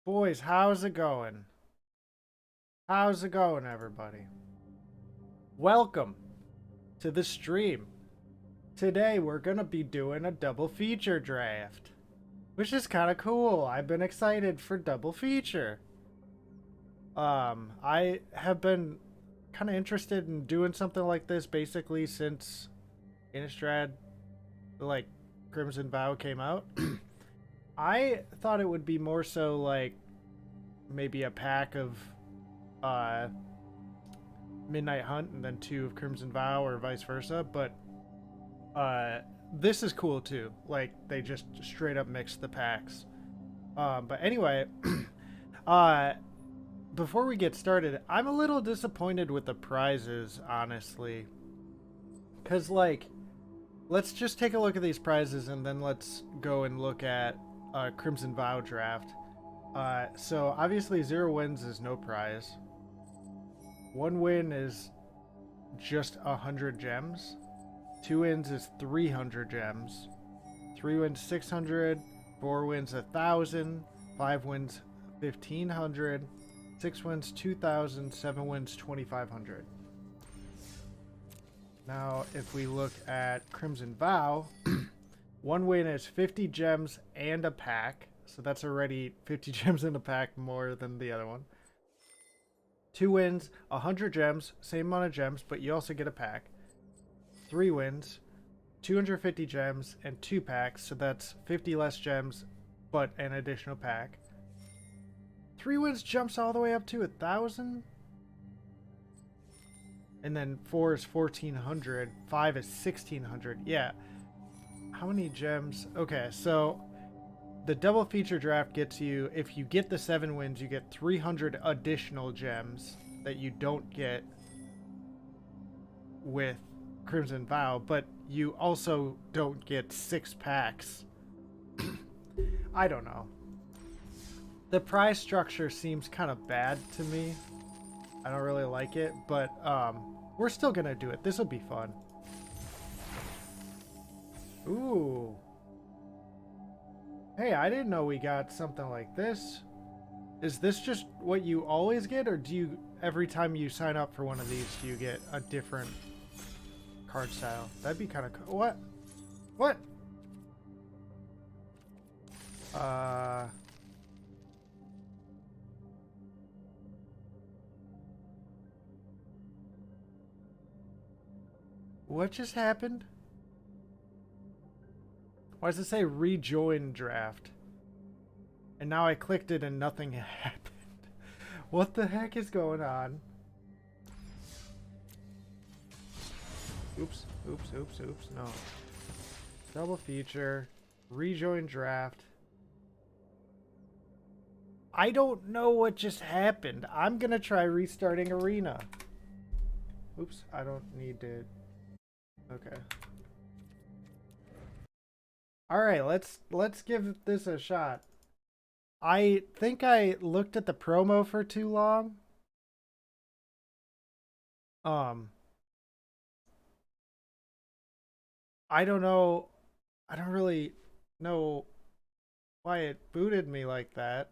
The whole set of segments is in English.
Boys, how's it going? How's it going, everybody? Welcome to the stream. Today we're gonna be doing a double feature draft, which is kind of cool. I've been excited for double feature. I have been kind of interested in doing something like this basically since Innistrad, like Crimson Vow came out. I thought it would be more so like maybe a pack of uh Midnight Hunt and then two of Crimson Vow or vice versa, but this is cool too. Like they just straight up mix the packs. But anyway, uh before we get started, I'm a little disappointed with the prizes, honestly. Cause like let's just take a look at these prizes and then let's go and look at Crimson Vow draft. So obviously 0 wins is no prize. 1 win is just 100 gems. 2 wins is 300 gems. 3 wins 600. 4 wins 1,000. 5 wins 1,500. 6 wins 2,000. 7 wins 2,500. Now, if we look at Crimson Vow, 1 win is 50 gems and a pack. So that's already 50 gems in a pack more than the other one. 2 wins, 100 gems, same amount of gems, but you also get a pack. 3 wins, 250 gems, and 2 packs, so that's 50 less gems, but an additional pack. 3 wins jumps all the way up to 1,000. And then 4 is 1,400, 5 is 1,600. Yeah. How many gems? Okay, so the double feature draft gets you, if you get the 7 wins, you get 300 additional gems that you don't get with Crimson Vow, but you also don't get 6 packs. I don't know. The prize structure seems kind of bad to me. I don't really like it, but we're still gonna do it. This will be fun. Ooh. Hey, I didn't know we got something like this. Is this just what you always get, or do you, every time you sign up for one of these, do you get a different card style? That'd be kind of cool. What? What? What just happened? Why does it say rejoin draft? And now I clicked it and nothing happened. What the heck is going on? Oops, oops, oops, oops, no. Double feature, rejoin draft. I don't know what just happened. I'm gonna try restarting arena. Oops, I don't need to. Okay. All right, let's give this a shot. I think I looked at the promo for too long. Um, I don't know. I don't really know why it booted me like that.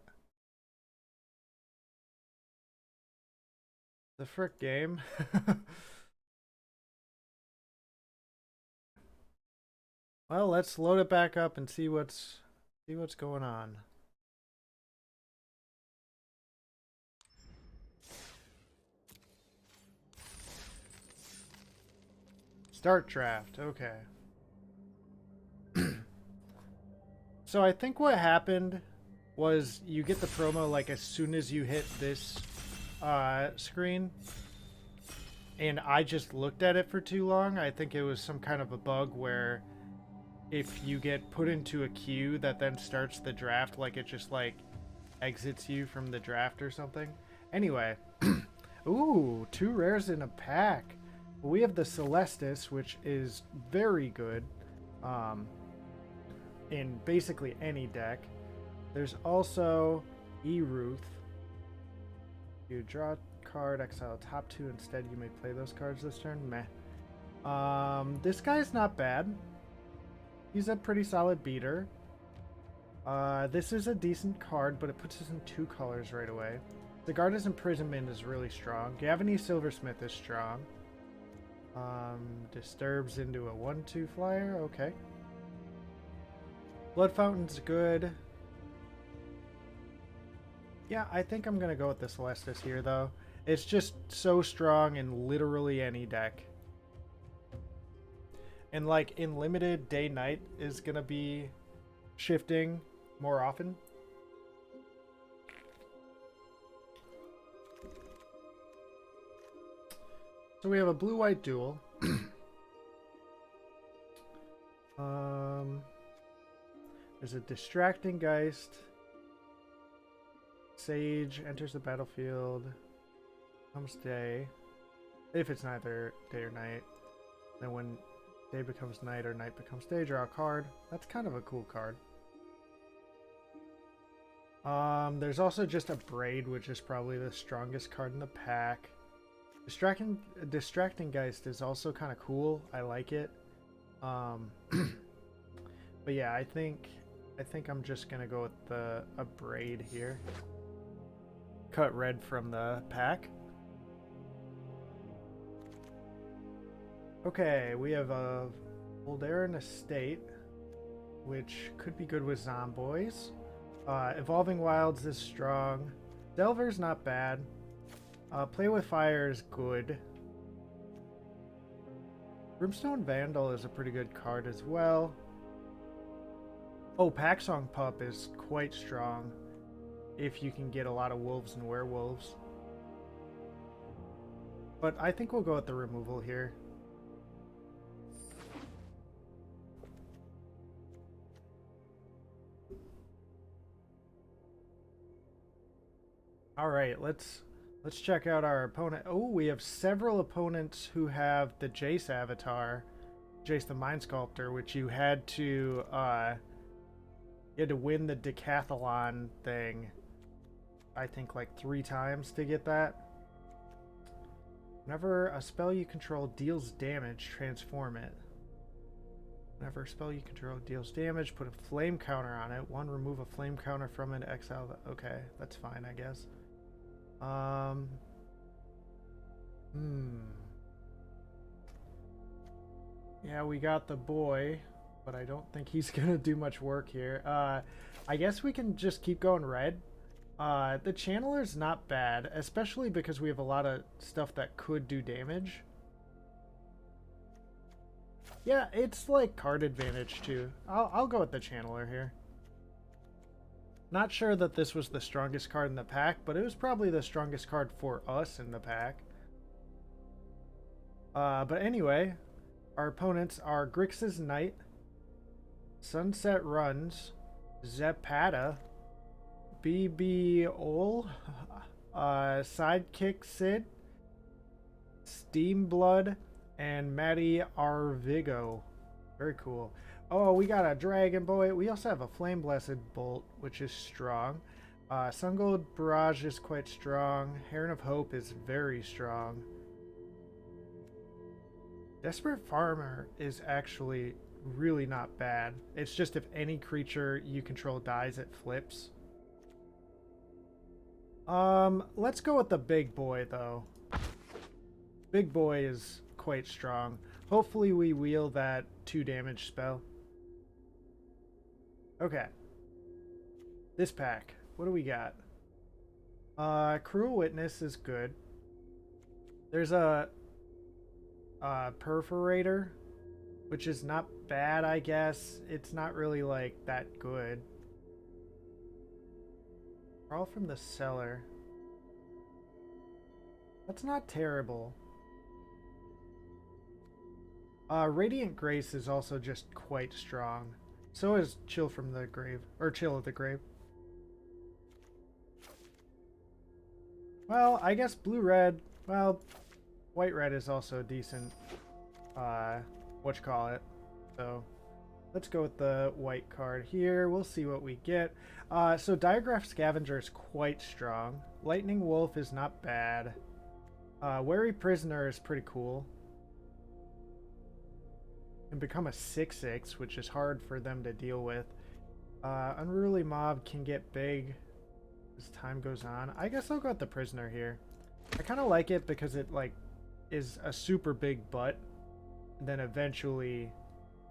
The frick game. Well, let's load it back up and see what's going on. Start draft. Okay. So I think what happened was you get the promo like as soon as you hit this screen, and I just looked at it for too long. I think it was some kind of a bug where if you get put into a queue that then starts the draft, like it just like exits you from the draft or something. Anyway, ooh, 2 rares in a pack. We have the Celestis, which is very good in basically any deck. There's also Eruth. You draw a card, exile top 2 instead. You may play those cards this turn. Meh. This guy's not bad. He's a pretty solid beater. This is a decent card, but it puts us in 2 colors right away. The Guard's Imprisonment is really strong. Gavany Silversmith is strong. Disturbs into a 1/2 flyer. Okay. Blood Fountain's good. Yeah, I think I'm gonna go with the Celestis here, though. It's just so strong in literally any deck. And like in limited, day-night is gonna be shifting more often. So we have a blue-white duel. There's a Distracting Geist. Sage enters the battlefield. Comes day. If it's neither day or night. Then when day becomes night or night becomes day, draw a card. That's kind of a cool card. There's also just a Braid, which is probably the strongest card in the pack. Distracting Geist is also kind of cool. I like it. But yeah, I think I'm just gonna go with a Braid here. Cut red from the pack. Okay, we have a Voldaran Estate, which could be good with Zomboys. Evolving Wilds is strong. Delver's not bad. Play with Fire is good. Brimstone Vandal is a pretty good card as well. Oh, Packsong Pup is quite strong if you can get a lot of wolves and werewolves. But I think we'll go with the removal here. All right, let's check out our opponent. Oh, we have several opponents who have the Jace avatar, Jace the Mind Sculptor, which you had to win the decathlon thing. I think like 3 times to get that. Whenever a spell you control deals damage, transform it. Whenever a spell you control deals damage, put a flame counter on it. 1, remove a flame counter from it, exile the... Okay, that's fine, I guess. Yeah, we got the boy, but I don't think he's gonna do much work here. I guess we can just keep going red. The Channeler's not bad, especially because we have a lot of stuff that could do damage. Yeah, it's like card advantage too. I'll go with the Channeler here. Not sure that this was the strongest card in the pack, but it was probably the strongest card for us in the pack. But anyway, our opponents are Grixis Knight, Sunset Runs, Zapata, BB Ol, Sidekick Sid, Steamblood, and Matty Arvigo. Very cool. Oh, we got a Dragon Boy. We also have a Flame Blessed Bolt, which is strong. Sungold Barrage is quite strong. Heron of Hope is very strong. Desperate Farmer is actually really not bad. It's just if any creature you control dies, it flips. Let's go with the big boy, though. Big boy is quite strong. Hopefully we wheel that 2 damage spell. Okay. This pack. What do we got? Cruel Witness is good. There's a Perforator, which is not bad, I guess. It's not really, like, that good. All from the cellar. That's not terrible. Radiant Grace is also just quite strong. So is Chill from the Grave, or Chill of the Grave. Well, I guess blue-red, well, white-red is also decent, whatchamacallit. So, let's go with the white card here. We'll see what we get. So Diagraph Scavenger is quite strong. Lightning Wolf is not bad. Wary Prisoner is pretty cool. And become a 6/6, which is hard for them to deal with. Unruly mob can get big as time goes on. I guess I'll go with the prisoner here. I kind of like it because it like is a super big butt, and then eventually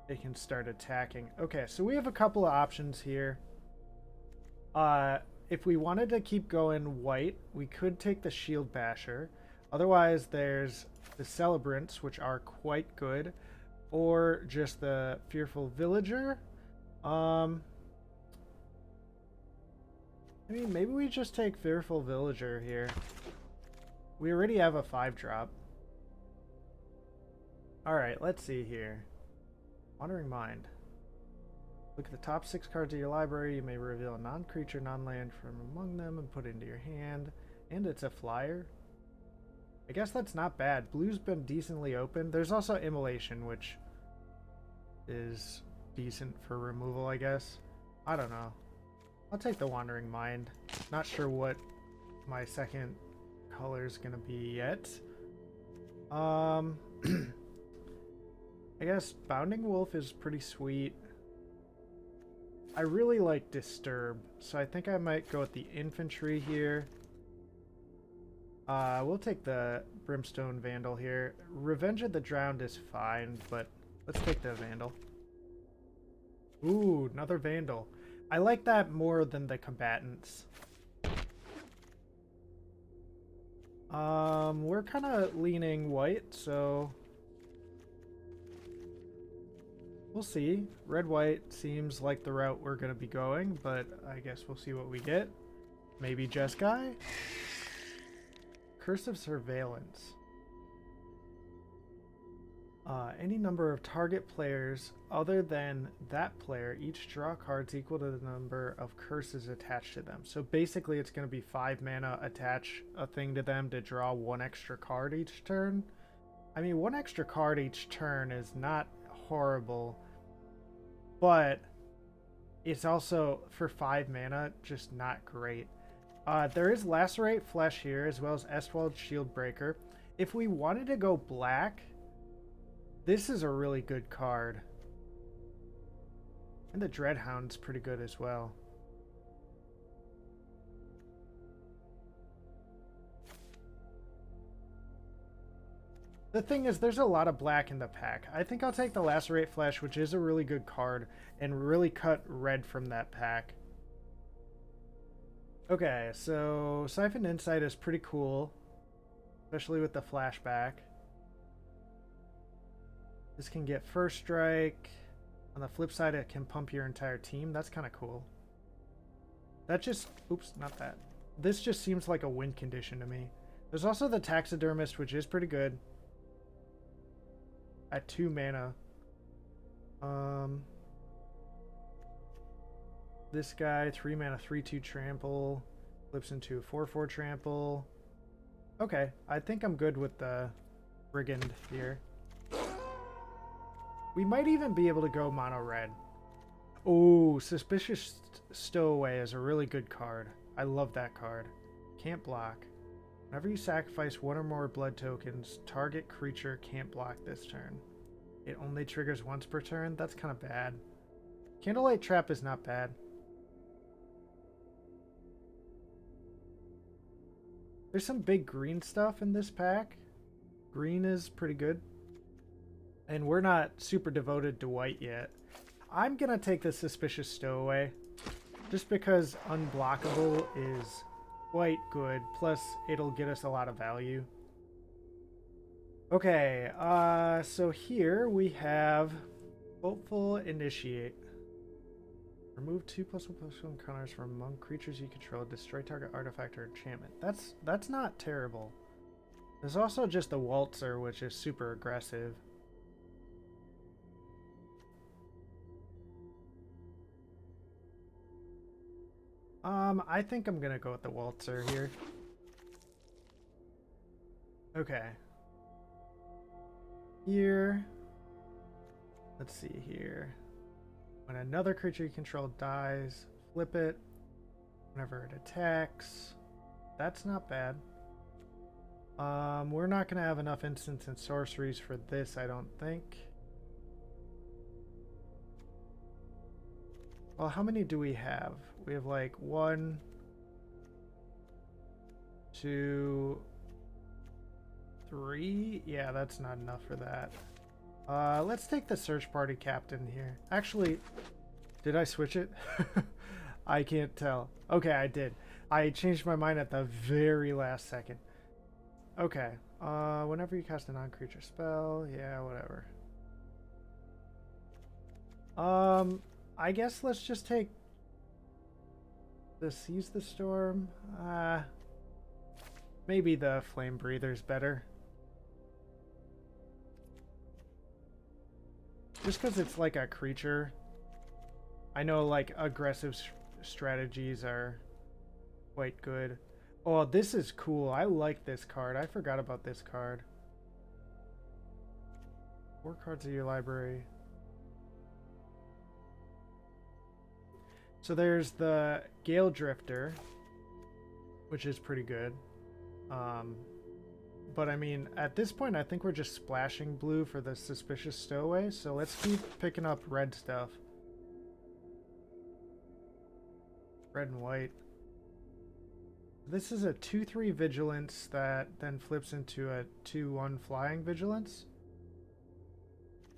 they can start attacking. Okay, so we have a couple of options here. If we wanted to keep going white, we could take the Shield Basher. Otherwise, there's the Celebrants, which are quite good, or just the Fearful Villager. I mean, maybe we just take Fearful Villager here. We already have a 5-drop. Alright, let's see here. Wandering Mind. Look at the top 6 cards of your library. You may reveal a non-creature, non-land from among them and put it into your hand. And it's a flyer. I guess that's not bad. Blue's been decently open. There's also Immolation, which is decent for removal, I guess. I don't know. I'll take the Wandering Mind. Not sure what my second color is going to be yet. I guess Bounding Wolf is pretty sweet. I really like Disturb, so I think I might go with the Infantry here. We'll take the Brimstone Vandal here. Revenge of the Drowned is fine, but let's take the Vandal. Ooh, another Vandal. I like that more than the Combatants. We're kind of leaning white, so we'll see. Red-white seems like the route we're going to be going, but I guess we'll see what we get. Maybe Jeskai? Curse of Surveillance. Any number of target players other than that player each draw cards equal to the number of curses attached to them. So basically it's going to be 5 mana, attach a thing to them to draw 1 extra card each turn. I mean, 1 extra card each turn is not horrible, but it's also, for 5 mana, just not great. There is Lacerate Flesh here, as well as Estwald Shieldbreaker. If we wanted to go black, this is a really good card. And the Dreadhound's pretty good as well. The thing is, there's a lot of black in the pack. I think I'll take the Lacerate Flesh, which is a really good card, and really cut red from that pack. Okay, so Siphon Insight is pretty cool, especially with the flashback. This can get first strike. On the flip side, it can pump your entire team. That's kind of cool. That just... Oops, not that. This just seems like a win condition to me. There's also the Taxidermist, which is pretty good. At 2 mana. This guy, 3 mana, 3/2 trample. Flips into a 4/4 trample. Okay, I think I'm good with the Brigand here. We might even be able to go mono red. Oh, Suspicious Stowaway is a really good card. I love that card. Can't block. Whenever you sacrifice 1 or more blood tokens, target creature can't block this turn. It only triggers once per turn. That's kind of bad. Candlelight Trap is not bad. There's some big green stuff in this pack. Green is pretty good. And we're not super devoted to white yet. I'm going to take the Suspicious Stowaway. Just because Unblockable is quite good. Plus, it'll get us a lot of value. Okay, so here we have Hopeful Initiate. Remove 2/1/1 counters from among creatures you control. Destroy target artifact or enchantment. That's not terrible. There's also just the Waltzer, which is super aggressive. I think I'm gonna go with the Waltzer here. Okay. Here. Let's see here. When another creature you control dies, flip it. Whenever it attacks. That's not bad. We're not gonna have enough instants and sorceries for this, I don't think. Well, how many do we have? We have like 1, 2, 3. Yeah, that's not enough for that. Let's take the search party captain here. Actually, did I switch it? I can't tell. Okay, I did. I changed my mind at the very last second. Okay. Whenever you cast a non-creature spell, yeah, whatever. I guess let's just take the Seize the Storm. Maybe the Flame Breather's better. Just because it's like a creature. I know like aggressive strategies are quite good. Oh, this is cool. I like this card. I forgot about this card. 4 cards of your library. So there's the Gale Drifter, which is pretty good. But I mean, at this point, I think we're just splashing blue for the Suspicious Stowaway. So let's keep picking up red stuff. Red and white. This is a 2/3 Vigilance that then flips into a 2/1 Flying Vigilance.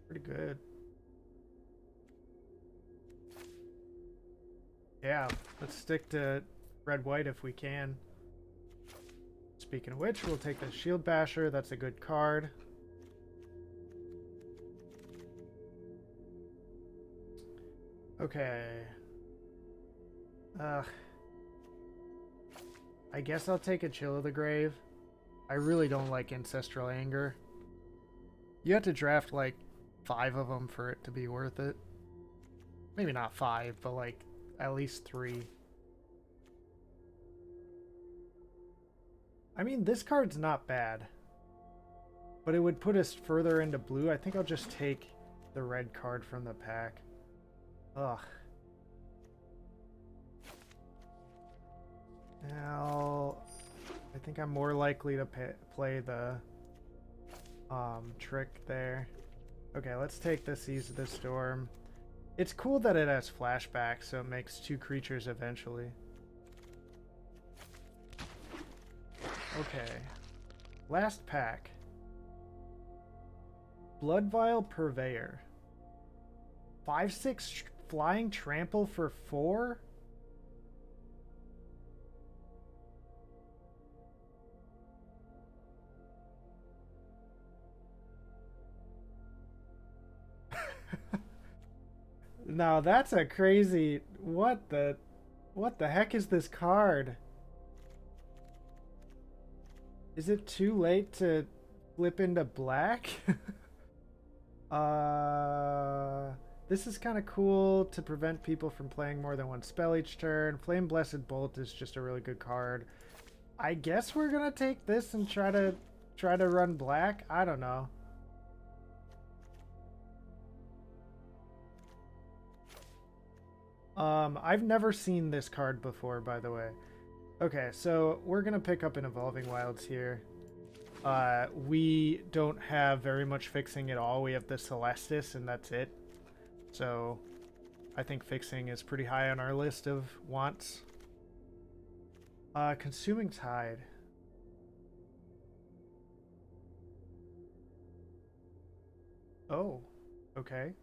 Pretty good. Yeah, let's stick to red-white if we can. Speaking of which, we'll take the Shield Basher. That's a good card. Okay. I guess I'll take a Chill of the Grave. I really don't like Ancestral Anger. You have to draft like 5 of them for it to be worth it. Maybe not 5, but like at least 3. I mean, this card's not bad, but it would put us further into blue. I think I'll just take the red card from the pack. Ugh. Now, I think I'm more likely to play the trick there. Okay, let's take the Seize the Storm. It's cool that it has flashback, so it makes 2 creatures eventually. Okay. Last pack. Blood Vial Purveyor. 5/6 Flying Trample for 4? Now that's a crazy... What the heck is this card? Is it too late to flip into black? This is kind of cool to prevent people from playing more than 1 spell each turn. Flame Blessed Bolt is just a really good card. I guess we're gonna take this and try to run black. I don't know. I've never seen this card before, by the way. Okay, so we're gonna pick up an Evolving Wilds here. We don't have very much fixing at all. We have the Celestis, and that's it. So I think fixing is pretty high on our list of wants. Consuming Tide. Oh, okay.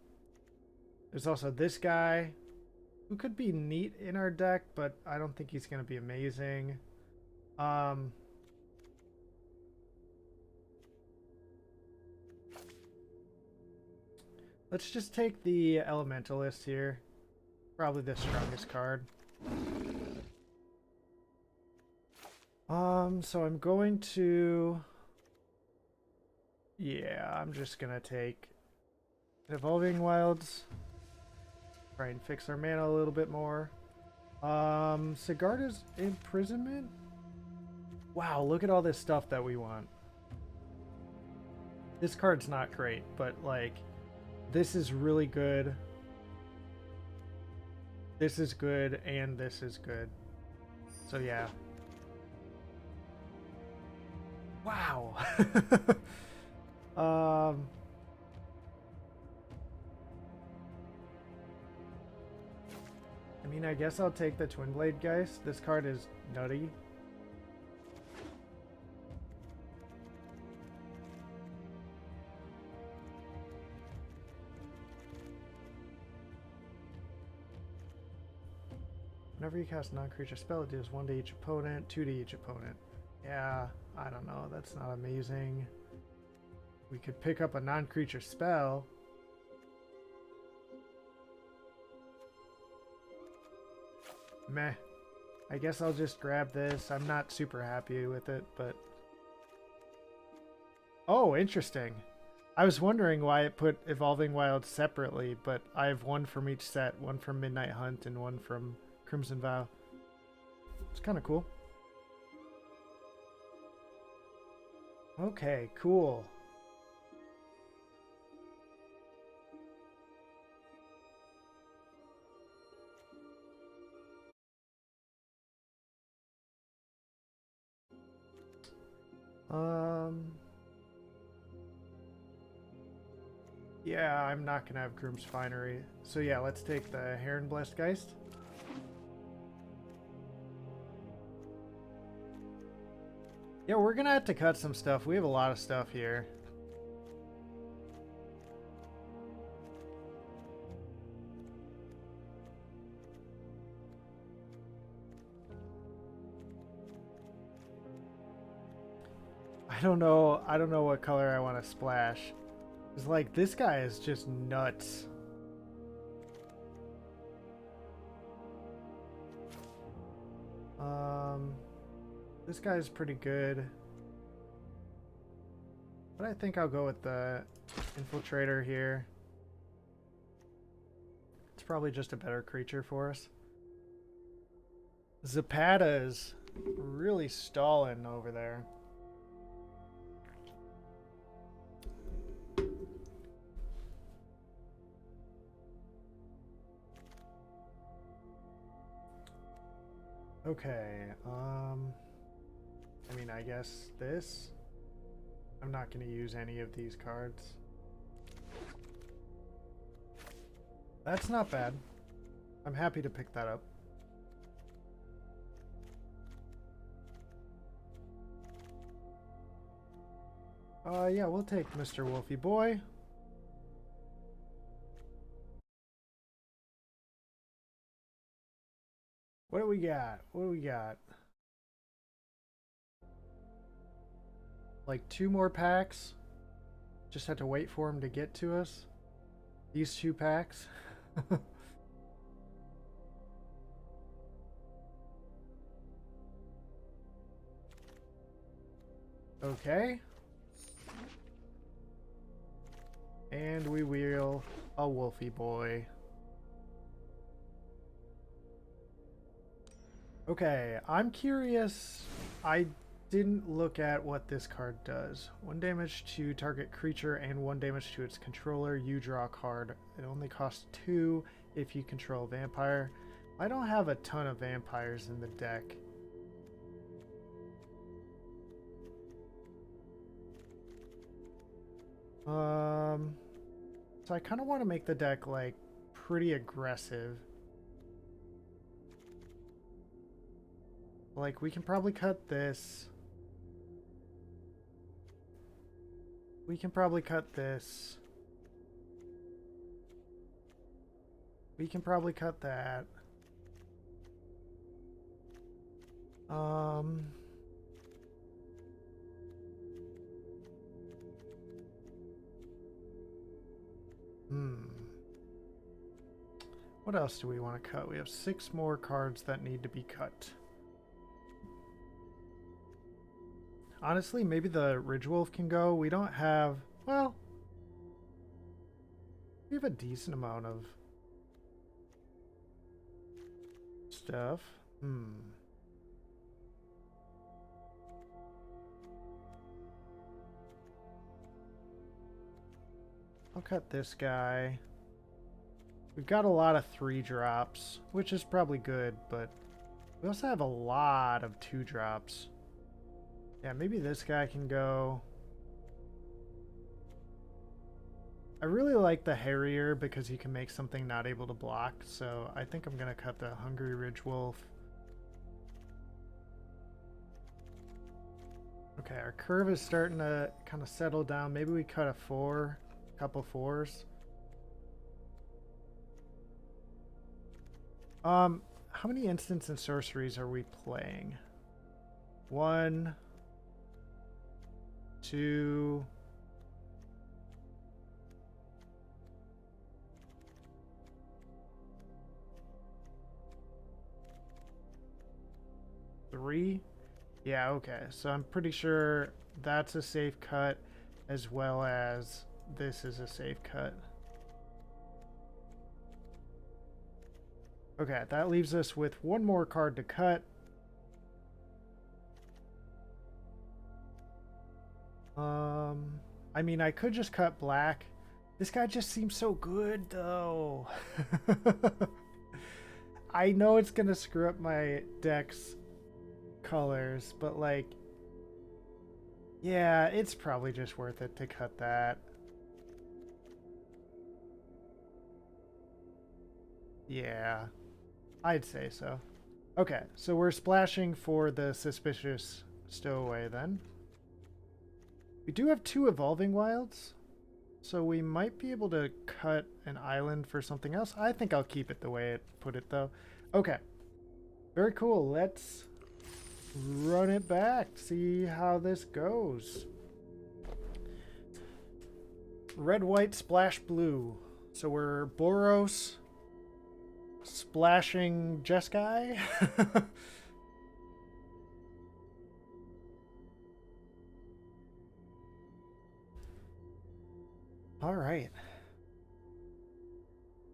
There's also this guy, who could be neat in our deck, but I don't think he's going to be amazing. Let's just take the Elementalist here. Probably the strongest card. So I'm going to... Yeah, I'm just going to take Evolving Wilds. Try and fix our mana a little bit more. Sigarda's Imprisonment? Wow, look at all this stuff that we want. This card's not great, but like, this is really good. This is good, and this is good. So yeah. Wow. mean, I guess I'll take the Twin Blade Geist. This card is nutty. Whenever you cast a non-creature spell, it deals 1 to each opponent, 2 to each opponent. Yeah, I don't know. That's not amazing. We could pick up a non-creature spell. Meh. I guess I'll just grab this. I'm not super happy with it, but... Oh, interesting. I was wondering why it put Evolving Wilds separately, but I have one from each set. One from Midnight Hunt and one from Crimson Vow. It's kind of cool. Okay, cool. Yeah, I'm not gonna have Groom's Finery. So yeah, let's take the Heron Blessed Geist. Yeah, we're gonna have to cut some stuff. We have a lot of stuff here. I don't know what color I want to splash. It's like, this guy is just nuts. This guy's pretty good. But I think I'll go with the Infiltrator here. It's probably just a better creature for us. Zapata's really stalling over there. Okay, I mean, I guess this. I'm not going to use any of these cards. That's not bad. I'm happy to pick that up. Yeah, we'll take Mr. Wolfie Boy. What do we got? What do we got? Like 2 more packs. Just had to wait for him to get to us. These 2 packs. Okay. And we wheel a Wolfie Boy. Okay, I'm curious. I didn't look at what this card does. 1 damage to target creature and 1 damage to its controller. You draw a card. It only costs 2 if you control a vampire. I don't have a ton of vampires in the deck. So I kind of want to make the deck like pretty aggressive. Like, we can probably cut this. We can probably cut this. We can probably cut that. What else do we want to cut? We have 6 more cards that need to be cut. Honestly, maybe the Ridge Wolf can go. We don't have... Well... We have a decent amount of... stuff. I'll cut this guy. We've got a lot of 3-drops, which is probably good, but we also have a lot of 2-drops. Yeah, maybe this guy can go. I really like the Harrier because he can make something not able to block, so I think I'm going to cut the Hungry Ridge Wolf. Okay, our curve is starting to kind of settle down. Maybe we cut a 4, a couple 4s. How many instants and sorceries are we playing? 1, 2... 3? Yeah, okay. So I'm pretty sure that's a safe cut as well as this is a safe cut. Okay, that leaves us with one more card to cut. I mean, I could just cut black. This guy just seems so good, though. I know it's gonna screw up my deck's colors, but like, yeah, it's probably just worth it to cut that. Yeah, I'd say so. Okay, so we're splashing for the Suspicious Stowaway then. We do have 2 Evolving Wilds, so we might be able to cut an island for something else. I think I'll keep it the way it put it, though. Okay, very cool. Let's run it back, see how this goes. Red, white, splash, blue. So we're Boros splashing Jeskai. All right.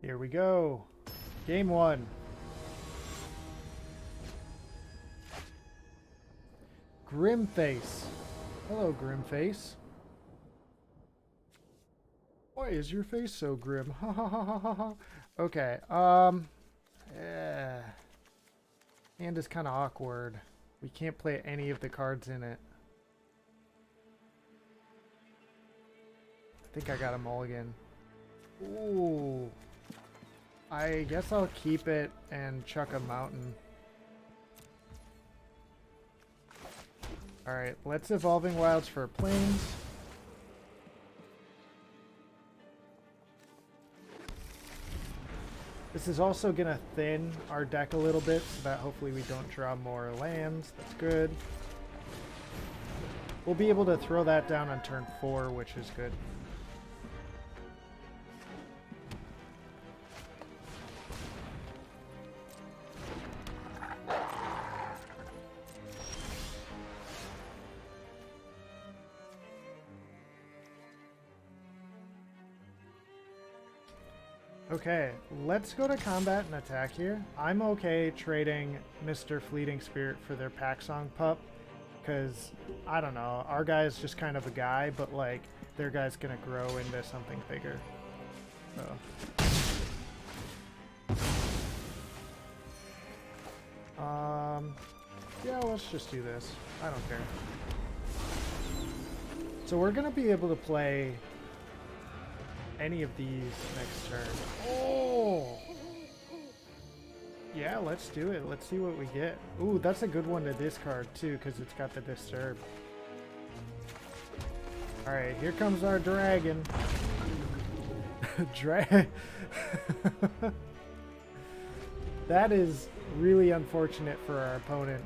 Here we go. Game 1. Grimface. Hello, Grimface. Why is your face so grim? Ha ha ha ha ha ha. Okay, yeah. Hand is kind of awkward. We can't play any of the cards in it. I think I got a mulligan. Ooh. I guess I'll keep it and chuck a mountain. Alright, let's Evolving Wilds for plains. This is also going to thin our deck a little bit so that hopefully we don't draw more lands. That's good. We'll be able to throw that down on turn 4, which is good. Okay, let's go to combat and attack here. I'm okay trading Mr. Fleeting Spirit for their Pack Song Pup, because, I don't know, our guy's just kind of a guy, but, like, their guy's gonna grow into something bigger. So. Yeah, let's just do this. I don't care. So we're gonna be able to play any of these next turn. Oh! Yeah, let's do it. Let's see what we get. Ooh, that's a good one to discard too, because it's got the disturb. Alright, here comes our dragon. That is really unfortunate for our opponent.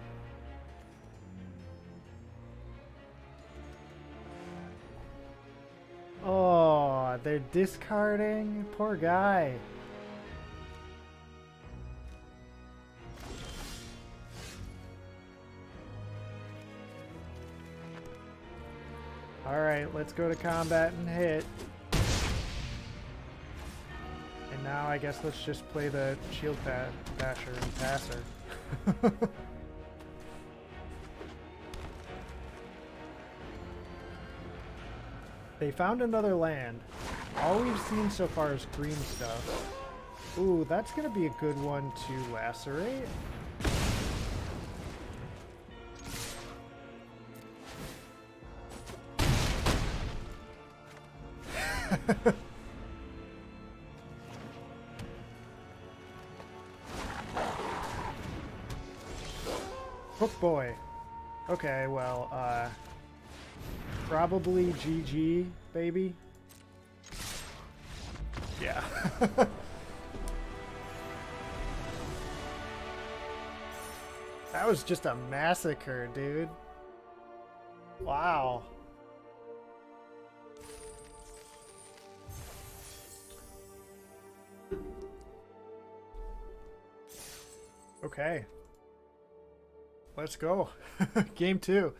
Oh, they're discarding? Poor guy. Alright, let's go to combat and hit. And now I guess let's just play the shield basher and passer. They found another land. All we've seen so far is green stuff. Ooh, that's gonna be a good one to lacerate. boy. Okay, well, probably GG, baby. Yeah. That was just a massacre, dude. Wow. Okay. Let's go. Game 2.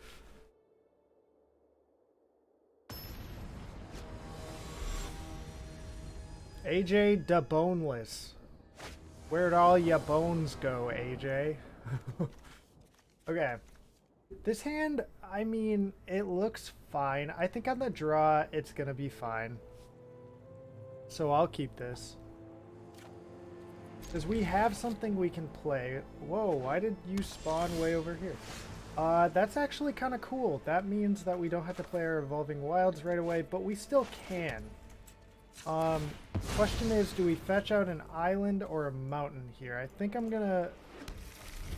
AJ da Boneless. Where'd all ya bones go, AJ? Okay. This hand, I mean, it looks fine. I think on the draw, it's gonna be fine. So I'll keep this. Because we have something we can play. Whoa, why did you spawn way over here? That's actually kind of cool. That means that we don't have to play our Evolving Wilds right away, but we still can. Question is, do we fetch out an island or a mountain here? I think I'm gonna...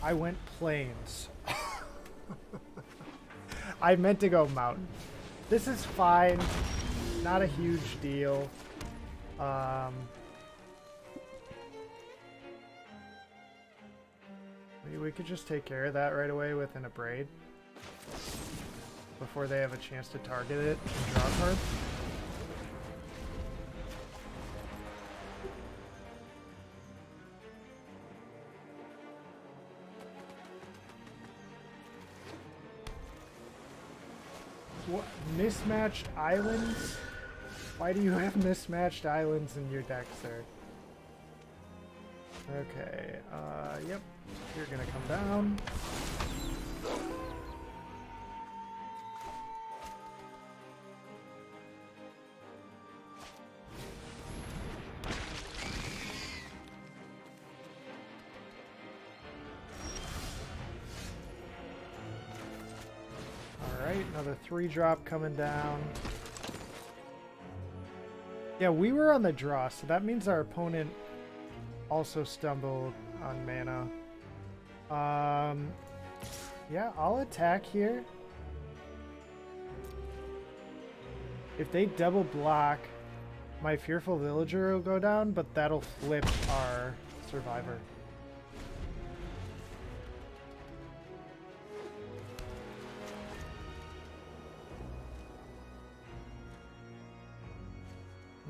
I went plains. I meant to go mountain. This is fine. Not a huge deal. We could just take care of that right away with an Abrade before they have a chance to target it and draw a card. What? Mismatched islands? Why do you have mismatched islands in your deck, sir? Okay, yep. You're gonna come down. Alright, another 3-drop coming down. Yeah, we were on the draw, so that means our opponent also stumbled on mana. Yeah, I'll attack here. If they double block, my Fearful Villager will go down, but that'll flip our Survivor.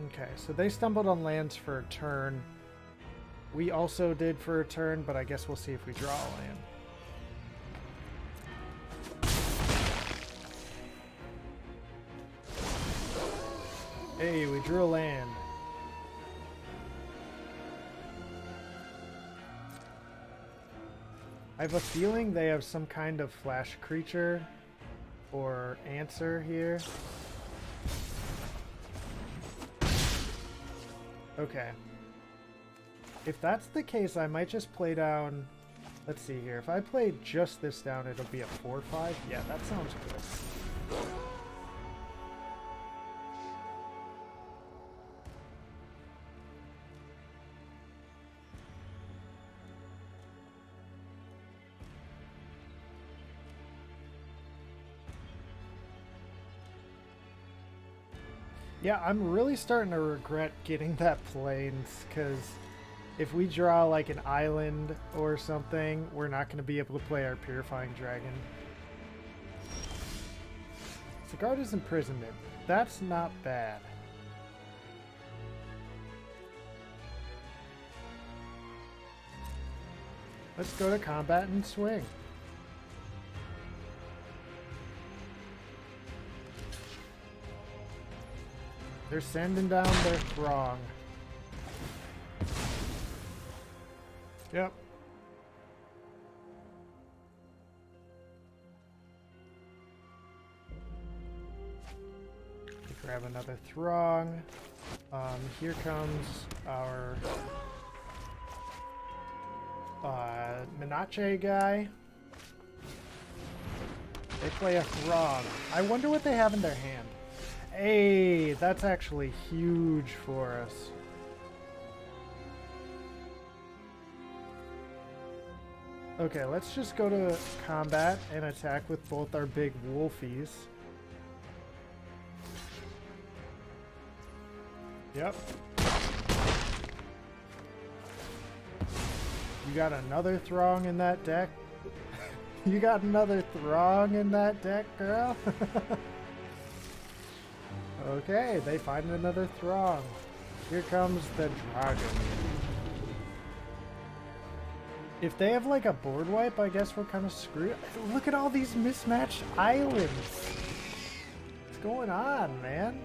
Okay, so they stumbled on lands for a turn. We also did for a turn, but I guess we'll see if we draw a land. Hey, we drew a land. I have a feeling they have some kind of flash creature or answer here. Okay. If that's the case, I might just play down... Let's see here. If I play just this down, it'll be a 4/5. Yeah, that sounds good. Yeah, I'm really starting to regret getting that plains, because if we draw like an island or something, we're not going to be able to play our Purifying Dragon. Sigarda's Imprisonment. That's not bad. Let's go to combat and swing. They're sending down their throng. Yep. Grab another throng. Here comes our Minache guy. They play a throng. I wonder what they have in their hand. Hey, that's actually huge for us. Okay, let's just go to combat and attack with both our big wolfies. Yep. You got another Throng in that deck? You got another Throng in that deck, girl? Okay, they find another Throng. Here comes the dragon. If they have like a board wipe, I guess we're kind of screwed. Look at all these mismatched islands. What's going on, man?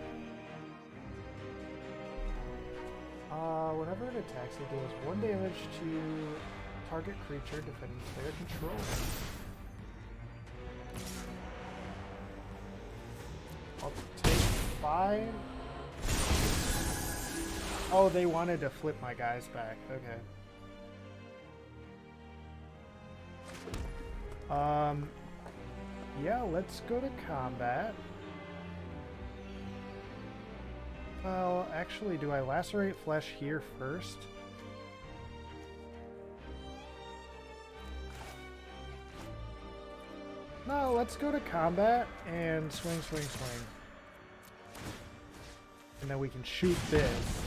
Whenever it attacks, it deals 1 damage to target creature defending player control. I'll take 5. Oh, they wanted to flip my guys back. Okay. Yeah, let's go to combat. Well, actually, do I lacerate flesh here first? No, let's go to combat and swing, swing, swing. And then we can shoot this.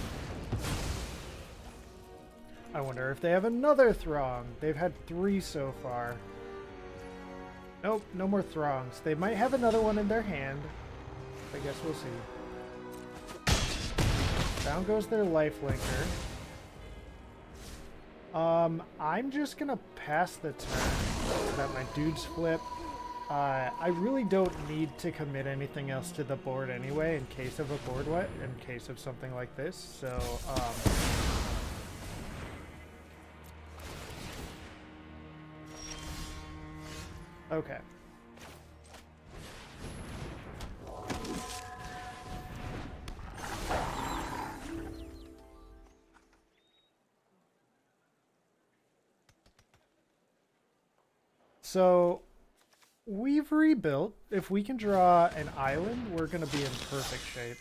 I wonder if they have another Throng. They've had 3 so far. Nope, no more Throngs. They might have another one in their hand. I guess we'll see. Down goes their lifelinker. I'm just gonna pass the turn so that my dudes flip. I really don't need to commit anything else to the board anyway in case of a board wipe, in case of something like this, so okay. So we've rebuilt. If we can draw an island, we're going to be in perfect shape.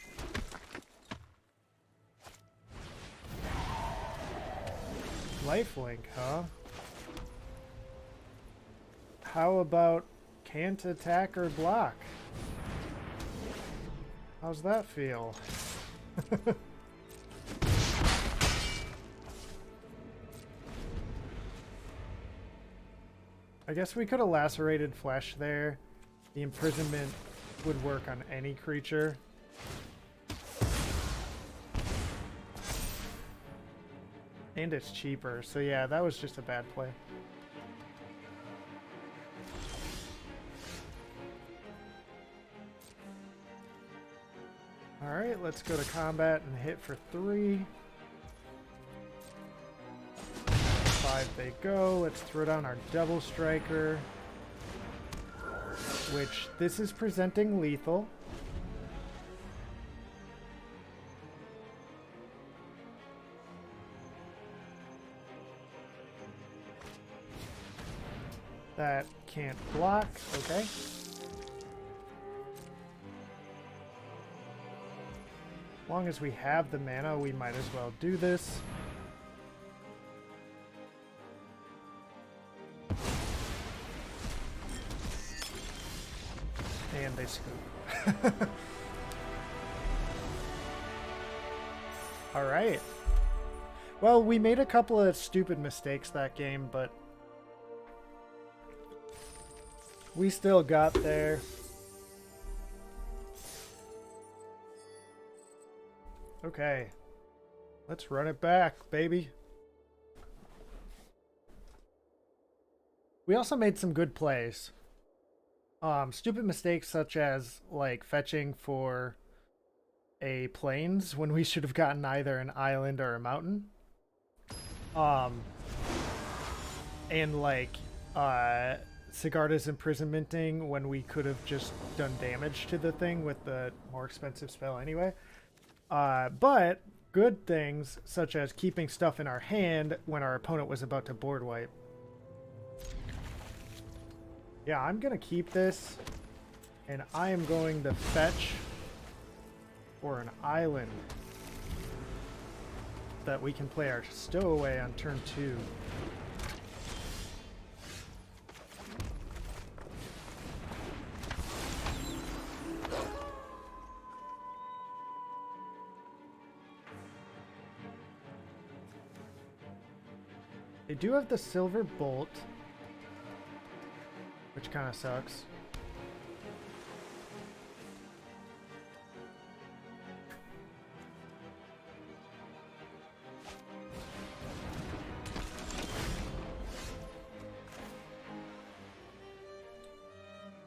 Lifelink, huh? How about can't attack or block? How's that feel? I guess we could have lacerated flesh there. The imprisonment would work on any creature. And it's cheaper, so yeah, that was just a bad play. Alright, let's go to combat and hit for 3. 5 they go. Let's throw down our Devil Striker, which this is presenting lethal. That can't block. Okay. As long as we have the mana, we might as well do this. And they scoop. Alright. Well, we made a couple of stupid mistakes that game, but we still got there. Okay. Let's run it back, baby. We also made some good plays. Stupid mistakes such as, like, fetching for a plains when we should have gotten either an island or a mountain. And, like, Sigarda's imprisomenting when we could have just done damage to the thing with the more expensive spell anyway. But good things, such as keeping stuff in our hand when our opponent was about to board wipe. Yeah, I'm going to keep this, and I am going to fetch for an island that we can play our stowaway on turn 2. They do have the silver bolt, which kind of sucks.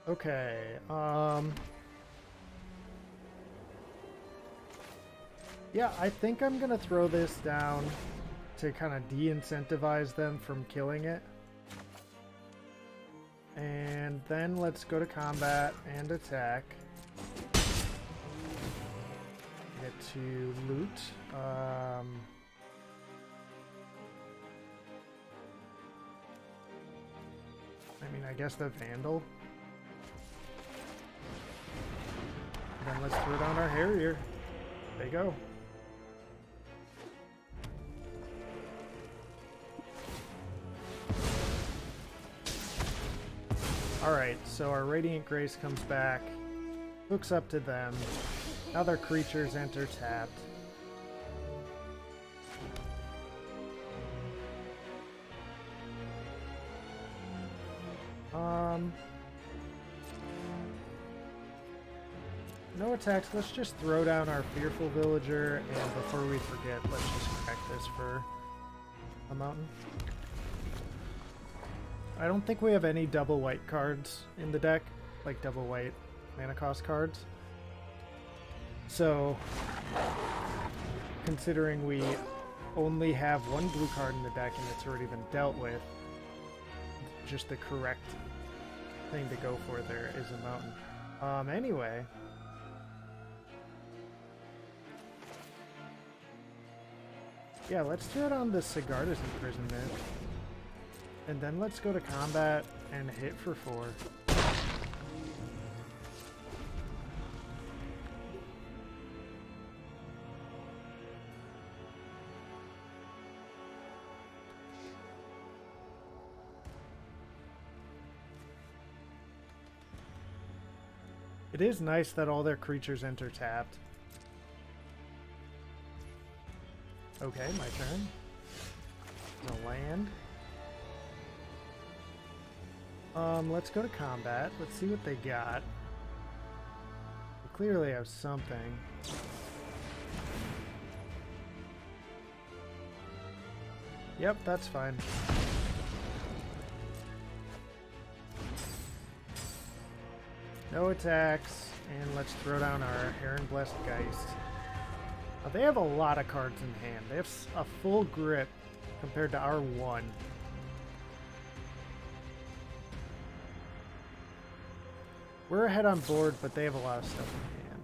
Okay, yeah, I think I'm gonna throw this down to kind of de-incentivize them from killing it. And then let's go to combat and attack. Get to loot. I mean, I guess the Vandal. And then let's throw down our Harrier. There you go. Alright, so our Radiant Grace comes back, hooks up to them. Now their creatures enter tapped. No attacks, let's just throw down our Fearful Villager, and before we forget, let's just crack this for a mountain. I don't think we have any double white cards in the deck, like double white mana cost cards. So, considering we only have one blue card in the deck and it's already been dealt with, just the correct thing to go for there is a mountain. Anyway. Yeah, let's throw down the Sigarda's Imprisonment. And then let's go to combat and hit for 4. It is nice that all their creatures enter tapped. Okay, my turn. The land. Let's go to combat. Let's see what they got. They clearly have something. Yep, that's fine. No attacks, and let's throw down our Heron Blessed Geist. Now, they have a lot of cards in hand. They have a full grip compared to our 1. We're ahead on board, but they have a lot of stuff in hand.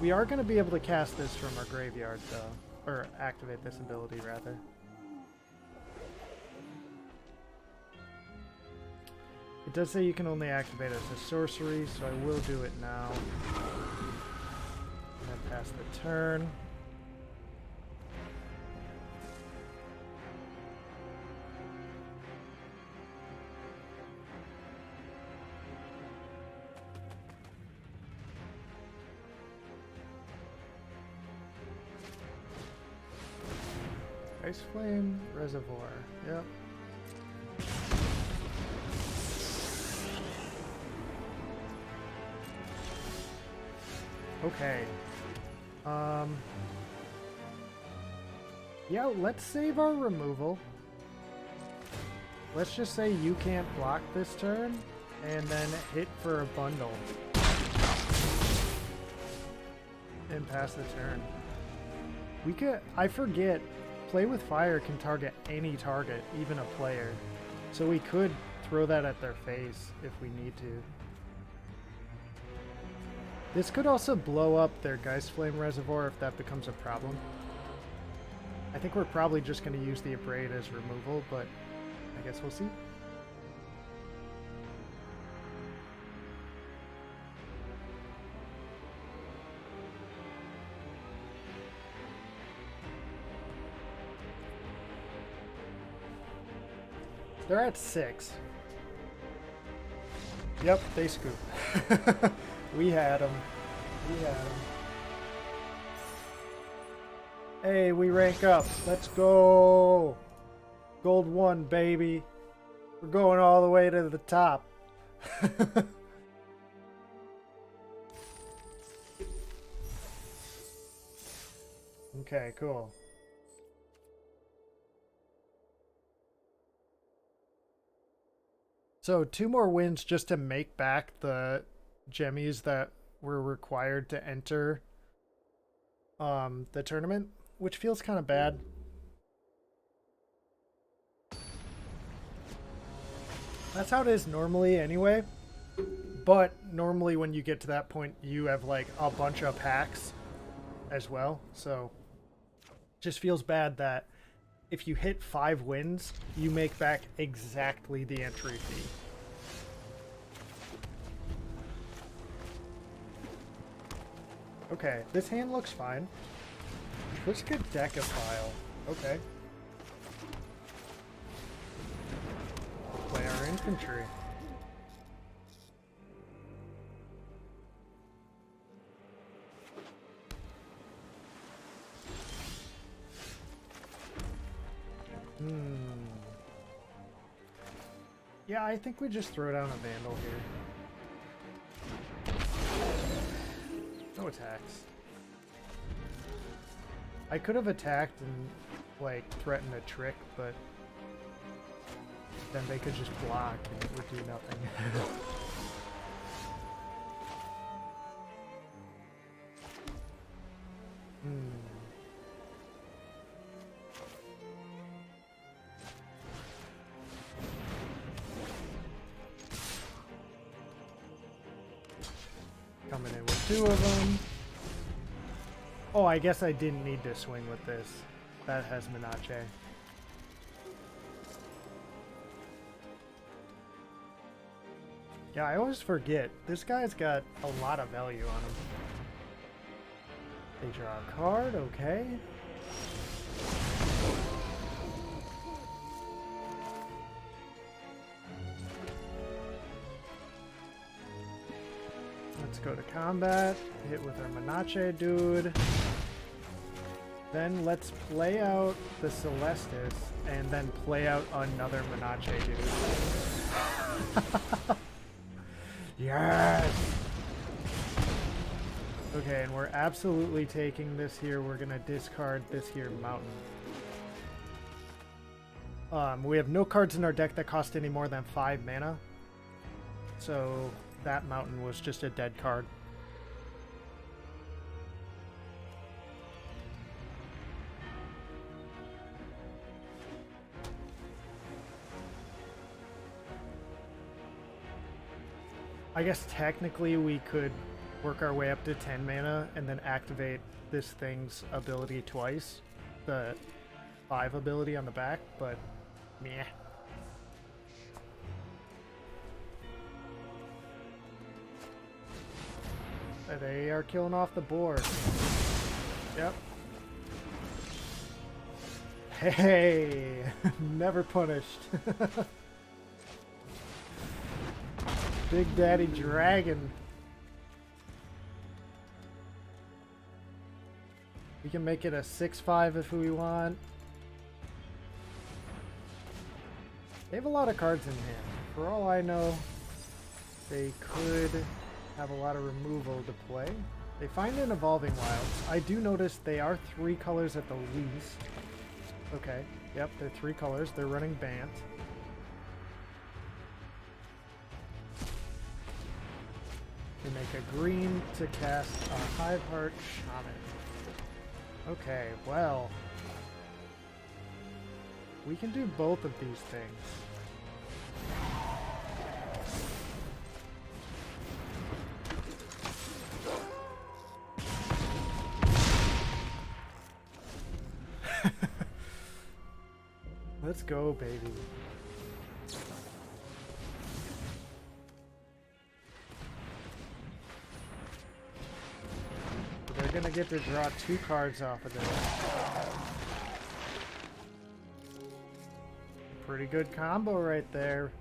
We are going to be able to cast this from our graveyard, though. Or activate this ability, rather. It does say you can only activate it as a sorcery, so I will do it now. And then pass the turn. Ice Flame Reservoir. Yep. Okay. Yeah, let's save our removal. Let's just say you can't block this turn, and then hit for a bundle. And pass the turn. We could, I forget, Play with Fire can target any target, even a player. So we could throw that at their face if we need to. This could also blow up their Geist Flame Reservoir if that becomes a problem. I think we're probably just going to use the Abrade as removal, but I guess we'll see. They're at 6. Yep, they scoop. We had them. We had them. Hey, we rank up. Let's go. Gold 1, baby. We're going all the way to the top. Okay, cool. So 2 more wins just to make back the gemmies that were required to enter the tournament, which feels kind of bad. That's how it is normally anyway. But normally when you get to that point, you have like a bunch of packs as well. So just feels bad that if you hit 5 wins, you make back exactly the entry fee. Okay, this hand looks fine. Looks good decaphile. Okay. Play our infantry. Yeah, I think we just throw down a Vandal here. No attacks. I could have attacked and, like, threatened a trick, but then they could just block and it would do nothing. Coming in with 2 of them. Oh, I guess I didn't need to swing with this. That has Menache. Yeah, I always forget. This guy's got a lot of value on him. They draw a card, okay. Let's go to combat, hit with our Menache dude. Then let's play out the Celestis and then play out another Menache dude. Yes! Okay, and we're absolutely taking this here. We're gonna discard this here mountain. We have no cards in our deck that cost any more than 5 mana. So that mountain was just a dead card. I guess technically we could work our way up to 10 mana and then activate this thing's ability twice. The 5 ability on the back, but meh. They are killing off the board. Yep. Hey! Never punished. Big Daddy Dragon. We can make it a 6/5 if we want. They have a lot of cards in hand. For all I know, they could have a lot of removal to play. They find an Evolving Wilds. I do notice they are 3 colors at the least. Okay, yep, they're 3 colors. They're running Bant. They make a green to cast a Hiveheart Shaman. Okay, well, we can do both of these things. Let's go, baby. They're gonna get to draw 2 cards off of this. Pretty good combo right there.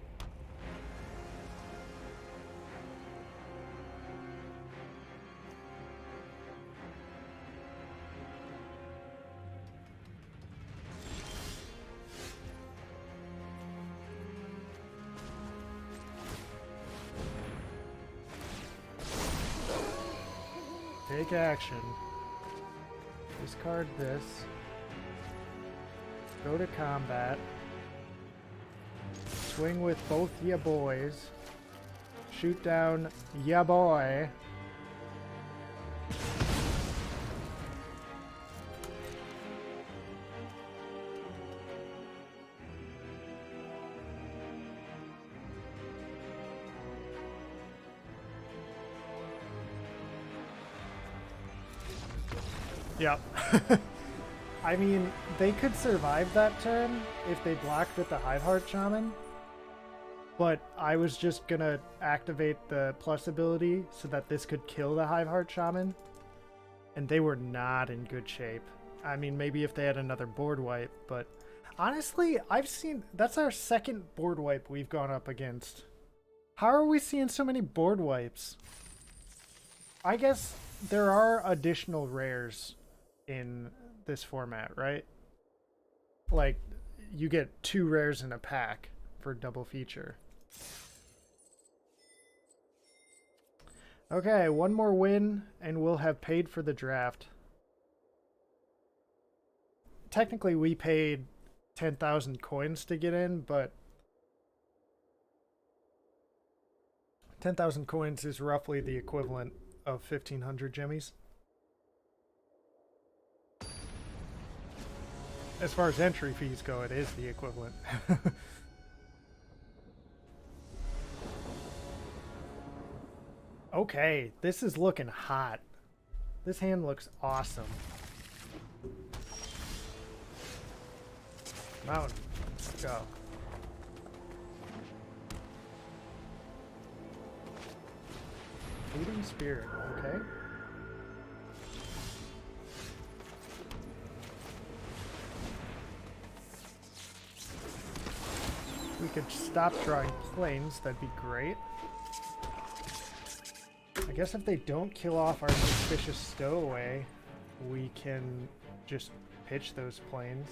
Take action. Discard this. Go to combat. Swing with both ya boys. Shoot down ya boy. Yep. I mean, they could survive that turn if they blocked with the Hiveheart Shaman, but I was just gonna activate the plus ability so that this could kill the Hiveheart Shaman, and they were not in good shape. I mean, maybe if they had another board wipe, but honestly, I've seen... That's our second board wipe we've gone up against. How are we seeing so many board wipes? I guess there are additional rares in this format, right? Like, you get 2 rares in a pack for double feature. Okay, one more win and we'll have paid for the draft. Technically we paid 10,000 coins to get in, but 10,000 coins is roughly the equivalent of 1,500 jimmies. As far as entry fees go, it is the equivalent. Okay, this is looking hot. This hand looks awesome. Mountain, let's go. Fleeting Spirit, okay. We could stop drawing planes, that'd be great. I guess if they don't kill off our Suspicious Stowaway, we can just pitch those planes.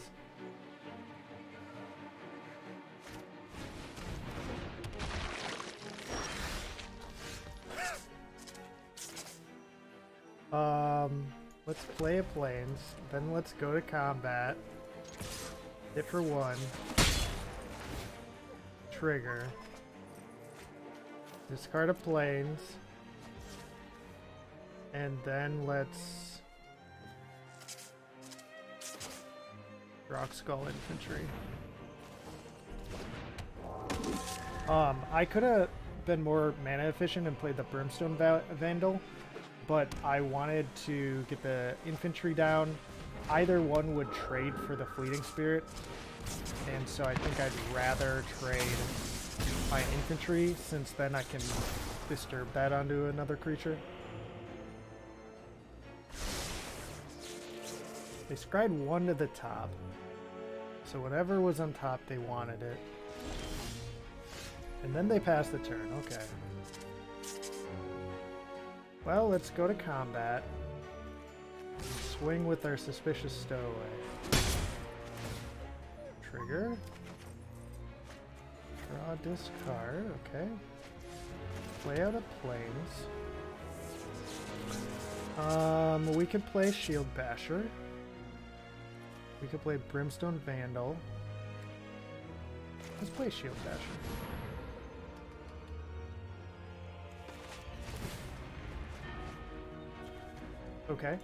Let's play a planes, then let's go to combat. Hit for 1. Trigger. Discard a planes. And then let's Rock Skull Infantry. I could have been more mana efficient and played the Brimstone Vandal, but I wanted to get the infantry down. Either one would trade for the Fleeting Spirit, and so I think I'd rather trade my infantry, since then I can disturb that onto another creature. They scryed 1 to the top, so whatever was on top, they wanted it. And then they passed the turn, okay. Well, let's go to combat. Swing with our Suspicious Stowaway. Trigger. Draw, discard, okay. Play out of planes. We could play Shield Basher. We could play Brimstone Vandal. Let's play Shield Basher. Okay.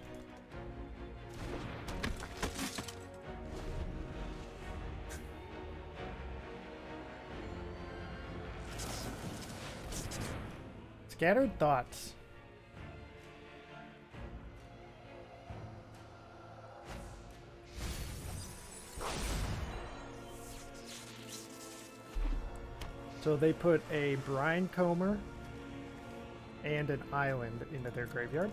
Scattered Thoughts. So they put a Brine Comber and an island into their graveyard.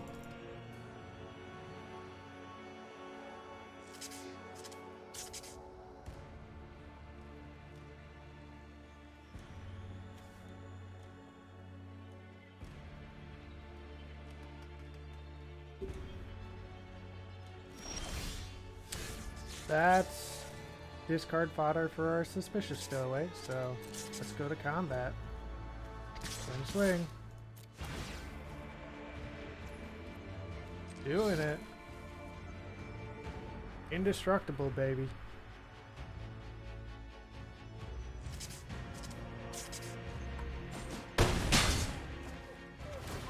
That's discard fodder for our Suspicious Stowaway, so let's go to combat. Swing, swing. Doing it. Indestructible, baby.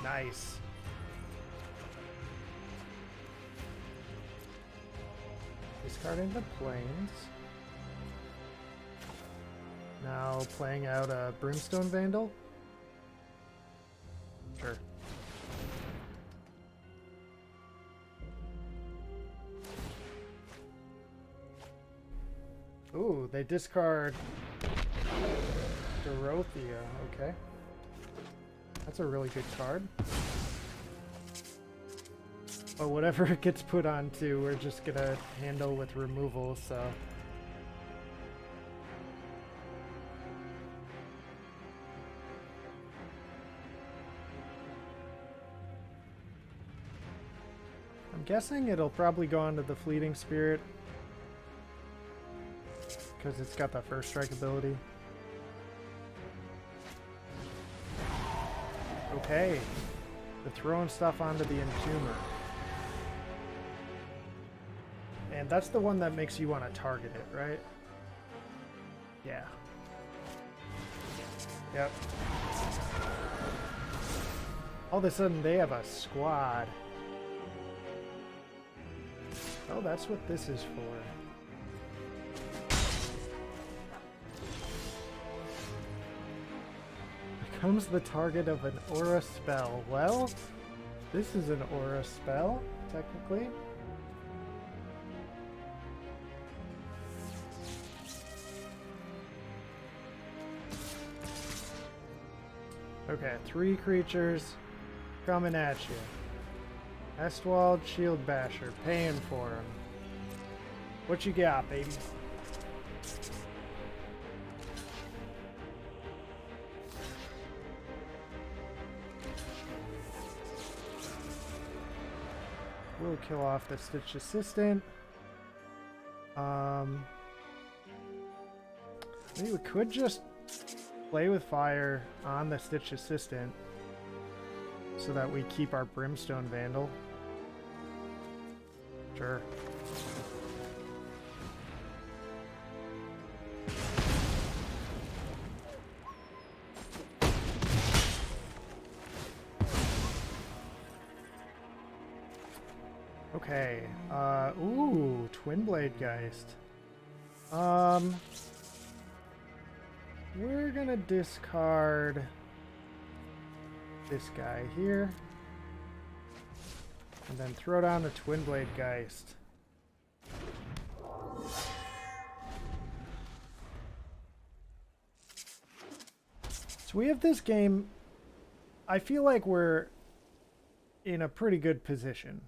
Nice. Discarding the planes. Now playing out a Brimstone Vandal. Sure. Ooh, they discard Dorothea. Okay. That's a really good card. But whatever it gets put onto, we're just gonna handle with removal, so. I'm guessing it'll probably go onto the Fleeting Spirit because it's got the first strike ability. Okay, they're throwing stuff onto the Entomber. And that's the one that makes you want to target it, right? Yeah. Yep. All of a sudden they have a squad. Oh, that's what this is for. Becomes the target of an aura spell. Well, this is an aura spell, technically. Okay, 3 creatures coming at you. Estwald, Shield Basher, paying for him. What you got, baby? We'll kill off the Stitch Assistant. Maybe we could just play with fire on the Stitch Assistant so that we keep our Brimstone Vandal. Sure. Okay. Ooh, Twin Blade Geist. We're gonna discard this guy here. And then throw down the Twin Blade Geist. So we have this game. I feel like we're in a pretty good position.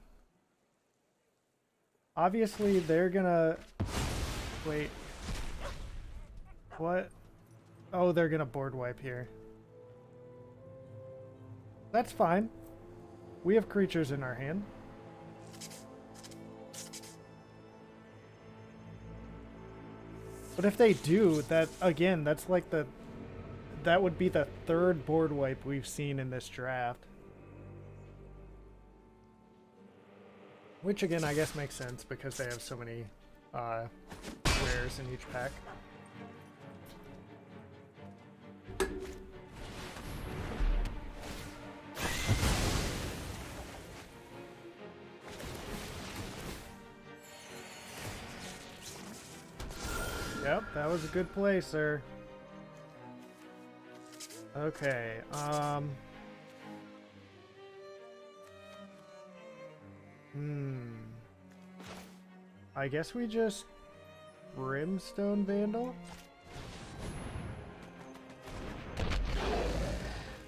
Obviously, they're gonna... Wait. What? Oh, they're gonna board wipe here. That's fine. We have creatures in our hand. But if they do, that, again, that's like the... That would be the 3rd board wipe we've seen in this draft. Which, again, I guess makes sense because they have so many wares in each pack. Yep, that was a good play, sir. Okay, I guess we just Brimstone Vandal?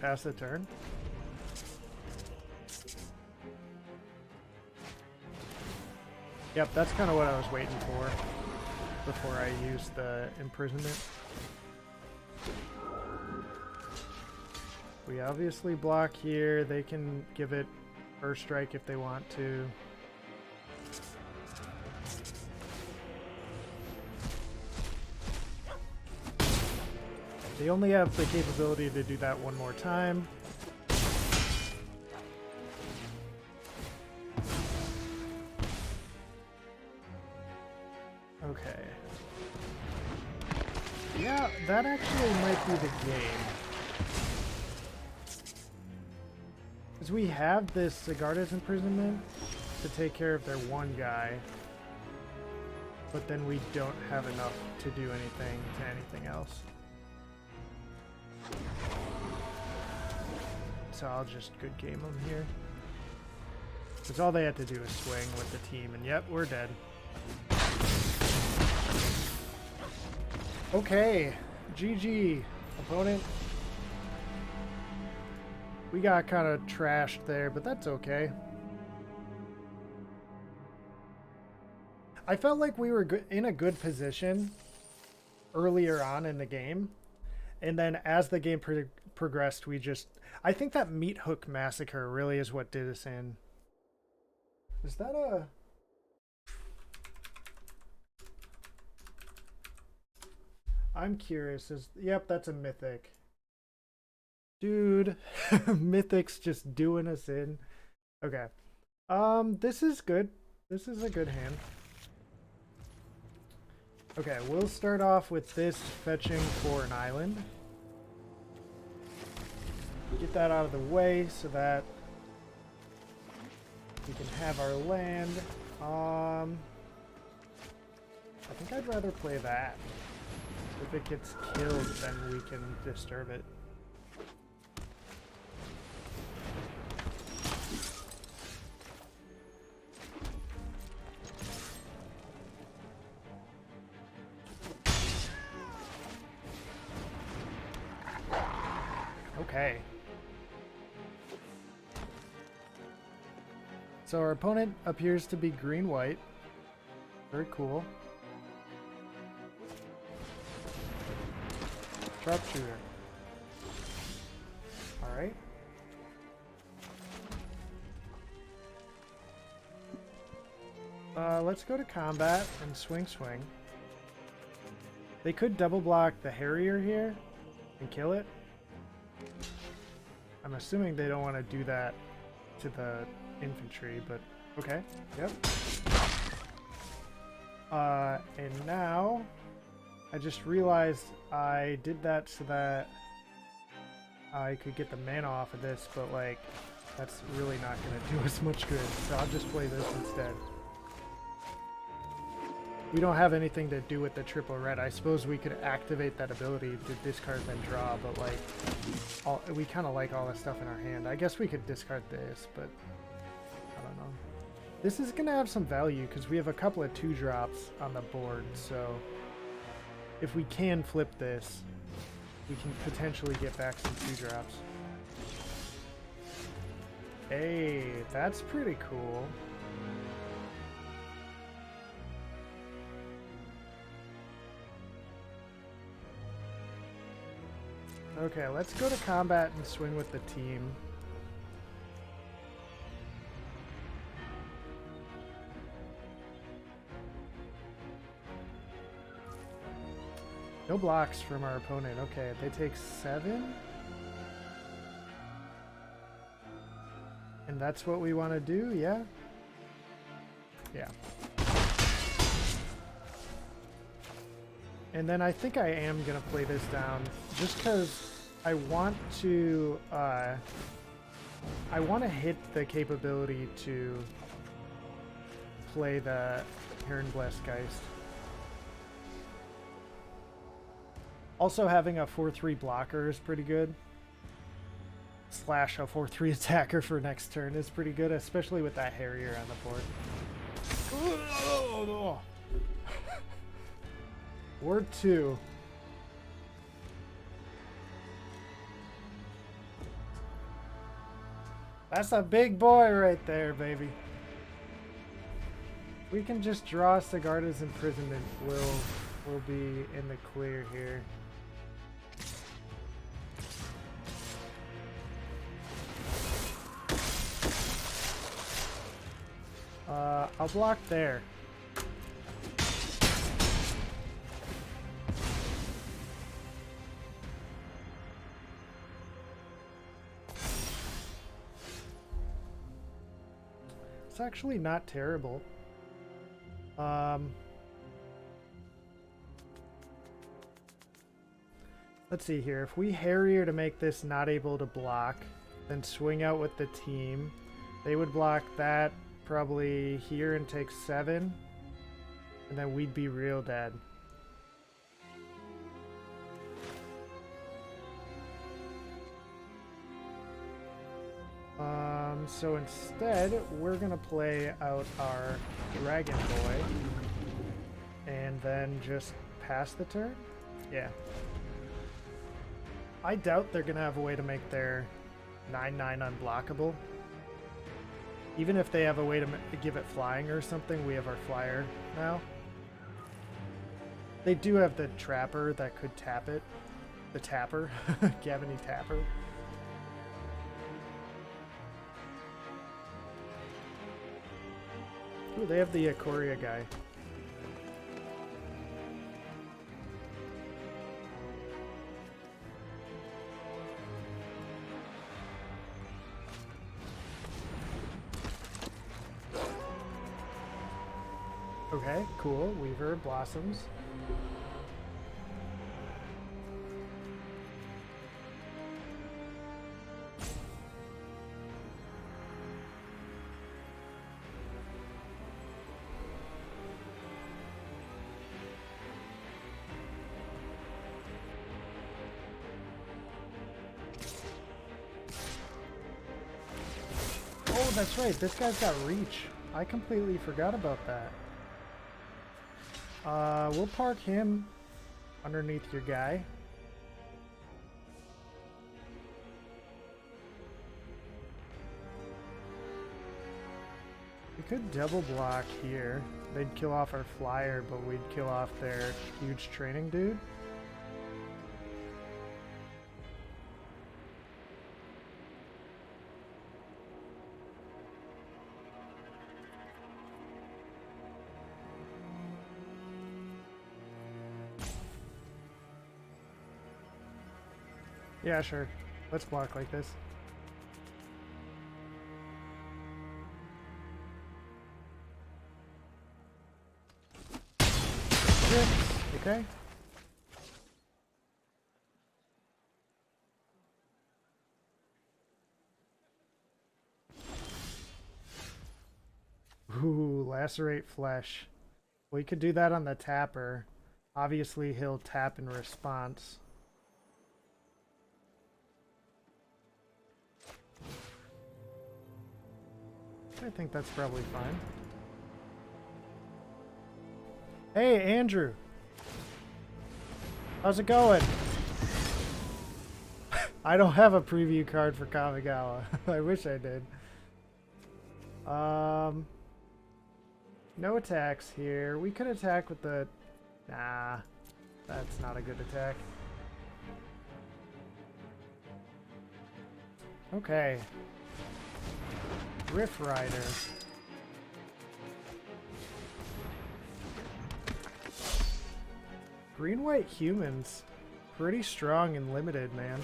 Pass the turn. Yep, that's kind of what I was waiting for before I used the imprisonment. We obviously block here. They can give it first strike if they want to. They only have the capability to do that one more time. that actually might be the game. Because we have this Sigarda's imprisonment to take care of their one guy, but then we don't have enough to do anything to anything else. So I'll just good game them here. Because all they had to do is swing with the team, and yep, we're dead. Okay, GG, opponent. We got kind of trashed there, but that's okay. I felt like we were in a good position earlier on in the game, and then as the game progressed, we just... I think that meat hook massacre really is what did us in. Is that a... I'm curious. Yep, that's a mythic. Dude, mythic's just doing us in. Okay. This is good. This is a good hand. Okay, we'll start off with this fetching for an island. Get that out of the way so that we can have our land. I think I'd rather play that. If it gets killed, then we can disturb it. Okay. So our opponent appears to be green-white. Very cool. Sharpshooter. Alright. Let's go to combat and swing. They could double block the Harrier here and kill it. I'm assuming they don't want to do that to the infantry, but okay. Yep. And now I just realized I did that so that I could get the mana off of this, but like that's really not going to do us much good. So I'll just play this instead. We don't have anything to do with the triple red. I suppose we could activate that ability to discard then draw, but like we kind of like all the stuff in our hand. I guess we could discard this, but I don't know. This is going to have some value because we have a couple of 2-drops on the board, so if we can flip this, we can potentially get back some 2-drops. Hey, that's pretty cool. Okay, let's go to combat and swing with the team. No blocks from our opponent. Okay, they take 7. And that's what we want to do, yeah? Yeah. And then I think I am going to play this down just because I want to hit the capability to play the Heron Blessed Geist. Also, having a 4/3 blocker is pretty good. Slash a 4/3 attacker for next turn is pretty good, especially with that Harrier on the board. Word 2. That's a big boy right there, baby. If we can just draw Sigarda's imprisonment, we'll be in the clear here. I'll block there. It's actually not terrible. Let's see here. If we Harrier to make this not able to block, then swing out with the team, they would block that probably here and take 7, and then we'd be real dead. So instead, we're gonna play out our Dragon Boy, and then just pass the turn? Yeah. I doubt they're gonna have a way to make their 9/9 unblockable. Even if they have a way to give it flying or something, we have our flyer now. They do have the Trapper that could tap it. The Tapper. Gavany Tapper. Ooh, they have the Ikoria guy. Okay, cool. Weaver blossoms. Oh, that's right. This guy's got reach. I completely forgot about that. We'll park him underneath your guy. We could double block here. They'd kill off our flyer, but we'd kill off their huge training dude. Yeah, sure. Let's block like this. Okay. Ooh, lacerate flesh. We could do that on the Tapper. Obviously, he'll tap in response. I think that's probably fine. Hey, Andrew. How's it going? I don't have a preview card for Kamigawa. I wish I did. No attacks here. We could attack with the... Nah, that's not a good attack. Okay. Riff Rider. Green-white humans. Pretty strong and limited, man.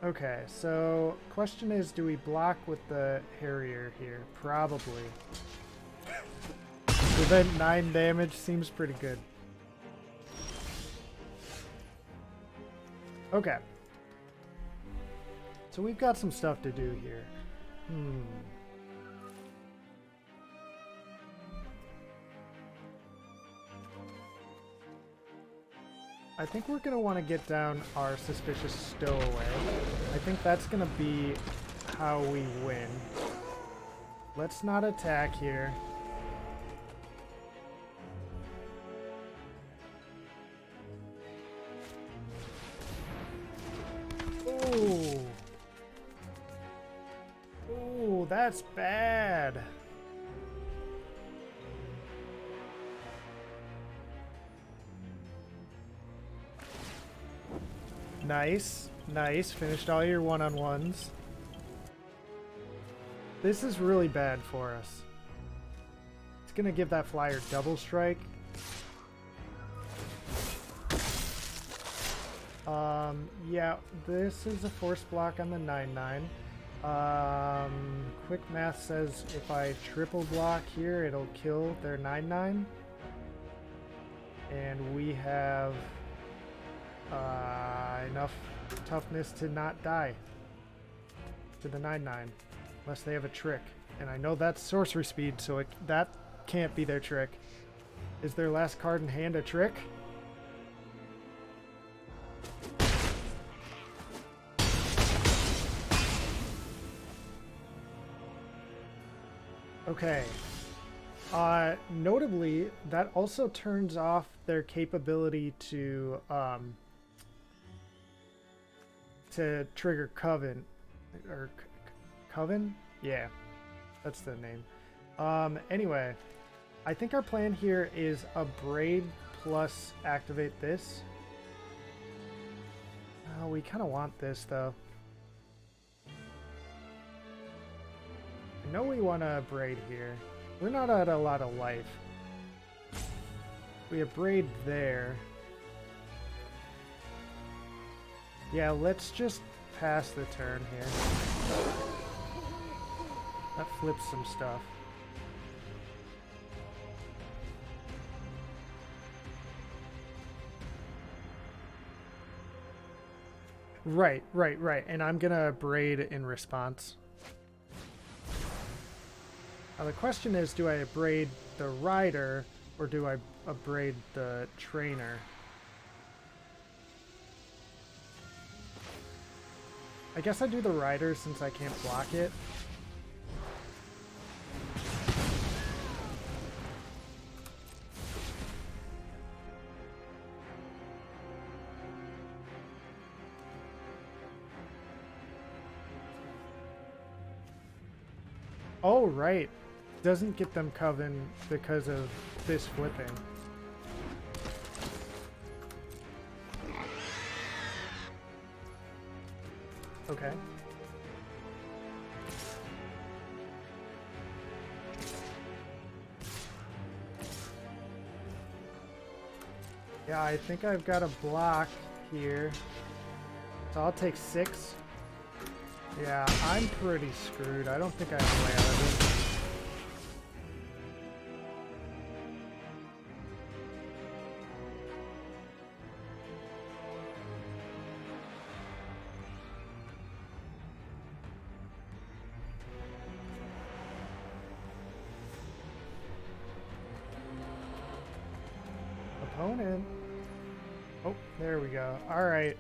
Okay, so question is, do we block with the Harrier here? Probably. Prevent 9 damage seems pretty good. Okay. So we've got some stuff to do here. I think we're going to want to get down our Suspicious Stowaway. I think that's going to be how we win. Let's not attack here. Ooh. Ooh, that's bad. Nice, nice. Finished all your one-on-ones. This is really bad for us. It's gonna give that flyer double strike. Yeah, this is a force block on the 9/9. Quick math says if I triple block here, it'll kill their 9/9. And we have enough toughness to not die to the 9/9, unless they have a trick. And I know that's sorcery speed, so that can't be their trick. Is their last card in hand a trick? Okay. Notably, that also turns off their capability to trigger Coven. Or Coven? Yeah, that's the name. Anyway, I think our plan here is a Braid plus activate this. Oh, we kind of want this, though. I know we want to Braid here. We're not at a lot of life. We have Braid there. Yeah, let's just pass the turn here. That flips some stuff. Right. And I'm gonna Braid in response. Now the question is, do I Braid the rider or do I Braid the trainer? I guess I do the rider since I can't block it. Oh, right. Doesn't get them Coven because of this flipping. Okay. Yeah, I think I've got a block here. So I'll take 6. Yeah, I'm pretty screwed. I don't think I have a way out of this. Opponent. Oh, there we go. All right.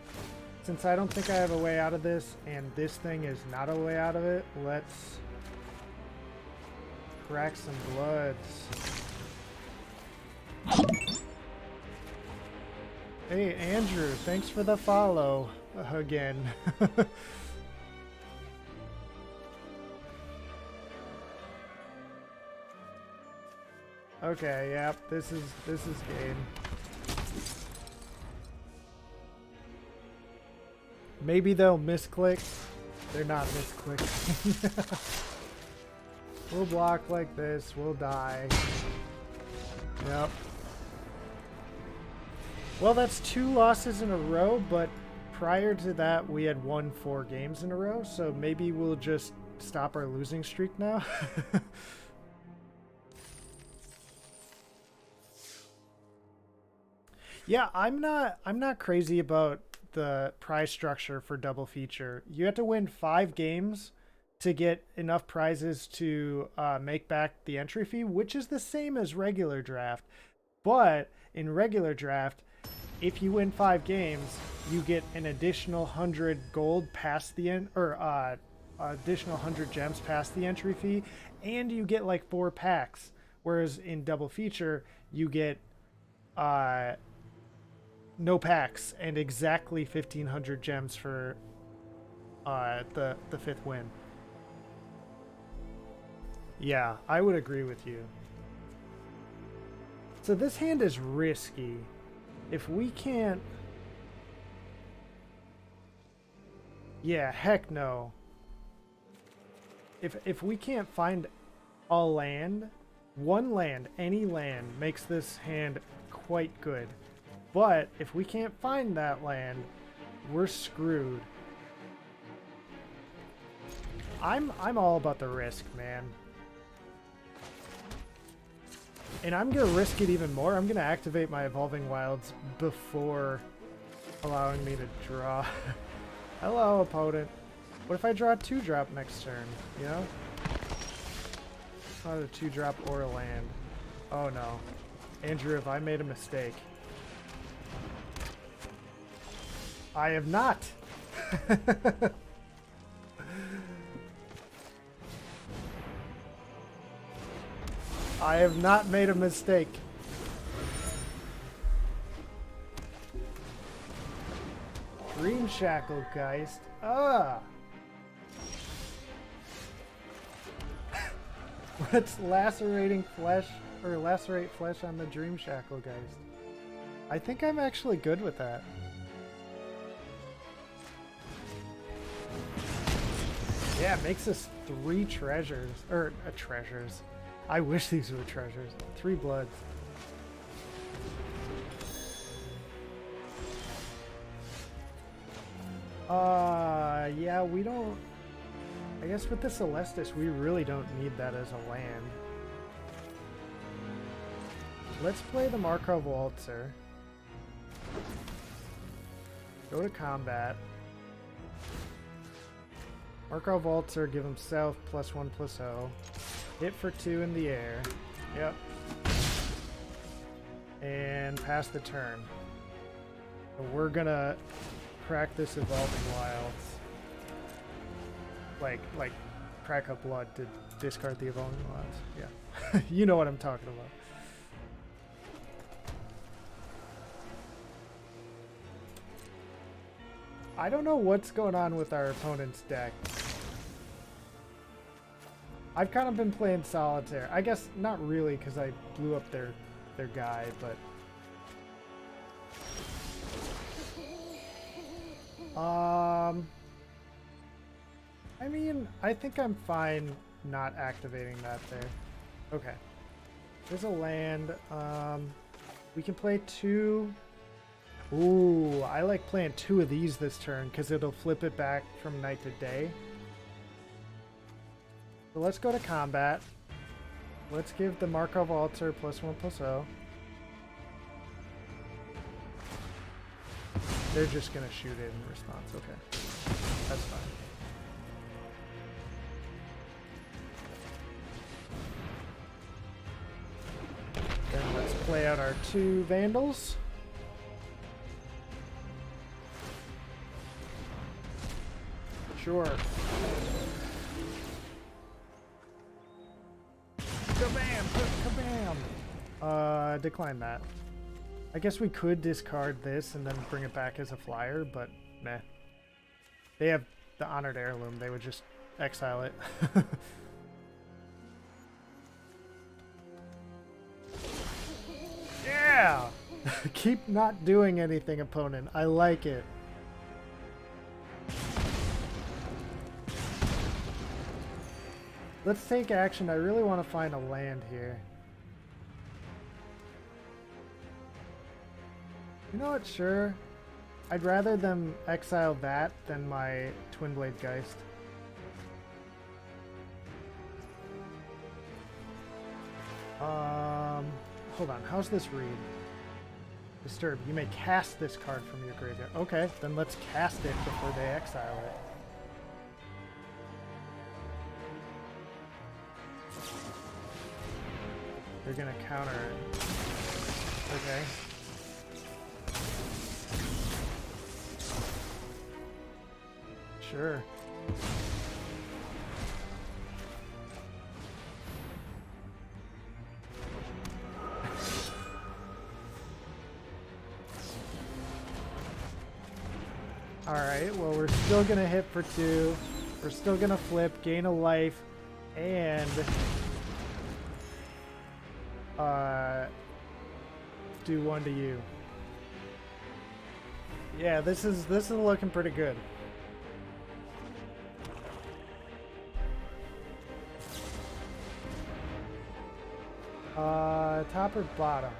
Since I don't think I have a way out of this, and this thing is not a way out of it, let's crack some bloods. Hey, Andrew, thanks for the follow again. Okay, yep, this is game. Maybe they'll misclick. They're not misclicking. We'll block like this. We'll die. Yep. Well, that's 2 losses in a row, but prior to that, we had won 4 games in a row, so maybe we'll just stop our losing streak now. Yeah, I'm not crazy about the prize structure for double feature. You have to win 5 games to get enough prizes to make back the entry fee, which is the same as regular draft. But in regular draft, if you win 5 games, you get an additional 100 gold past the end, or additional 100 gems past the entry fee, and you get like 4 packs. Whereas in double feature, you get no packs and exactly 1,500 gems for the 5th win. Yeah, I would agree with you. So this hand is risky. If we can't... Yeah, heck no. If we can't find a land, one land, any land, makes this hand quite good. But if we can't find that land, we're screwed. I'm all about the risk, man. And I'm gonna risk it even more. I'm gonna activate my Evolving Wilds before allowing me to draw. Hello, opponent. What if I draw a 2-drop next turn, you know? Not a 2-drop or a land. Oh no. Andrew, have I made a mistake? I have not! I have not made a mistake. Dream Shackle Geist. Ah! Let's lacerating flesh, or lacerate flesh on the Dream Shackle Geist. I think I'm actually good with that. Yeah, it makes us 3 treasures. Or, treasures. I wish these were treasures. 3 bloods. Yeah, we don't... I guess with the Celestis, we really don't need that as a land. Let's play the Markov Waltzer. Go to combat. Markov Waltzer, give himself +1/+0. Hit for 2 in the air. Yep. And pass the turn. So we're gonna crack this Evolving Wilds. Like crack up blood to discard the Evolving Wilds. Yeah. You know what I'm talking about. I don't know what's going on with our opponent's deck. I've kind of been playing solitaire. I guess not really, because I blew up their guy, but... I mean, I think I'm fine not activating that there. Okay. There's a land. We can play 2... Ooh, I like playing 2 of these this turn because it'll flip it back from night to day. So let's go to combat. Let's give the Markov Waltzer +1/+0. They're just gonna shoot it in response. Okay, that's fine. Then let's play out our 2 Vandals. Sure. Kabam! Kabam! Decline that. I guess we could discard this and then bring it back as a flyer, but meh. They have the Honored Heirloom. They would just exile it. Yeah! Keep not doing anything, opponent. I like it. Let's take action. I really want to find a land here. You know what? Sure. I'd rather them exile that than my Twin Blade Geist. Hold on. How's this read? Disturb. You may cast this card from your graveyard. Okay, then let's cast it before they exile it. They're gonna counter it. Okay. Sure. Alright, well we're still gonna hit for 2. We're still gonna flip, gain a life, and do 1 to you. Yeah, this is looking pretty good. Top or bottom?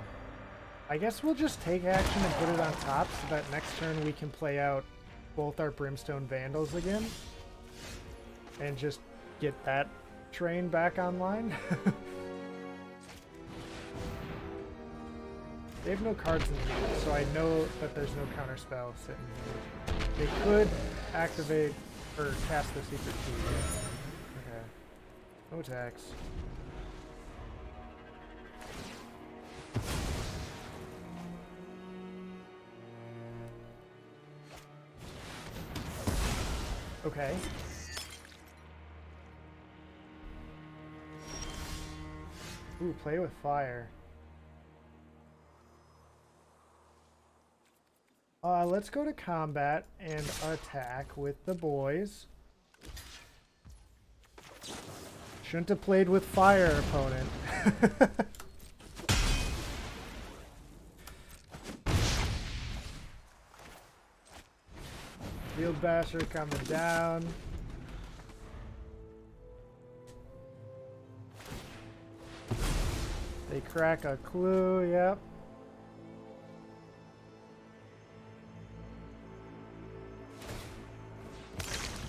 I guess we'll just take action and put it on top so that next turn we can play out both our Brimstone Vandals again and just get that train back online. They have no cards in the hand, so I know that there's no counter spell sitting here. They could activate or cast the secret key. Okay. No attacks. Okay. Ooh, play with fire. Let's go to combat and attack with the boys. Shouldn't have played with fire, opponent. Field Basher coming down. They crack a clue, yep.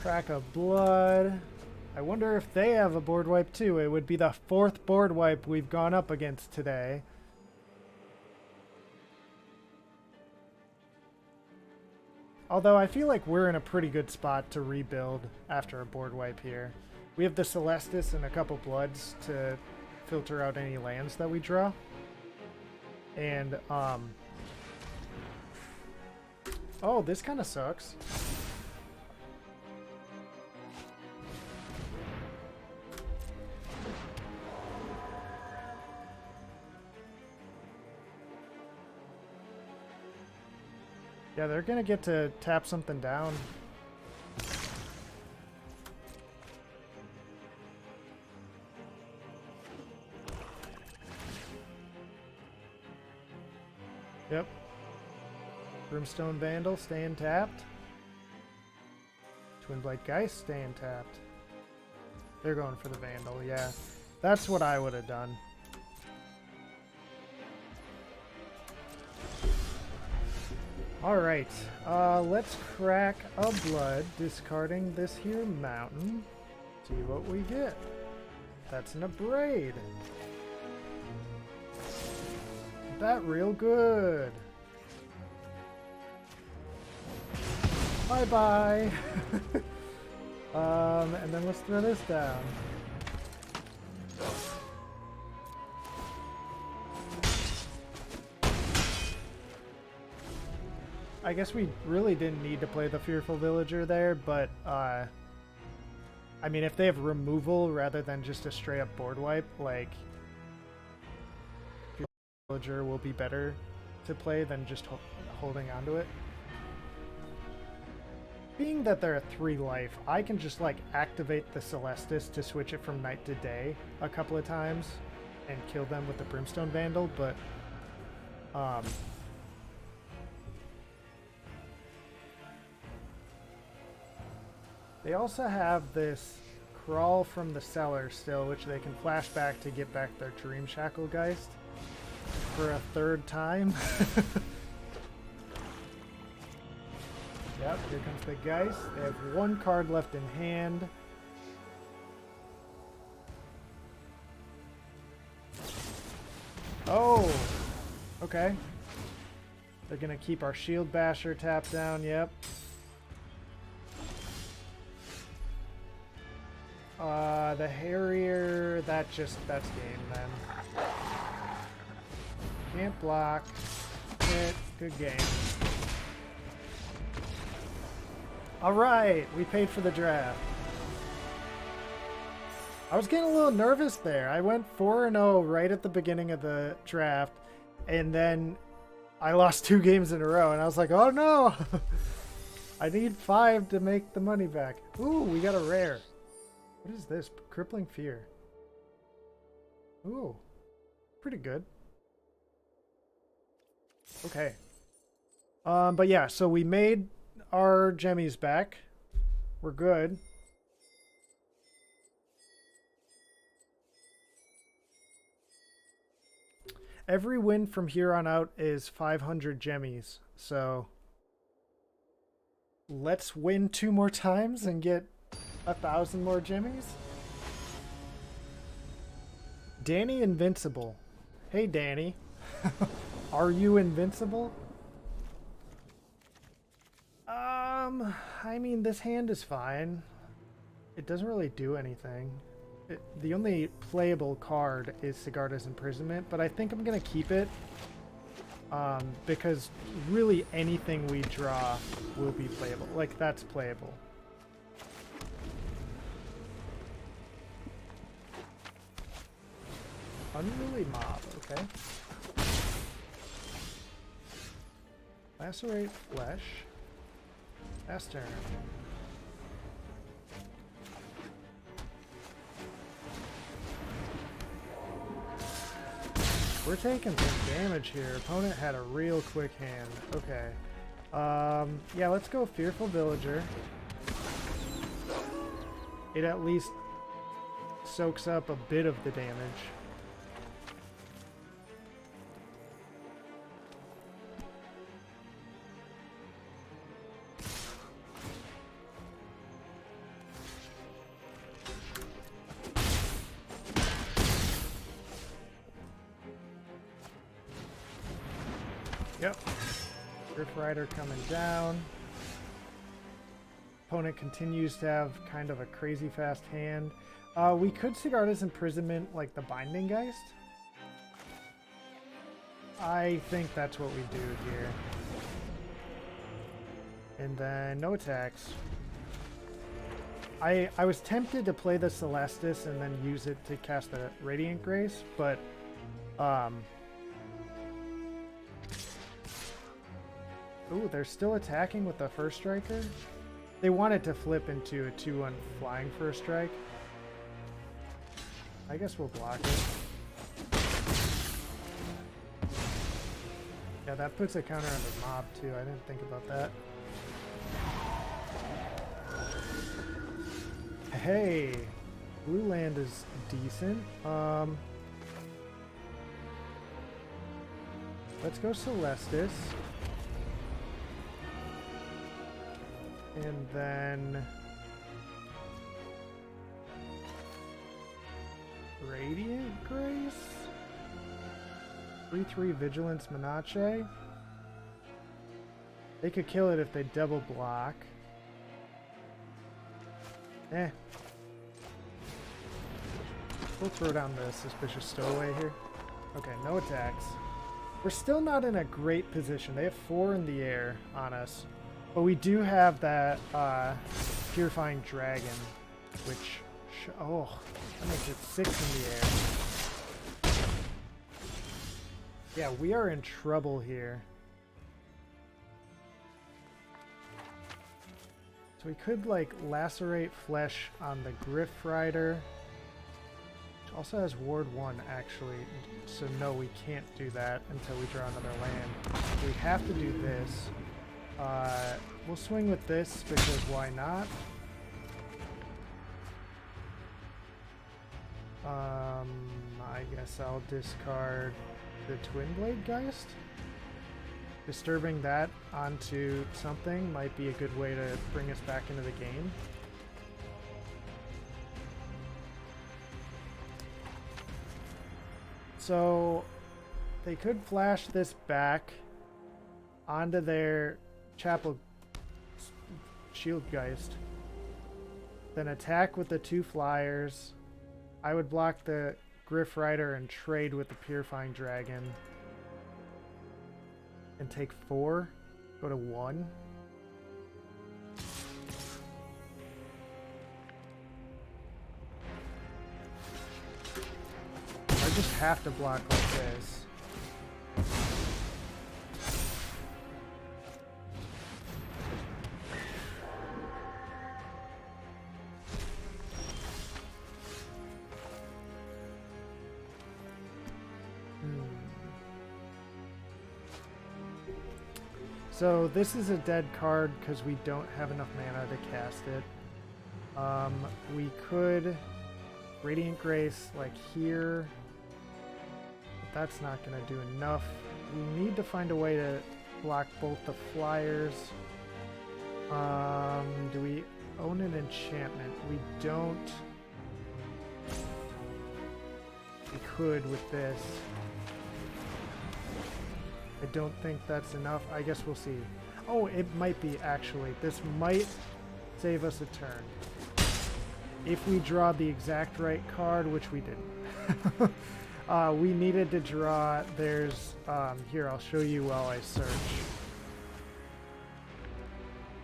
Crack of blood. I wonder if they have a board wipe too. It would be the 4th board wipe we've gone up against today. Although I feel like we're in a pretty good spot to rebuild after a board wipe here. We have the Celestis and a couple Bloods to filter out any lands that we draw. And, oh, this kind of sucks. Yeah, they're gonna get to tap something down. Yep. Brimstone Vandal staying tapped. Twin Blade Geist staying tapped. They're going for the Vandal, yeah. That's what I would have done. Alright, let's crack a blood, discarding this here mountain. See what we get. That's an Abrade. That real good. Bye-bye. And then let's throw this down. I guess we really didn't need to play the Fearful Villager there, but, I mean, if they have removal rather than just a straight-up board wipe, like, Fearful Villager will be better to play than just holding onto it. Being that they're a 3 life, I can just, like, activate the Celestis to switch it from night to day a couple of times and kill them with the Brimstone Vandal, but, they also have this Crawl from the Cellar still, which they can flash back to get back their Dream Shackle Geist for a 3rd time. Yep, here comes the Geist. They have 1 card left in hand. Oh! Okay. They're gonna keep our Shield Basher tapped down, yep. The Harrier, that's game then. Can't block. Good game. Alright, we paid for the draft. I was getting a little nervous there. I went 4-0 right at the beginning of the draft, and then I lost 2 games in a row, and I was like, oh no! I need 5 to make the money back. Ooh, we got a rare. What is this? Crippling Fear. Ooh. Pretty good. Okay. But yeah, so we made our gemmies back. We're good. Every win from here on out is 500 gemmies. So let's win 2 more times and get 1,000 more gemmies. Danny Invincible. Hey, Danny. Are you invincible? I mean, this hand is fine. It doesn't really do anything. The only playable card is Sigarda's Imprisonment, but I think I'm going to keep it. Because really anything we draw will be playable. Like, that's playable. Unruly Mob, okay. Lacerate Flesh. Last turn. We're taking some damage here. Opponent had a real quick hand. Okay. Yeah, let's go Fearful Villager. It at least soaks up a bit of the damage. Yep. Griff Rider coming down. Opponent continues to have kind of a crazy fast hand. We could Sigarda's Imprisonment like the Binding Geist. I think that's what we do here. And then no attacks. I was tempted to play the Celestis and then use it to cast the Radiant Grace, but ooh, they're still attacking with the First Striker? They wanted to flip into a 2-1 flying First Strike. I guess we'll block it. Yeah, that puts a counter on the mob too. I didn't think about that. Hey! Blue land is decent. Let's go Celestis. And then Radiant Grace? 3/3 Vigilance Menache. They could kill it if they double block. Eh. We'll throw down the Suspicious Stowaway here. Okay, no attacks. We're still not in a great position. They have 4 in the air on us. But we do have that Purifying Dragon, which, oh, that makes it 6 in the air. Yeah, we are in trouble here. So we could, like, Lacerate Flesh on the Griff Rider. Which also has Ward 1, actually. So no, we can't do that until we draw another land. We have to do this. We'll swing with this because why not? I guess I'll discard the Twin Blade Geist. Disturbing that onto something might be a good way to bring us back into the game. So they could flash this back onto their Chapel Shieldgeist, then attack with the 2 flyers. I would block the Griff Rider and trade with the Purifying Dragon and take 4, go to 1. I just have to block like this. So this is a dead card because we don't have enough mana to cast it. We could Radiant Grace like here, but that's not going to do enough. We need to find a way to block both the flyers. Do we own an enchantment? We don't. We could with this. I don't think that's enough. I guess we'll see. Oh, it might be actually. This might save us a turn. If we draw the exact right card, which we didn't. We needed to draw, there's, here, I'll show you while I search.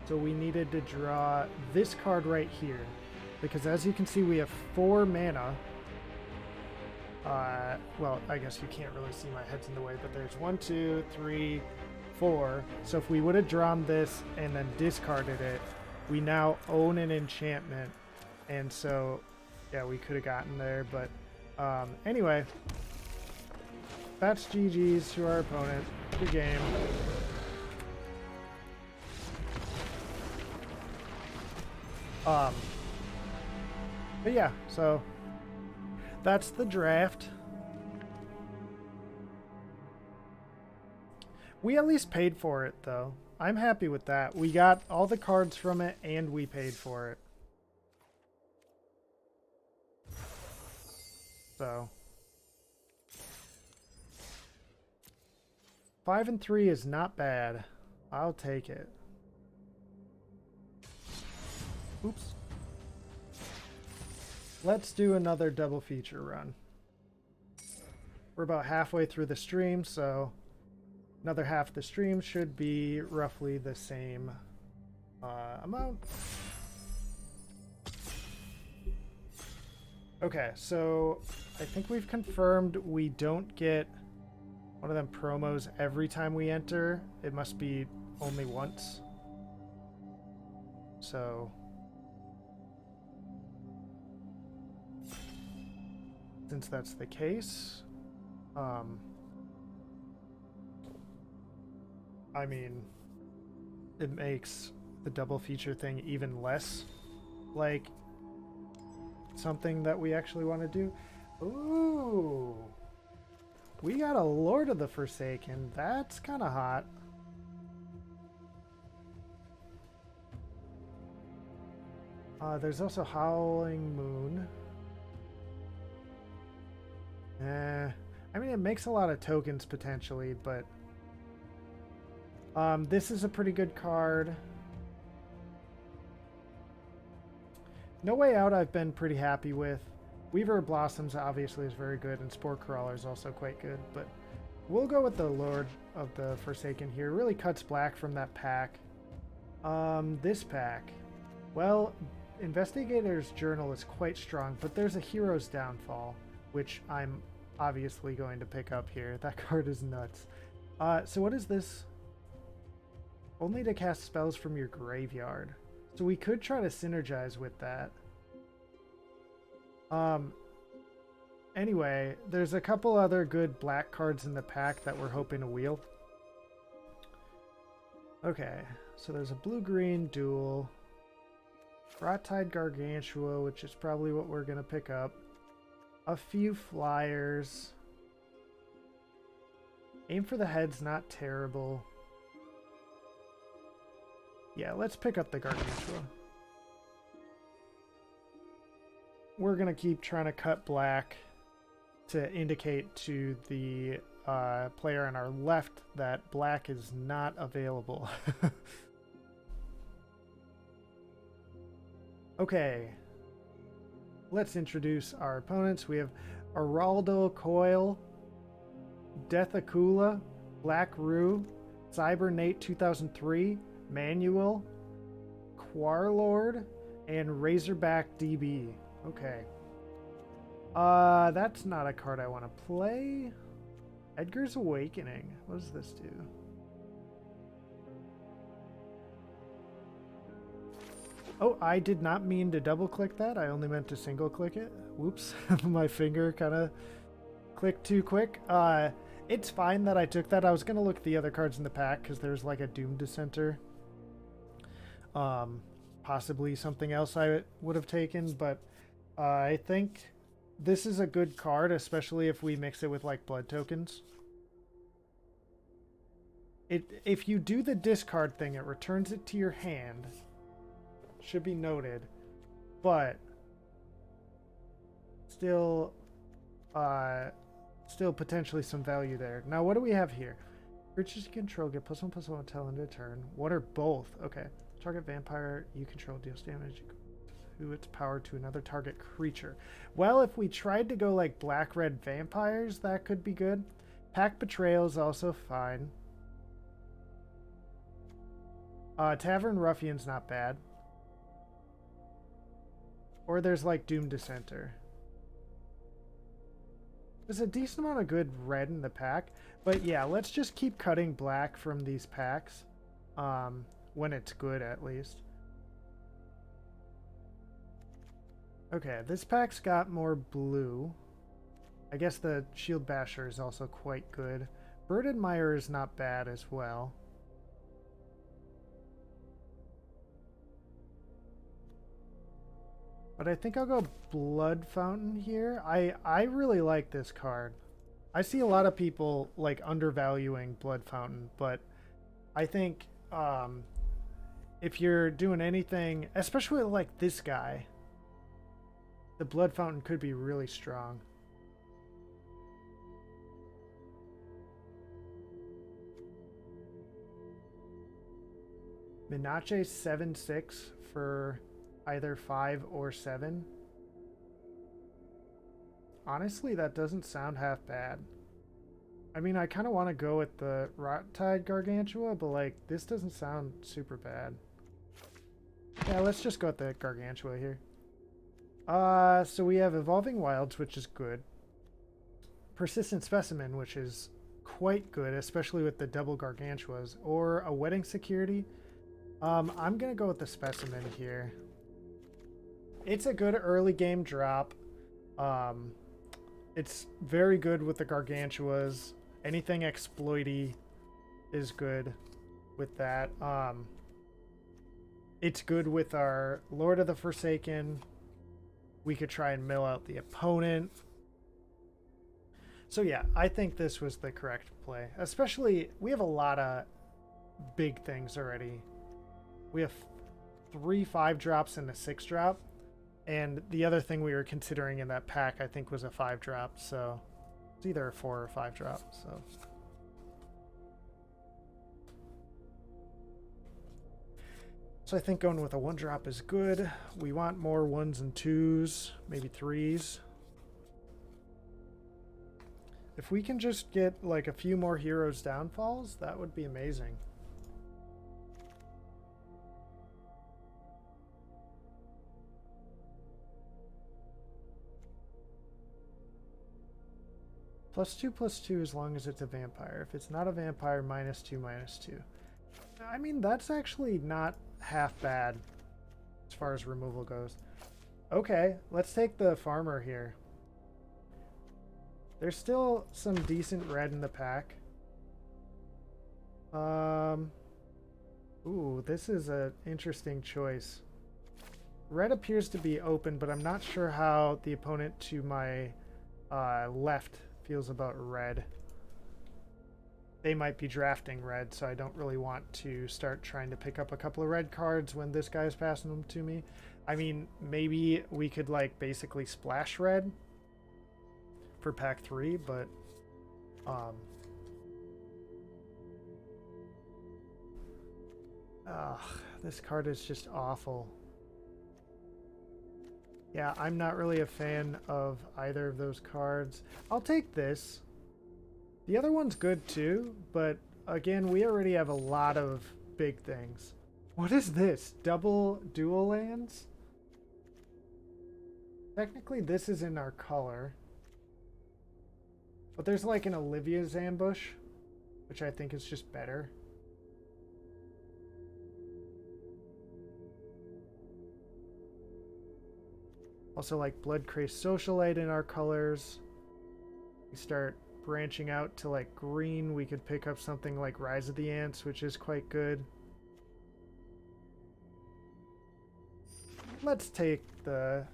So we needed to draw this card right here. Because as you can see, we have 4 mana. Well, I guess you can't really see, my head's in the way, but there's 1, 2, 3, 4. So if we would have drawn this and then discarded it, we now own an enchantment. And so, yeah, we could have gotten there, but anyway, that's GG's to our opponent. Good game. But yeah, so that's the draft. We at least paid for it, though. I'm happy with that. We got all the cards from it, and we paid for it. So 5 and 3 is not bad. I'll take it. Oops. Let's do another double feature run. We're about halfway through the stream, so another half of the stream should be roughly the same amount. Okay, so I think we've confirmed we don't get one of them promos every time we enter. It must be only once. So since that's the case, I mean, it makes the double feature thing even less like something that we actually want to do. Ooh, we got a Lord of the Forsaken. That's kind of hot. There's also Howling Moon. I mean, it makes a lot of tokens potentially, but this is a pretty good card. No Way Out I've been pretty happy with. Weaver of Blossoms obviously is very good, and Spore Crawler is also quite good, but we'll go with the Lord of the Forsaken here. It really cuts black from that pack. This pack. Well, Investigator's Journal is quite strong, but there's a Hero's Downfall, which I'm obviously going to pick up here. That card is nuts. So what is this? Only to cast spells from your graveyard. So we could try to synergize with that. Anyway, there's a couple other good black cards in the pack that we're hoping to wheel. Okay, so there's a blue-green duel. Rot-Tide Gargantua, which is probably what we're going to pick up. A few flyers. Aim for the Head's not terrible. Yeah, let's pick up the Gargantua. We're going to keep trying to cut black to indicate to the player on our left that black is not available. Okay. Let's introduce our opponents. We have Araldo Coil, Deathakula, Black Rue, Cybernate 2003, Manual, Quarlord, and Razorback DB. Okay. That's not a card I want to play. Edgar's Awakening. What does this do? Oh, I did not mean to double click that. I only meant to single click it. Whoops. My finger kind of clicked too quick. It's fine that I took that. I was going to look at the other cards in the pack because there's like a Doom Dissenter. Possibly something else I would have taken, but I think this is a good card, especially if we mix it with like blood tokens. If you do the discard thing, it returns it to your hand. Should be noted, but still still potentially some value there. Now, what do we have here? Creatures you control get +1/+1 until end of turn. One or both. Okay. Target vampire you control deals damage to its power to another target creature. Well, if we tried to go like black-red vampires, that could be good. Pack Betrayal is also fine. Tavern Ruffian's not bad. Or there's like Doom Dissenter. There's a decent amount of good red in the pack. But yeah, let's just keep cutting black from these packs. When it's good, at least. Okay, this pack's got more blue. I guess the Shield Basher is also quite good. Bird Admirer is not bad as well. But I think I'll go Blood Fountain here. I really like this card. I see a lot of people like undervaluing Blood Fountain, but I think if you're doing anything, especially like this guy, the Blood Fountain could be really strong. Minache 7/6 for either 5 or 7. Honestly, that doesn't sound half bad. I mean, I kind of want to go with the Rot-Tide Gargantua, but like, this doesn't sound super bad. Yeah, let's just go with the Gargantua here. So we have Evolving Wilds, which is good. Persistent Specimen, which is quite good, especially with the double Gargantuas. Or a Wedding Security. I'm going to go with the Specimen here. It's a good early game drop. It's very good with the Gargantuas. Anything exploity is good with that. It's good with our Lord of the Forsaken. We could try and mill out the opponent. So yeah, I think this was the correct play. Especially, we have a lot of big things already. We have 3 5-drops and a 6-drop. And the other thing we were considering in that pack, I think, was a 5-drop. So it's either a 4 or 5-drop. So I think going with a 1-drop is good. We want more 1s and 2s, maybe 3s. If we can just get like a few more Heroes Downfalls, that would be amazing. +2/+2 as long as it's a vampire. If it's not a vampire, -2/-2. I mean, that's actually not half bad as far as removal goes. Okay, let's take the farmer here. There's still some decent red in the pack. Ooh, this is an interesting choice. Red appears to be open, but I'm not sure how the opponent to my left feels about red. They might be drafting red, so I don't really want to start trying to pick up a couple of red cards when this guy's passing them to me. I mean, maybe we could like basically splash red for pack 3, but this card is just awful. Yeah, I'm not really a fan of either of those cards. I'll take this. The other one's good too, but again, we already have a lot of big things. What is this? Double dual lands? Technically, this is in our color. But there's like an Olivia's Ambush, which I think is just better. Also like Bloodcrazed Socialite in our colors. We start branching out to like green. We could pick up something like Rise of the Ants, which is quite good. Let's take the...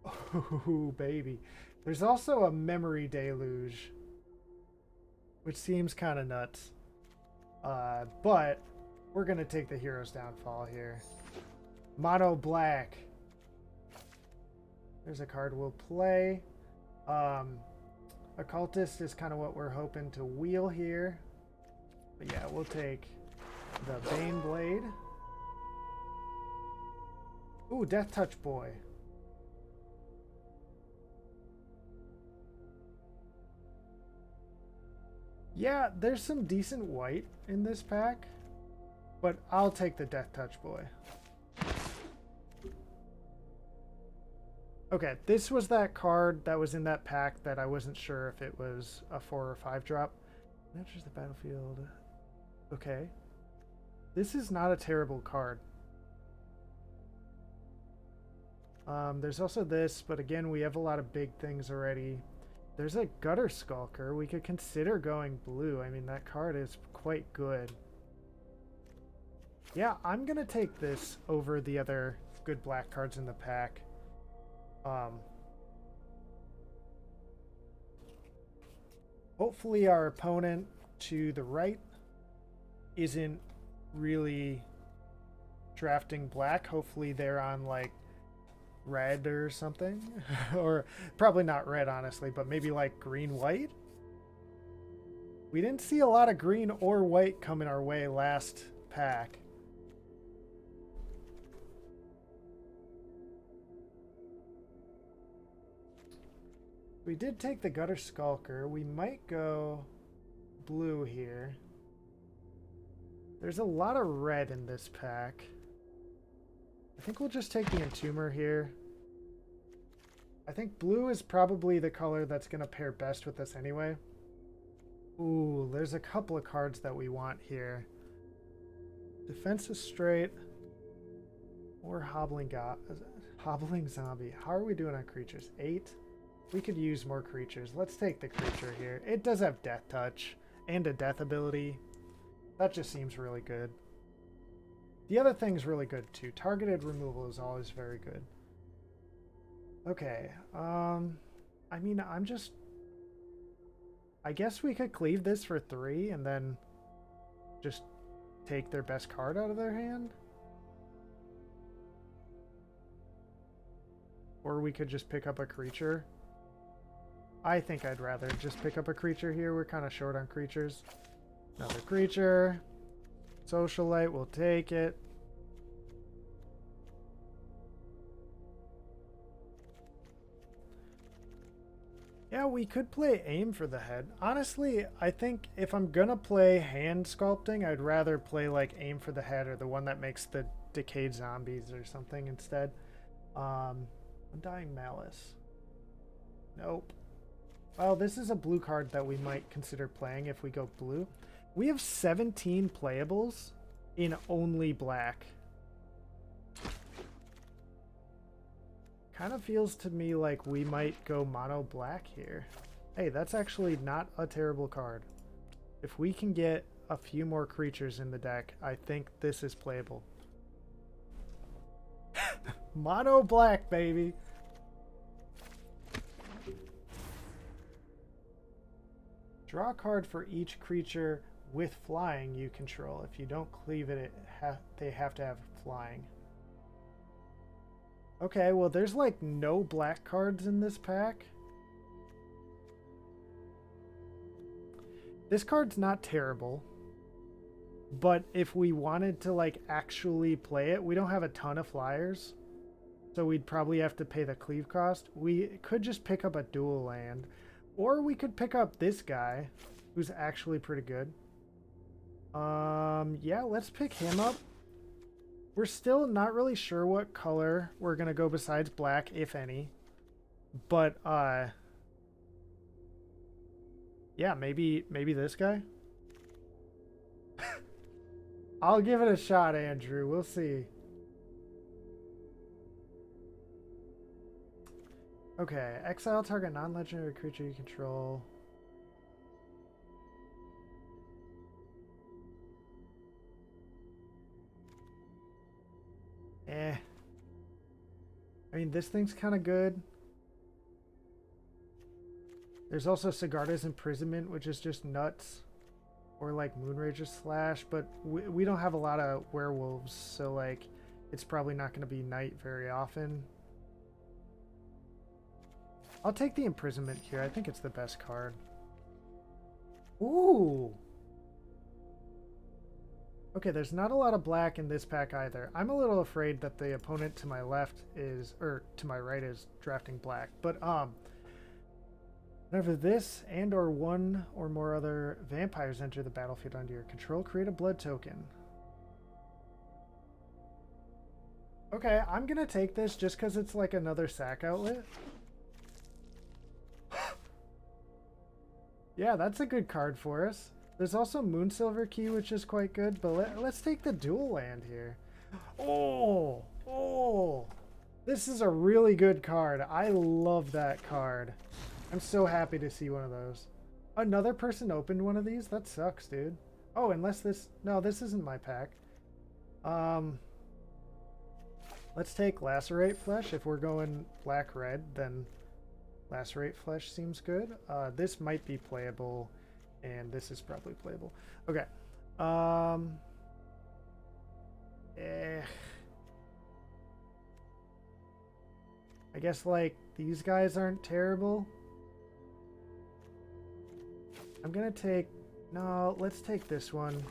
Oh, baby. There's also a Memory Deluge, which seems kind of nuts. But we're going to take the Hero's Downfall here. Mono Black. There's a card we'll play. Occultist is kind of what we're hoping to wheel here. But yeah, we'll take the Bane Blade. Ooh, Death Touch Boy. Yeah, there's some decent white in this pack, but I'll take the Death Touch Boy. Okay, this was that card that was in that pack that I wasn't sure if it was a 4 or 5 drop. Enters the battlefield. Okay. This is not a terrible card. There's also this, but again, we have a lot of big things already. There's a Gutter Skulker. We could consider going blue. I mean, that card is quite good. Yeah, I'm going to take this over the other good black cards in the pack. Hopefully our opponent to the right isn't really drafting black. Hopefully they're on like red or something. Or probably not red, honestly, but maybe like green-white. We didn't see a lot of green or white coming our way last pack. We did take the Gutter Skulker. We might go blue here. There's a lot of red in this pack. I think we'll just take the Entomber here. I think blue is probably the color that's going to pair best with this anyway. Ooh, there's a couple of cards that we want here. Defense is straight. Or Hobbling Zombie. How are we doing on creatures? 8? We could use more creatures. Let's take the creature here. It does have Death Touch and a death ability. That just seems really good. The other thing's really good too. Targeted removal is always very good. Okay. I mean, I guess we could cleave this for 3 and then just take their best card out of their hand. Or we could just pick up a creature. I think I'd rather just pick up a creature here. We're kind of short on creatures. Another creature. Socialite, we'll take it. Yeah, we could play Aim for the Head. Honestly, I think if I'm gonna play hand sculpting, I'd rather play like Aim for the Head or the one that makes the decayed zombies or something instead. Undying Malice. Nope. Well, this is a blue card that we might consider playing if we go blue. We have 17 playables in only black. Kind of feels to me like we might go mono black here. Hey, that's actually not a terrible card. If we can get a few more creatures in the deck, I think this is playable. Mono black, baby. Draw a card for each creature with flying you control. If you don't cleave it, they have to have flying. Okay, well, there's like no black cards in this pack. This card's not terrible. But if we wanted to like actually play it, we don't have a ton of flyers. So we'd probably have to pay the cleave cost. We could just pick up a dual land. Or we could pick up this guy, who's actually pretty good. Yeah, let's pick him up. We're still not really sure what color we're gonna go besides black, if any. But, yeah, maybe this guy? I'll give it a shot, Andrew. We'll see. Okay, exile target non-legendary creature you control. I mean, this thing's kind of good. There's also Sigarda's Imprisonment, which is just nuts. Or like Moonrager's Slash, but we don't have a lot of werewolves, so like it's probably not going to be night very often. I'll take the imprisonment here. I think it's the best card. Ooh. Okay, there's not a lot of black in this pack either. I'm a little afraid that the opponent to my left is, or to my right is drafting black. But, whenever this and or one or more other vampires enter the battlefield under your control, create a blood token. Okay, I'm gonna take this just because it's like another sack outlet. Yeah, that's a good card for us. There's also Moonsilver Key, which is quite good, but let's take the dual land here. Oh, oh, this is a really good card. I love that card. I'm so happy to see one of those. Another person opened one of these? That sucks, dude. Oh, unless this... No, this isn't my pack. Let's take Lacerate Flesh. If we're going black-red, then Lacerate Flesh seems good. This might be playable, and this is probably playable. Okay. I guess, like, these guys aren't terrible. I'm gonna take... No, let's take this one.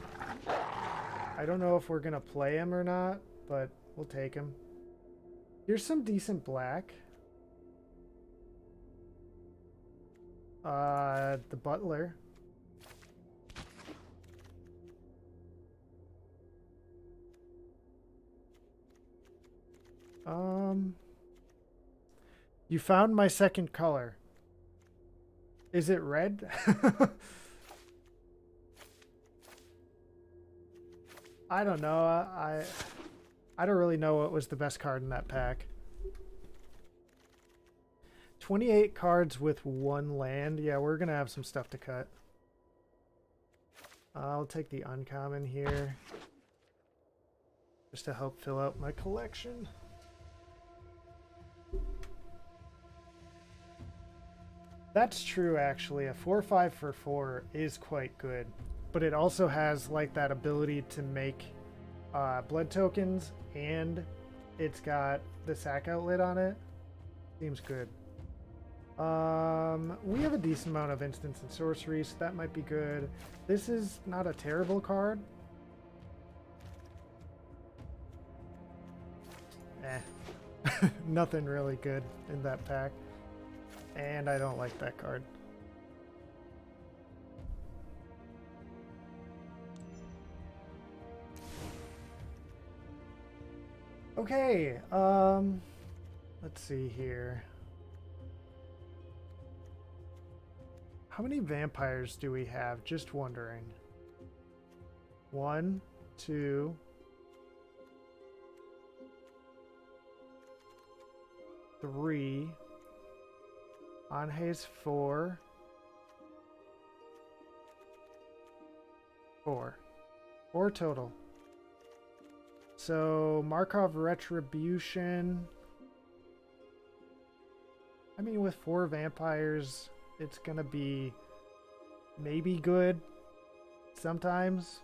I don't know if we're gonna play him or not, but we'll take him. Here's some decent black. The Butler. You found my second color. Is it red? I don't know. I don't really know what was the best card in that pack. 28 cards with one land. Yeah, we're going to have some stuff to cut. I'll take the uncommon here. Just to help fill out my collection. That's true, actually. A 4/5 for 4 is quite good. But it also has like that ability to make blood tokens, and it's got the sack outlet on it. Seems good. We have a decent amount of instants and sorceries, so that might be good. This is not a terrible card. Nothing really good in that pack. And I don't like that card. Okay, let's see here. How many vampires do we have? Just wondering. 1, 2... 3. Anhe's 4. 4 total. So Markov Retribution. I mean, with 4 vampires, it's gonna be maybe good sometimes.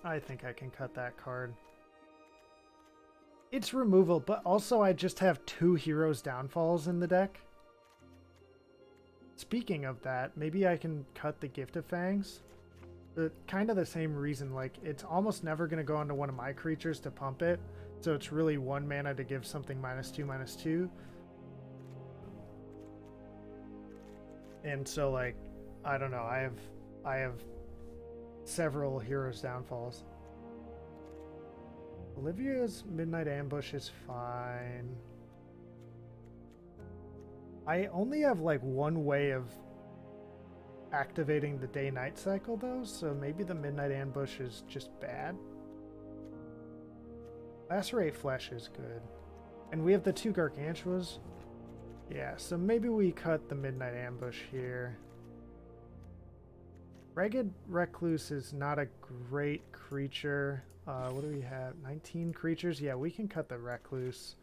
I think I can cut that card. It's removal, but also I just have 2 Heroes Downfalls in the deck. Speaking of that, maybe I can cut the Gift of Fangs. Kind of the same reason, like, it's almost never going to go into one of my creatures to pump it, so it's really 1 mana to give something -2/-2. And so, like, I don't know, I have several Heroes Downfalls. Olivia's Midnight Ambush is fine. I only have like 1 way of activating the day-night cycle though, so maybe the Midnight Ambush is just bad. Lacerate Flesh is good. And we have the 2 Gargantuas. Yeah, so maybe we cut the Midnight Ambush here. Ragged Recluse is not a great creature. What do we have? 19 creatures? Yeah, we can cut the Recluse.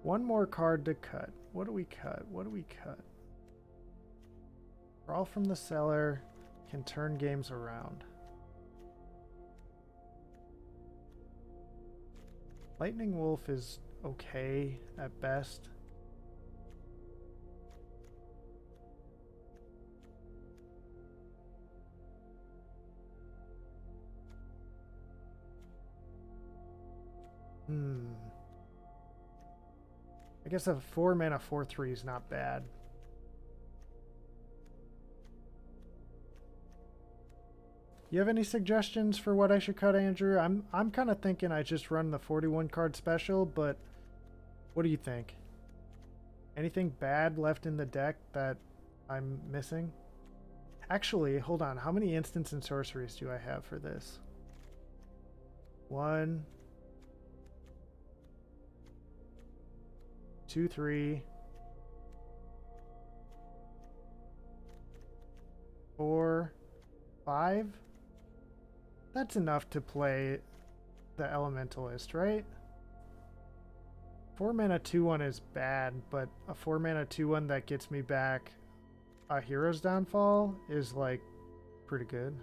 One more card to cut. What do we cut? What do we cut? Crawl from the Cellar can turn games around. Lightning Wolf is okay at best. I guess a 4 mana 4/3 is not bad. You have any suggestions for what I should cut, Andrew? I'm kind of thinking I just run the 41 card special, but what do you think? Anything bad left in the deck that I'm missing? Actually, hold on. How many instants and sorceries do I have for this? 1, 2, 3, 4, 5. That's enough to play the Elementalist, right? 4 mana 2/1 is bad, but a 4 mana 2/1 that gets me back a Hero's Downfall is like pretty good.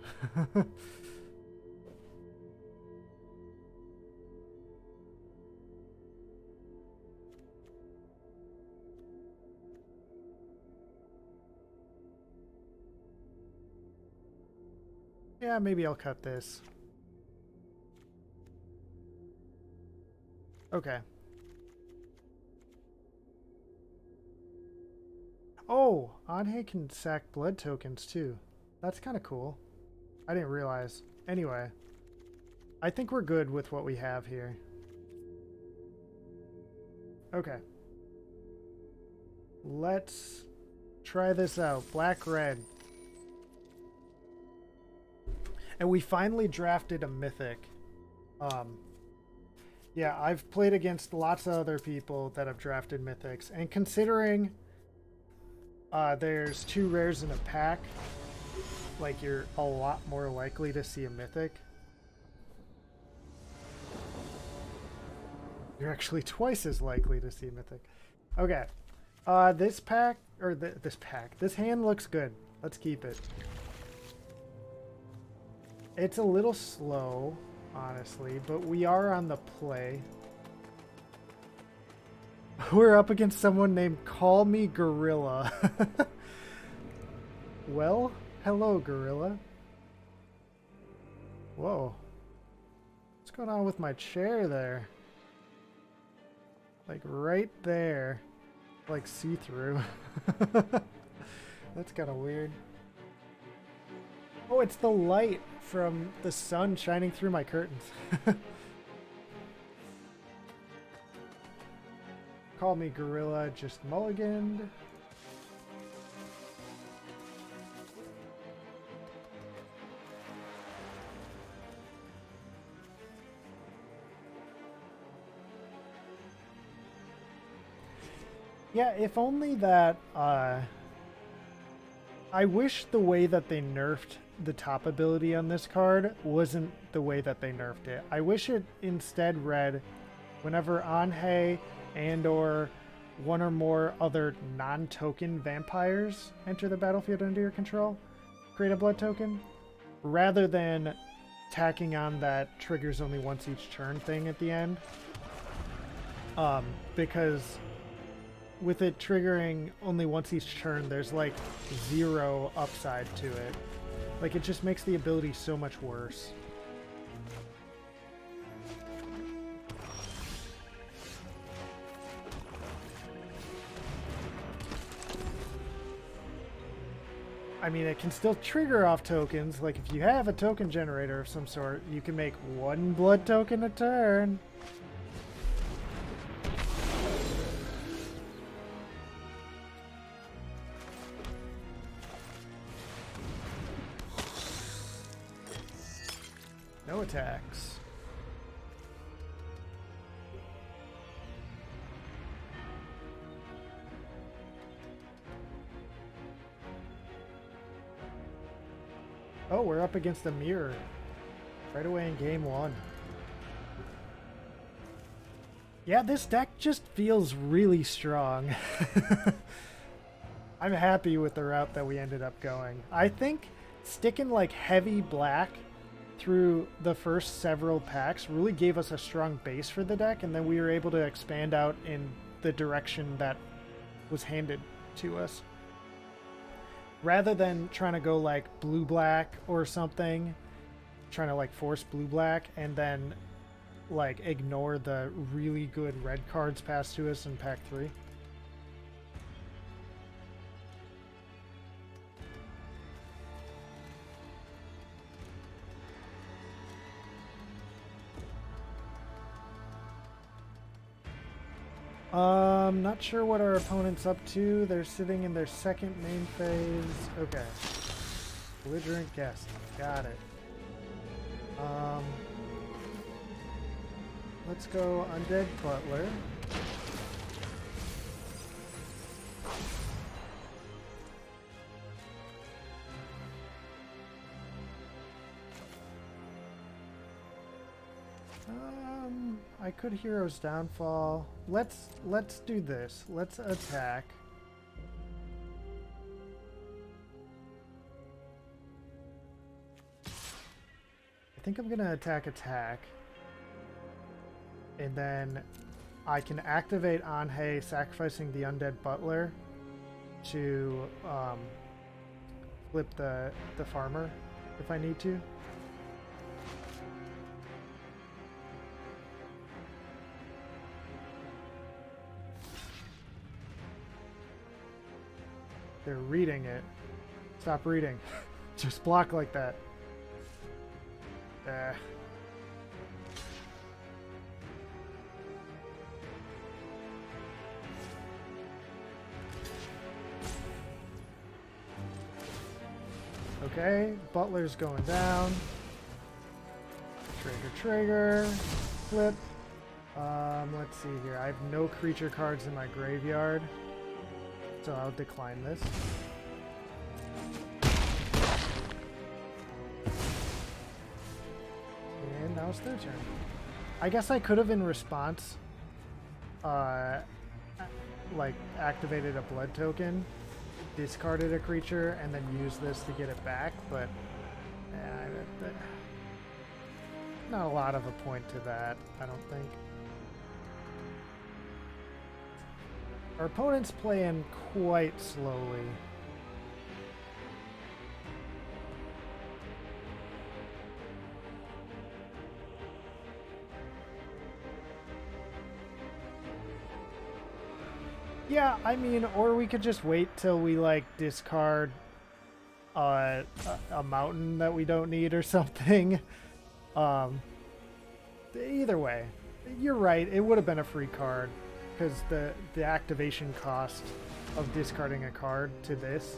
Yeah, maybe I'll cut this. Okay. Oh, Anhe can sack blood tokens too. That's kind of cool. I didn't realize. Anyway, I think we're good with what we have here. Okay. Let's try this out. Black-red. And we finally drafted a mythic. Yeah, I've played against lots of other people that have drafted mythics, and considering there's 2 rares in a pack, like, you're a lot more likely to see a mythic. You're actually twice as likely to see a mythic. Okay. This pack, or this hand looks good. Let's keep it. It's a little slow, honestly, but we are on the play. We're up against someone named Call Me Gorilla. Well, hello, Gorilla. Whoa. What's going on with my chair there? Like right there. Like see-through. That's kind of weird. Oh, it's the light from the sun shining through my curtains. Call Me Gorilla just mulliganed. Yeah, if only that, I wish the way that they nerfed the top ability on this card wasn't the way that they nerfed it. I wish it instead read, whenever Anhe and or one or more other non-token vampires enter the battlefield under your control, create a blood token, rather than tacking on that triggers only once each turn thing at the end. Because with it triggering only once each turn, there's like 0 upside to it. Like, it just makes the ability so much worse. I mean, it can still trigger off tokens. Like, if you have a token generator of some sort, you can make 1 blood token a turn. No attacks. Oh, we're up against a mirror. Right away in game 1. Yeah, this deck just feels really strong. I'm happy with the route that we ended up going. I think sticking like heavy black through the first several packs really gave us a strong base for the deck, and then we were able to expand out in the direction that was handed to us. Rather than trying to go like blue-black or something, trying to like force blue-black and then like ignore the really good red cards passed to us in pack 3. Not sure what our opponent's up to. They're sitting in their second main phase. Okay. Belligerent Guest. Got it. Let's go Undead Butler. I could Hero's Downfall. Let's do this. Let's attack. I think I'm gonna attack. And then I can activate Anhei, sacrificing the Undead Butler to flip the farmer if I need to. They're reading it. Stop reading. Just block like that. Okay, Butler's going down. Trigger, flip. Let's see here. I have no creature cards in my graveyard, so I'll decline this. And now it's their turn. I guess I could have, in response, like activated a blood token, discarded a creature, and then used this to get it back, but not a lot of a point to that, I don't think. Our opponent's playing quite slowly. Yeah, I mean, or we could just wait till we like discard a mountain that we don't need or something. Either way, you're right. It would have been a free card because the activation cost of discarding a card to this,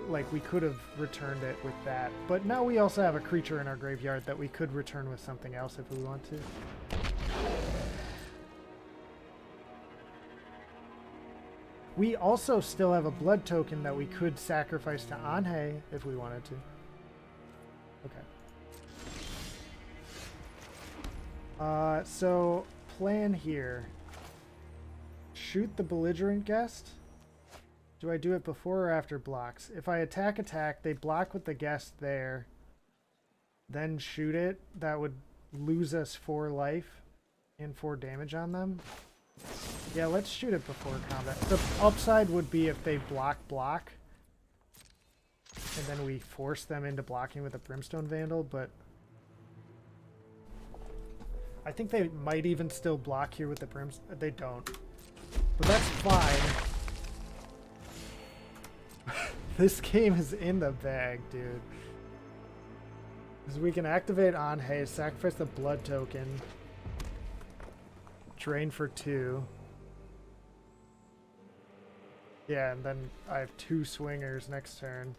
like, we could have returned it with that. But now we also have a creature in our graveyard that we could return with something else if we want to. We also still have a blood token that we could sacrifice to Anhei if we wanted to. Okay. So, plan here. Shoot the Belligerent Guest. Do I do it before or after blocks? If I attack, they block with the guest there. Then shoot it. That would lose us 4 life and 4 damage on them. Yeah, let's shoot it before combat. The upside would be if they block, and then we force them into blocking with a Brimstone Vandal, but I think they might even still block here with the Brimstone. They don't. But that's fine. This game is in the bag, dude. Because we can activate Anhei, sacrifice the blood token, drain for 2. Yeah, and then I have 2 swingers next turn.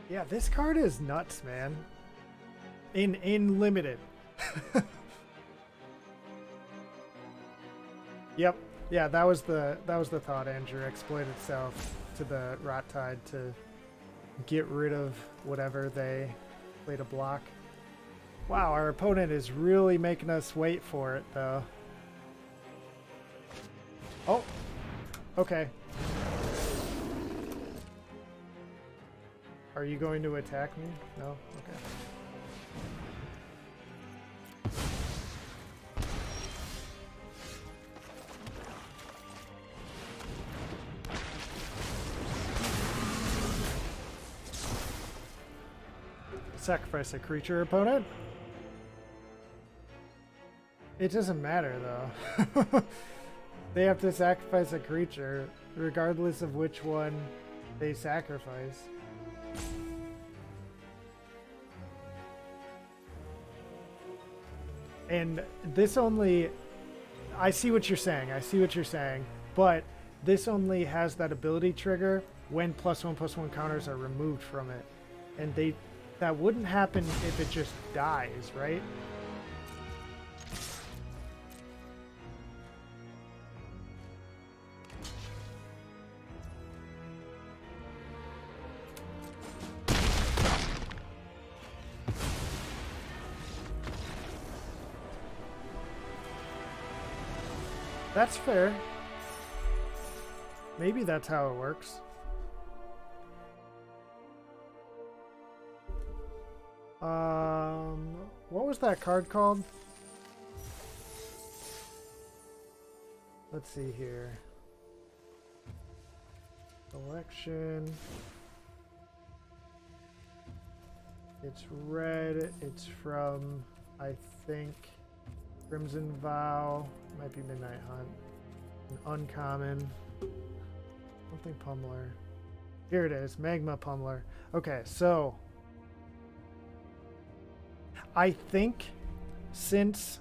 Yeah, this card is nuts, man. In limited. Yep. Yeah, that was the thought, Andrew. Exploit itself to the Rot Tide to get rid of whatever they play to block. Wow, our opponent is really making us wait for it, though. Oh, okay. Are you going to attack me? No? Okay. Sacrifice a creature, opponent. It doesn't matter, though. They have to sacrifice a creature, regardless of which one they sacrifice. And this only... I see what you're saying. I see what you're saying. But this only has that ability trigger when +1/+1 counters are removed from it. And that wouldn't happen if it just dies, right? That's fair. Maybe that's how it works. What was that card called? Let's see here. Selection. It's red. It's from, I think, Crimson Vow. Might be Midnight Hunt. An uncommon. Something Pummeler. Here it is. Magma Pummeler. Okay, so I think since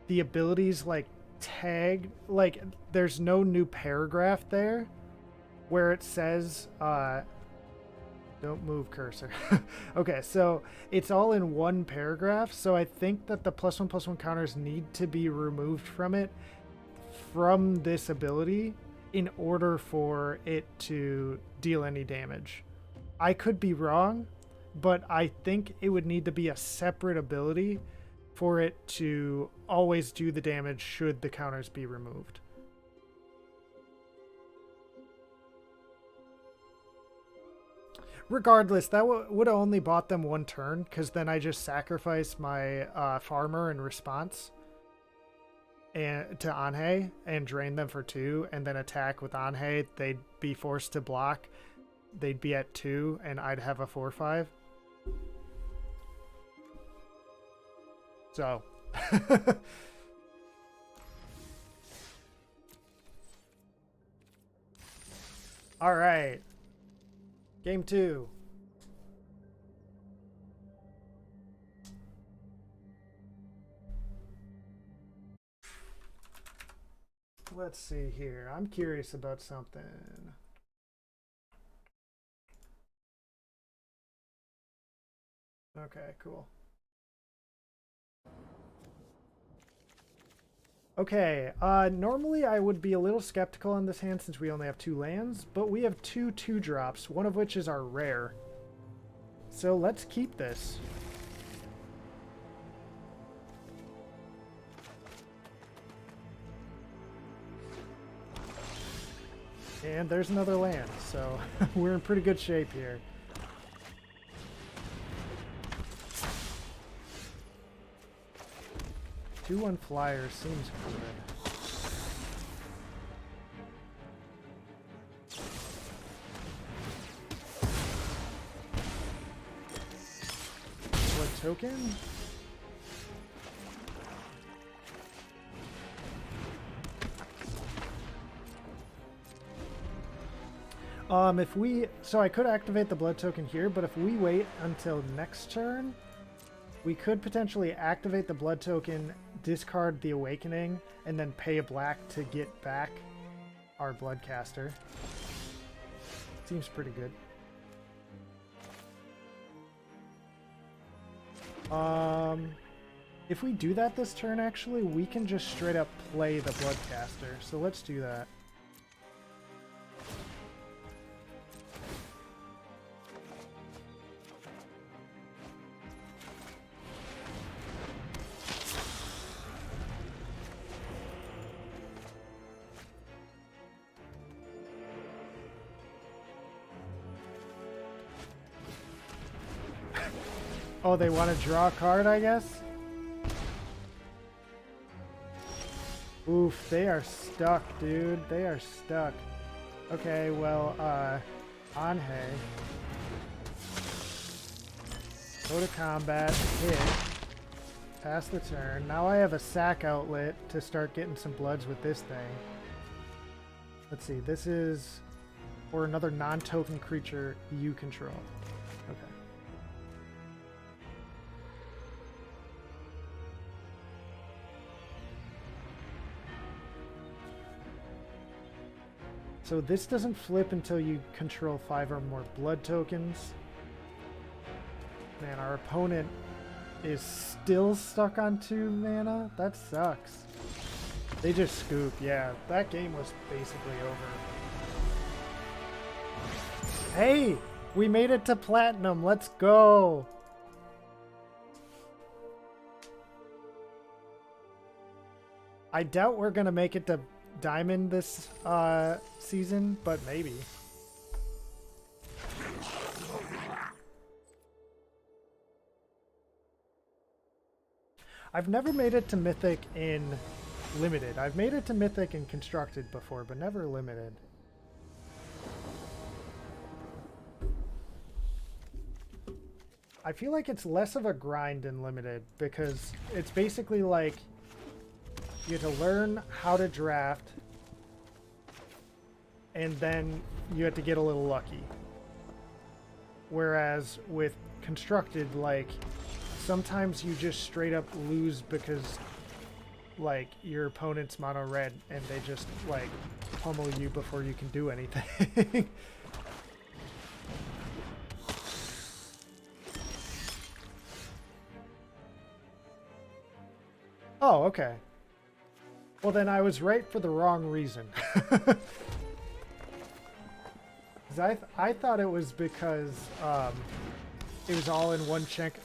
the abilities like tag, like there's no new paragraph there where it says don't move cursor. Okay, so it's all in one paragraph, so I think that the +1/+1 counters need to be removed from it from this ability in order for it to deal any damage. I could be wrong, but I think it would need to be a separate ability for it to always do the damage should the counters be removed. Regardless, that would have only bought them one turn, because then I just sacrifice my farmer in response and to Anhei and drain them for 2, and then attack with Anhei. They'd be forced to block. They'd be at 2, and I'd have a 4/5. So. All right. Game 2. Let's see here. I'm curious about something. Okay, cool. Okay, normally I would be a little skeptical on this hand since we only have 2 lands, but we have 2 2-drops, one of which is our rare. So let's keep this. And there's another land, so we're in pretty good shape here. Two-one flyer seems good. Blood token? So I could activate the blood token here, but if we wait until next turn, we could potentially activate the blood token, discard the awakening, and then pay a black to get back our bloodcaster. Seems pretty good. If we do that this turn, actually, we can just straight up play the bloodcaster. So let's do that. Oh, they want to draw a card, I guess? Oof, they are stuck, dude. They are stuck. Okay, well, Anhe. Go to combat, hit. Pass the turn. Now I have a sack outlet to start getting some bloods with this thing. Let's see, this is for another non-token creature you control. Okay. So this doesn't flip until you control 5 or more blood tokens. Man, our opponent is still stuck on 2 mana? That sucks. They just scoop. Yeah, that game was basically over. Hey! We made it to platinum. Let's go! I doubt we're gonna make it to diamond this season, but maybe. I've never made it to Mythic in Limited. I've made it to Mythic in Constructed before, but never Limited. I feel like it's less of a grind in Limited because it's basically like you have to learn how to draft and then you have to get a little lucky. Whereas with Constructed, like, sometimes you just straight up lose because, like, your opponent's mono red and they just, like, pummel you before you can do anything. Oh, okay. Well, then I was right for the wrong reason. I thought it was because it was all in one chunk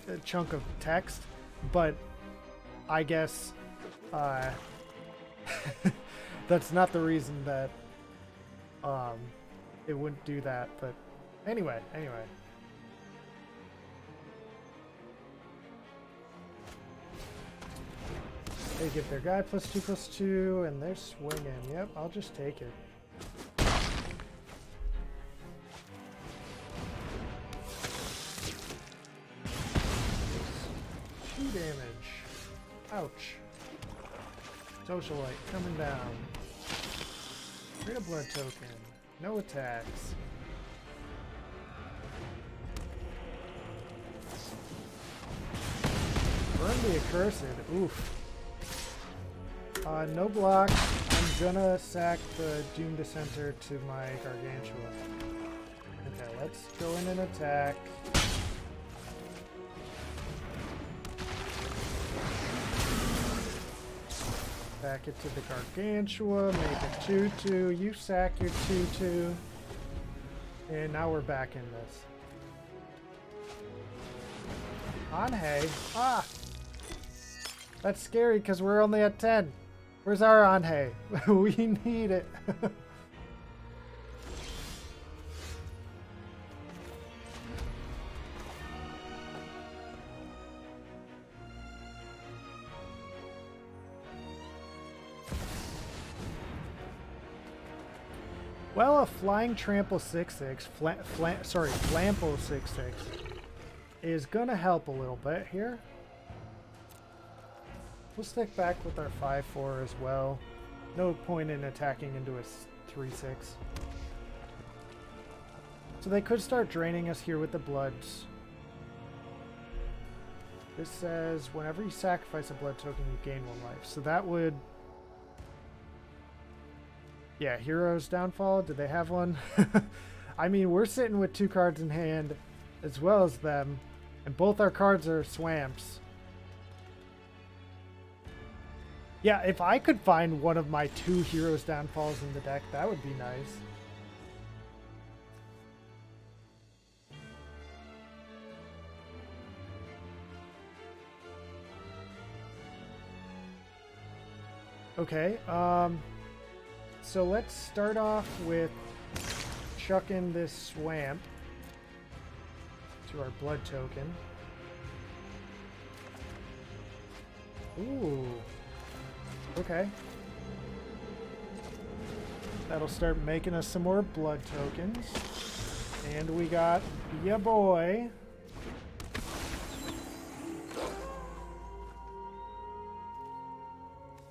of text, but I guess that's not the reason that it wouldn't do that. But anyway. They give their guy +2/+2, and they're swinging. Yep, I'll just take it. 2 damage. Ouch. Socialite coming down. Create a blood token. No attacks. Burn the Accursed. Oof. No block. I'm gonna sack the Doom Dissenter to my Gargantua. Okay, let's go in and attack. Back it to the Gargantua, make it 2/2. You sack your 2/2. And now we're back in this. Anhe. Ah! That's scary because we're only at 10. Where's our Anhe? We need it. Well, a flying trample 6/6, flample 6/6 is gonna help a little bit here. We'll stick back with our 5/4 as well. No point in attacking into a 3/6. So they could start draining us here with the bloods. This says whenever you sacrifice a blood token, you gain 1 life. So that would... Yeah, Hero's Downfall. Did they have one? I mean, we're sitting with 2 cards in hand as well as them. And both our cards are swamps. Yeah, if I could find one of my 2 Hero's Downfalls in the deck, that would be nice. Okay, so let's start off with chucking this swamp to our blood token. Ooh. Okay. That'll start making us some more blood tokens. And we got ya boy.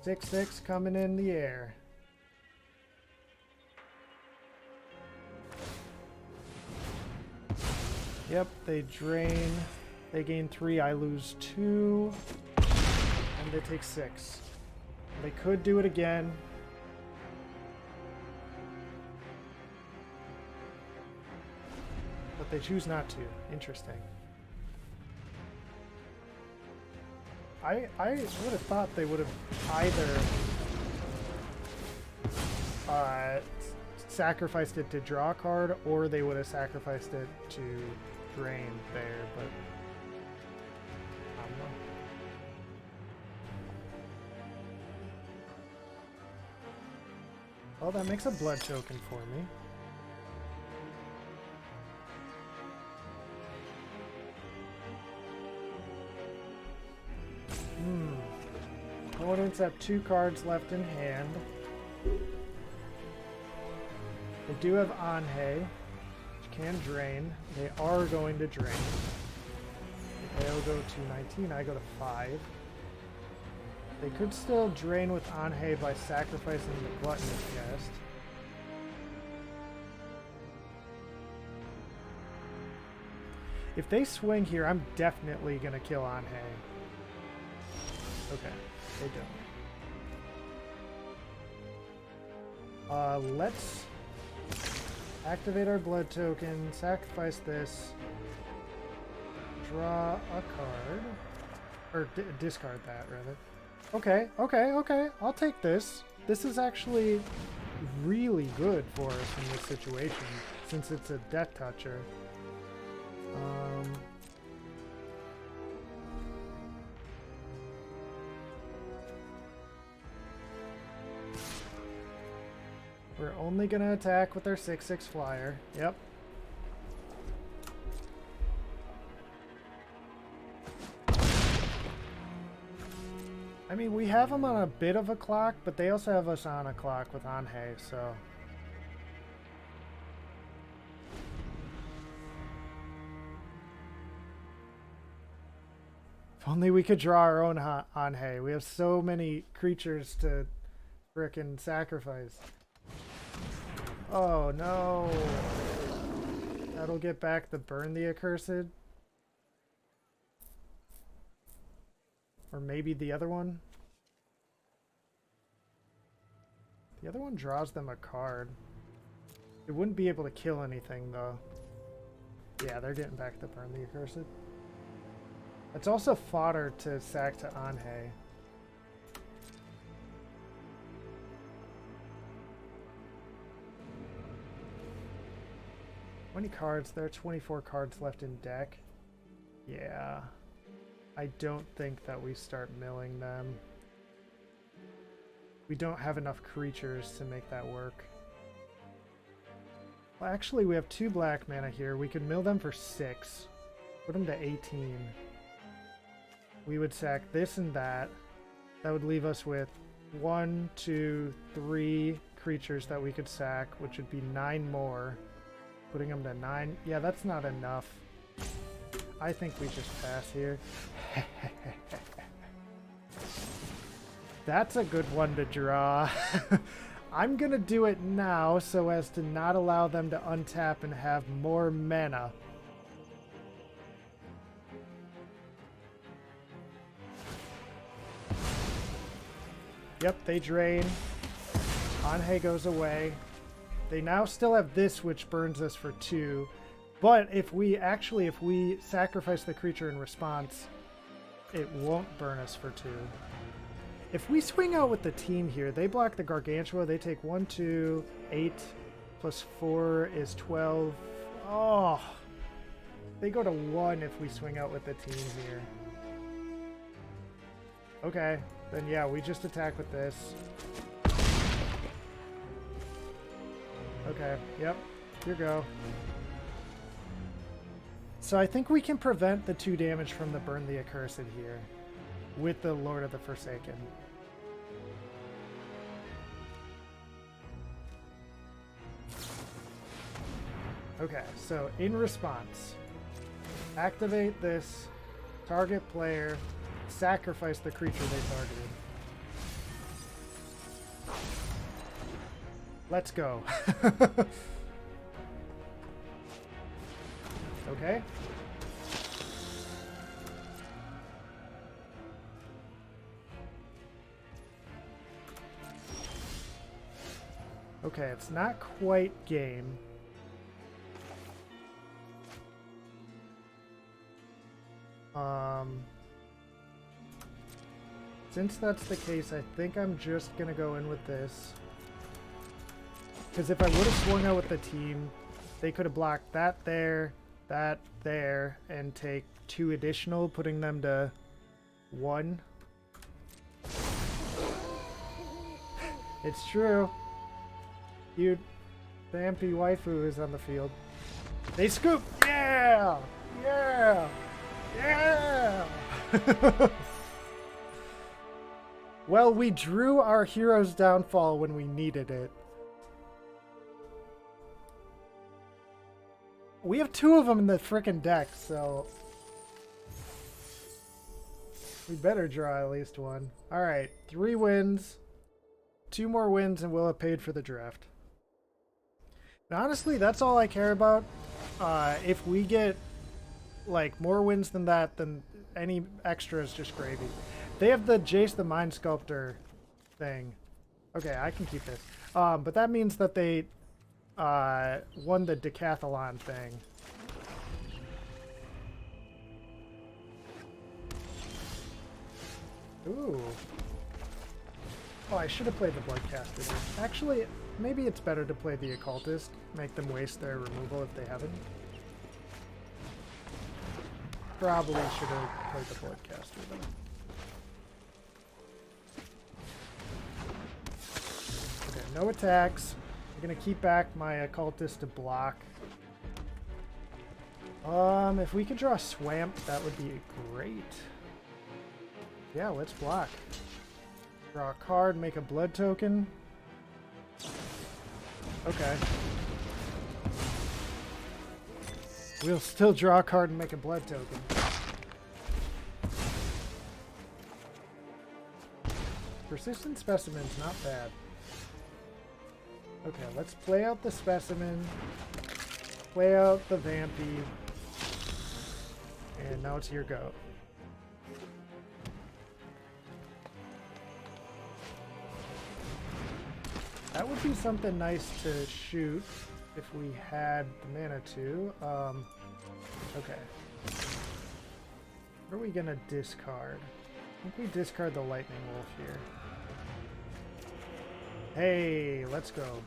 Six coming in the air. Yep, they drain. They gain 3, I lose 2. And they take 6. They could do it again. But they choose not to. Interesting. I would have thought they would have either sacrificed it to draw a card, or they would have sacrificed it to drain there, but I don't know. Well, that makes a blood token for me. Opponents have 2 cards left in hand. They do have Anhe, which can drain. They are going to drain. They'll go to 19, I go to 5. They could still drain with Anhe by sacrificing the Gluttonous Guest. If they swing here, I'm definitely going to kill Anhe. Okay, they don't. Let's activate our blood token, sacrifice this, draw a card, or discard that rather. Okay, I'll take this. This is actually really good for us in this situation, since it's a Death Toucher. We're only gonna attack with our 6/6 flyer. Yep. I mean, we have them on a bit of a clock, but they also have us on a clock with Anhe, so. If only we could draw our own Anhe. We have so many creatures to frickin' sacrifice. Oh no. That'll get back the Burn the Accursed. Or maybe the other one. The other one draws them a card. It wouldn't be able to kill anything though. Yeah, they're getting back the Burn the Accursed. It's also fodder to sack to Anhe. How many cards? There are 24 cards left in deck. Yeah. I don't think that we start milling them. We don't have enough creatures to make that work. Well, actually, we have 2 black mana here. We could mill them for 6. Put them to 18. We would sack this and that. That would leave us with 1, 2, 3 creatures that we could sack, which would be 9 more. Putting them to 9. Yeah, that's not enough. I think we just pass here. That's a good one to draw. I'm gonna do it now so as to not allow them to untap and have more mana. Yep, they drain. Anhe goes away. They now still have this, which burns us for 2. But if we sacrifice the creature in response, it won't burn us for 2. If we swing out with the team here, they block the Gargantua. They take 1, 2, 8 plus 4 is 12. Oh, they go to 1 if we swing out with the team here. Okay, then yeah, we just attack with this. Okay, yep, here go. So I think we can prevent the 2 damage from the Burn the Accursed here. with the Lord of the Forsaken. Okay, so in response, activate this, target player, sacrifice the creature they targeted. Let's go. Okay. Okay, it's not quite game. Since that's the case, I think I'm just gonna go in with this. Because if I would have swung out with the team, they could have blocked that there, and take 2 additional, putting them to 1. It's true. Cute vampy waifu is on the field. They scoop! Yeah! Yeah! Yeah! Well, we drew our hero's downfall when we needed it. We have 2 of them in the frickin' deck, so we better draw at least 1. Alright, 3 wins. 2 more wins and we'll have paid for the draft. And honestly, that's all I care about. If we get like more wins than that, then any extra is just gravy. They have the Jace the Mind Sculptor thing. Okay, I can keep this. But that means that they won the decathlon thing. Ooh. Oh, I should have played the Bloodcaster there. Actually, maybe it's better to play the Occultist. Make them waste their removal if they haven't. Probably should have played the Bloodcaster though. Okay, no attacks. I'm gonna keep back my Occultist to block. If we could draw a Swamp, that would be great. Yeah, let's block. Draw a card, make a blood token. Okay. We'll still draw a card and make a blood token. Persistent Specimen's not bad. Okay, let's play out the Specimen. Play out the Vampy. And now it's your go. That would be something nice to shoot if we had the mana to. Okay. What are we gonna discard? I think we discard the Lightning Wolf here. Hey, let's go.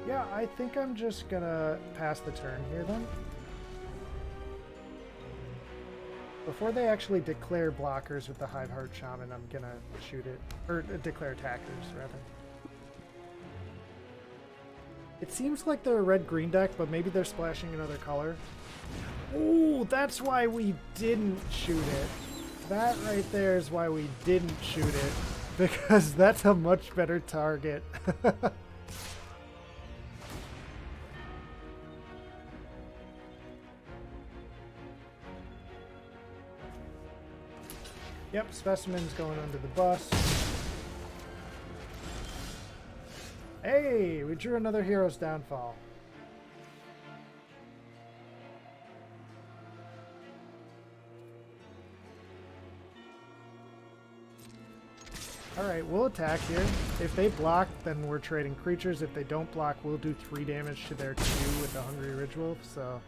Yeah, I think I'm just gonna pass the turn here then. Before they actually declare blockers with the Hiveheart Shaman, I'm gonna shoot it. Or declare attackers, rather. It seems like they're a red-green deck, but maybe they're splashing another color. Ooh, that's why we didn't shoot it. That right there is why we didn't shoot it. Because that's a much better target. Yep, Specimen's going under the bus. Hey, we drew another hero's downfall. Alright, we'll attack here. If they block, then we're trading creatures. If they don't block, we'll do 3 damage to their 2 with the Hungry Ridgewolf, so...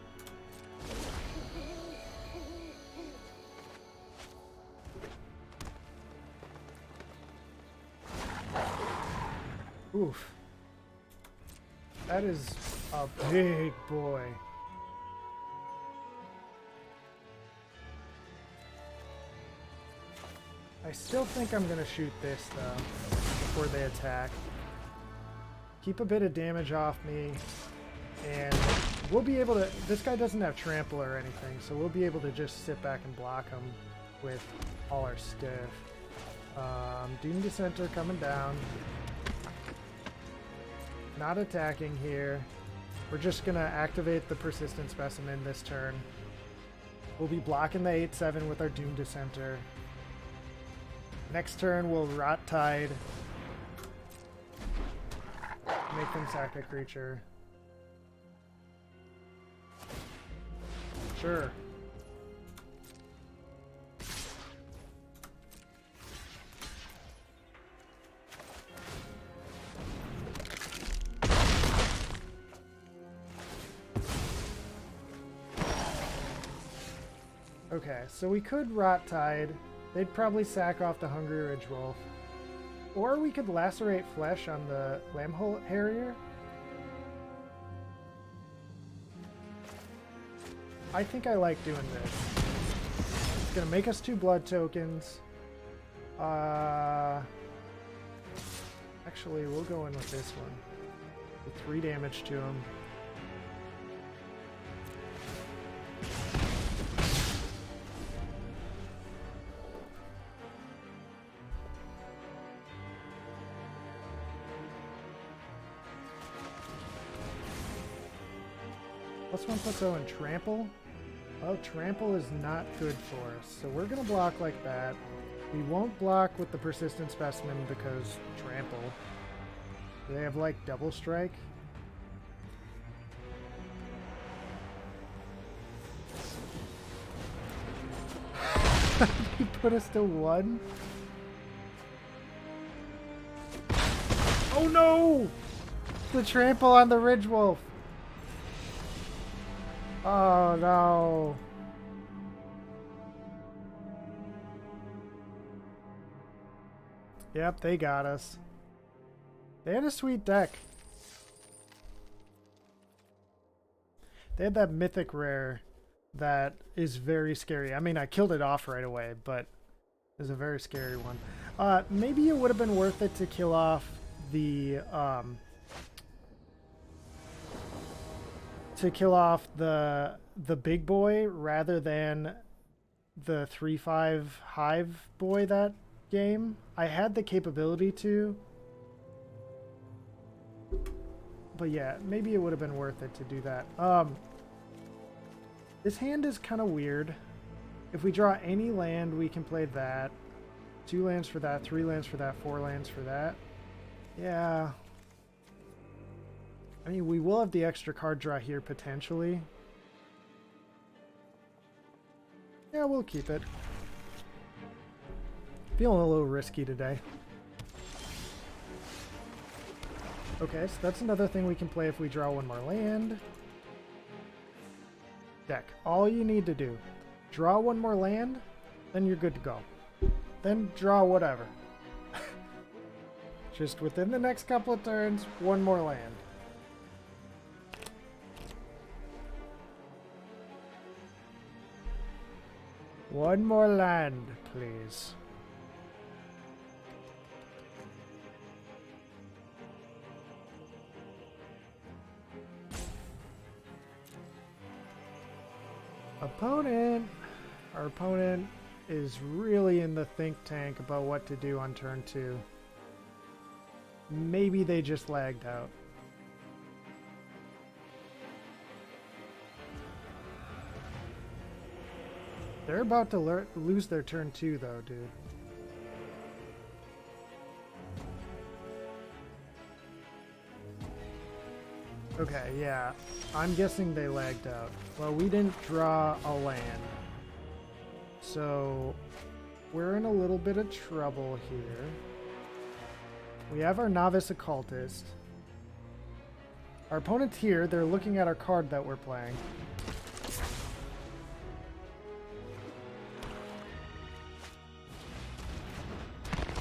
Oof. That is a big boy. I still think I'm gonna shoot this though. before they attack. Keep a bit of damage off me, and we'll be able to... This guy doesn't have trample or anything, so we'll be able to just sit back and block him with all our stuff. Doom Dissenter coming down. Not attacking here. We're just going to activate the Persistent Specimen this turn. We'll be blocking the 8/7 with our Doom Dissenter. Next turn, we'll Rot Tide. Make them sack a creature. Sure. Okay, so we could Rot Tide. They'd probably sack off the Hungry Ridge Wolf. Or we could Lacerate Flesh on the Lambhole Harrier. I think I like doing this. It's gonna make us 2 blood tokens. Actually, we'll go in with this one. Do 3 damage to him. +1/+0 and Trample. Well, Trample is not good for us, so we're going to block like that. We won't block with the Persistent Specimen because Trample. Do they have, like, Double Strike? He put us to 1? Oh no! The Trample on the Ridge Wolf! Oh no. Yep, they got us. They had a sweet deck. They had that mythic rare that is very scary. I mean, I killed it off right away, but it was a very scary one. Maybe it would have been worth it to kill off the big boy rather than the 3/5 hive boy that game. I had the capability to, but yeah, maybe it would have been worth it to do that. This hand is kind of weird. If we draw any land, we can play that. 2 lands for that, 3 lands for that, 4 lands for that. Yeah. I mean, we will have the extra card draw here, potentially. Yeah, we'll keep it. Feeling a little risky today. Okay, so that's another thing we can play if we draw 1 more land. Deck. All you need to do. Draw 1 more land, then you're good to go. Then draw whatever. Just within the next couple of turns, 1 more land. One more land, please. Opponent. Our opponent is really in the think tank about what to do on turn 2. Maybe they just lagged out. They're about to lose their turn 2 though, dude. Okay, yeah. I'm guessing they lagged out. Well, we didn't draw a land. So, we're in a little bit of trouble here. We have our Novice Occultist. Our opponent's here. They're looking at our card that we're playing.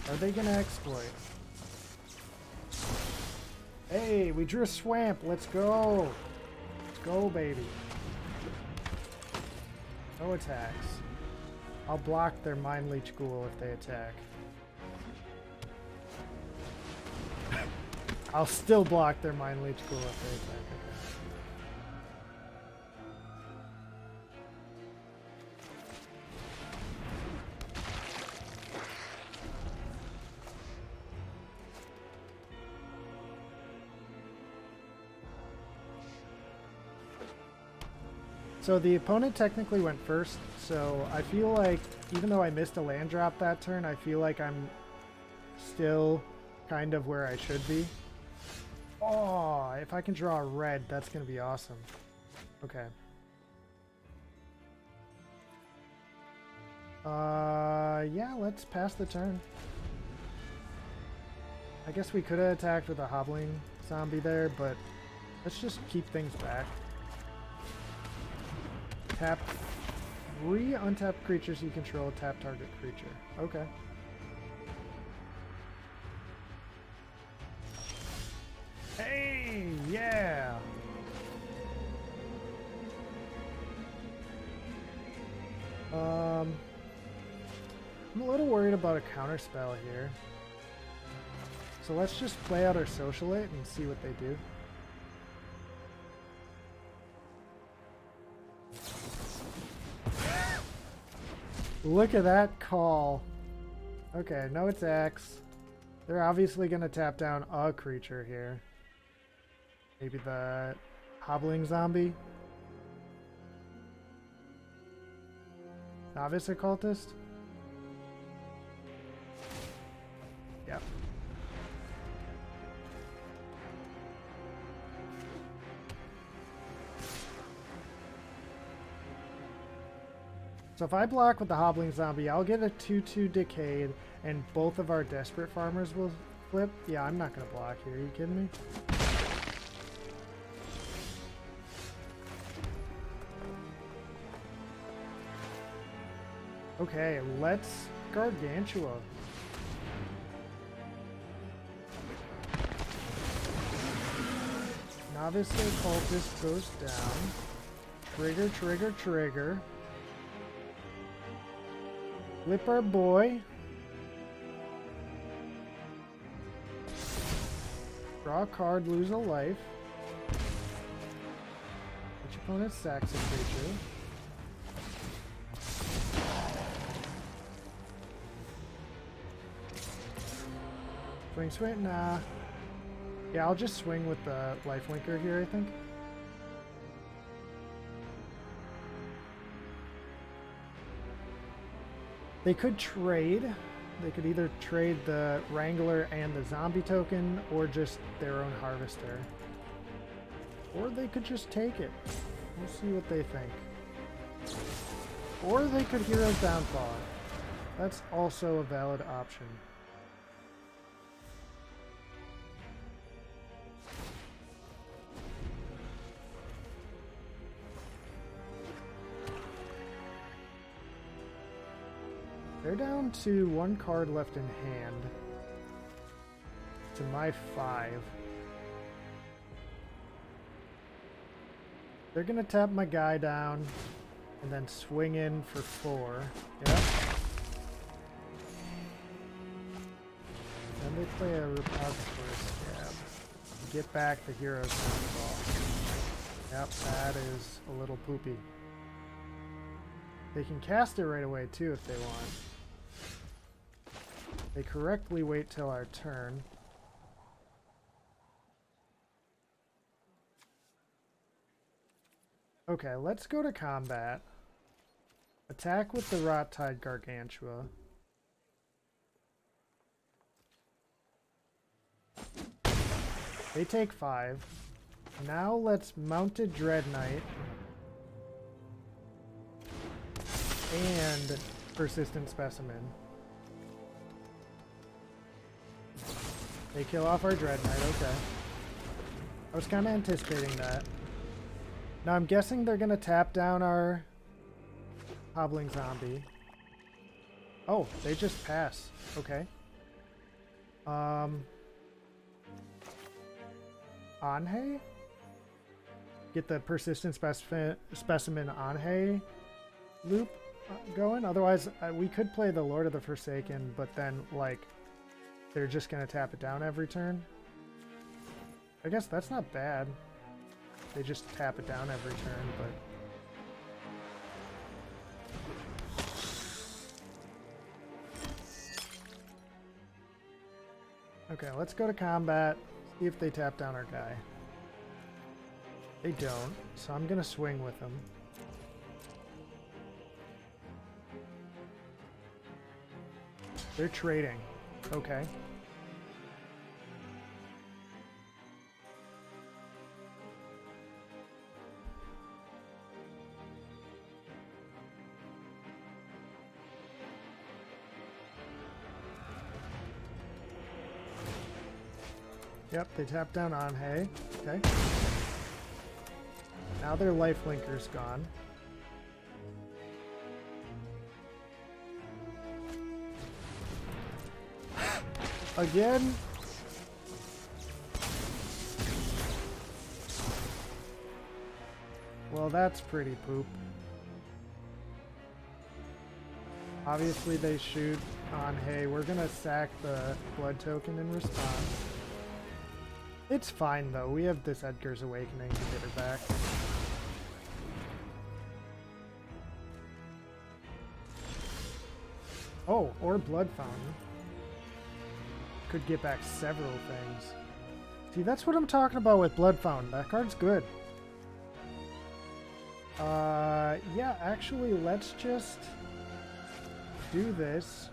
Are they going to exploit? Hey, we drew a Swamp. Let's go. Let's go, baby. No attacks. I'll block their Mind Leech Ghoul if they attack. I'll still block their Mind Leech cool if they attack. Okay. So the opponent technically went first, so I feel like even though I missed a land drop that turn, I feel like I'm still kind of where I should be. Oh, if I can draw a red, that's going to be awesome. Okay. Yeah, let's pass the turn. I guess we could have attacked with a hobbling zombie there, but let's just keep things back. Tap 3 untapped creatures you control, tap target creature. Okay. Hey, yeah! I'm a little worried about a counterspell here. So let's just play out our socialite and see what they do. Look at that call. Okay, no attacks. They're obviously going to tap down a creature here. Maybe the hobbling zombie. Novice occultist? Yep. So if I block with the hobbling zombie, I'll get a 2/2 Decayed, and both of our desperate farmers will flip. Yeah, I'm not going to block here. Are you kidding me? Okay, let's Gargantua. Novice occultist goes down. Trigger, trigger, trigger. Flip our boy. Draw a card, lose a life. Each opponent sacks a creature. Swing, swing, nah. Yeah, I'll just swing with the lifelinker here, I think. They could trade. They could either trade the Wrangler and the zombie token, or just their own harvester. Or they could just take it. We'll see what they think. Or they could Hero's Downfall. That's also a valid option. They're down to 1 card left in hand. To my 5. They're gonna tap my guy down and then swing in for 4. Yep. Then they play a repository scab. Get back the Hero's Downfall. Yep, that is a little poopy. They can cast it right away too if they want. They correctly wait till our turn. Okay, let's go to combat. Attack with the Rot-Tide Gargantua. They take 5. Now let's Mounted Dread Knight and Persistent Specimen. They kill off our Dread Knight, okay. I was kind of anticipating that. Now I'm guessing they're going to tap down our Hobbling Zombie. Oh, they just pass. Okay. Anhe? Get the Persistent Specimen Anhe loop going. Otherwise, we could play the Lord of the Forsaken, but then, like, they're just going to tap it down every turn. I guess that's not bad. They just tap it down every turn, but... Okay, let's go to combat, see if they tap down our guy. They don't, so I'm gonna swing with them. They're trading. Okay. Yep, they tap down on hay. Okay. Now their lifelinker's gone. Again? Well, that's pretty poop. Obviously they shoot on hay. We're gonna sack the blood token in response. It's fine though, we have this Edgar's Awakening to get her back. Oh, or Blood Fountain. Could get back several things. See, that's what I'm talking about with Blood Fountain. That card's good. Yeah, actually, let's just do this.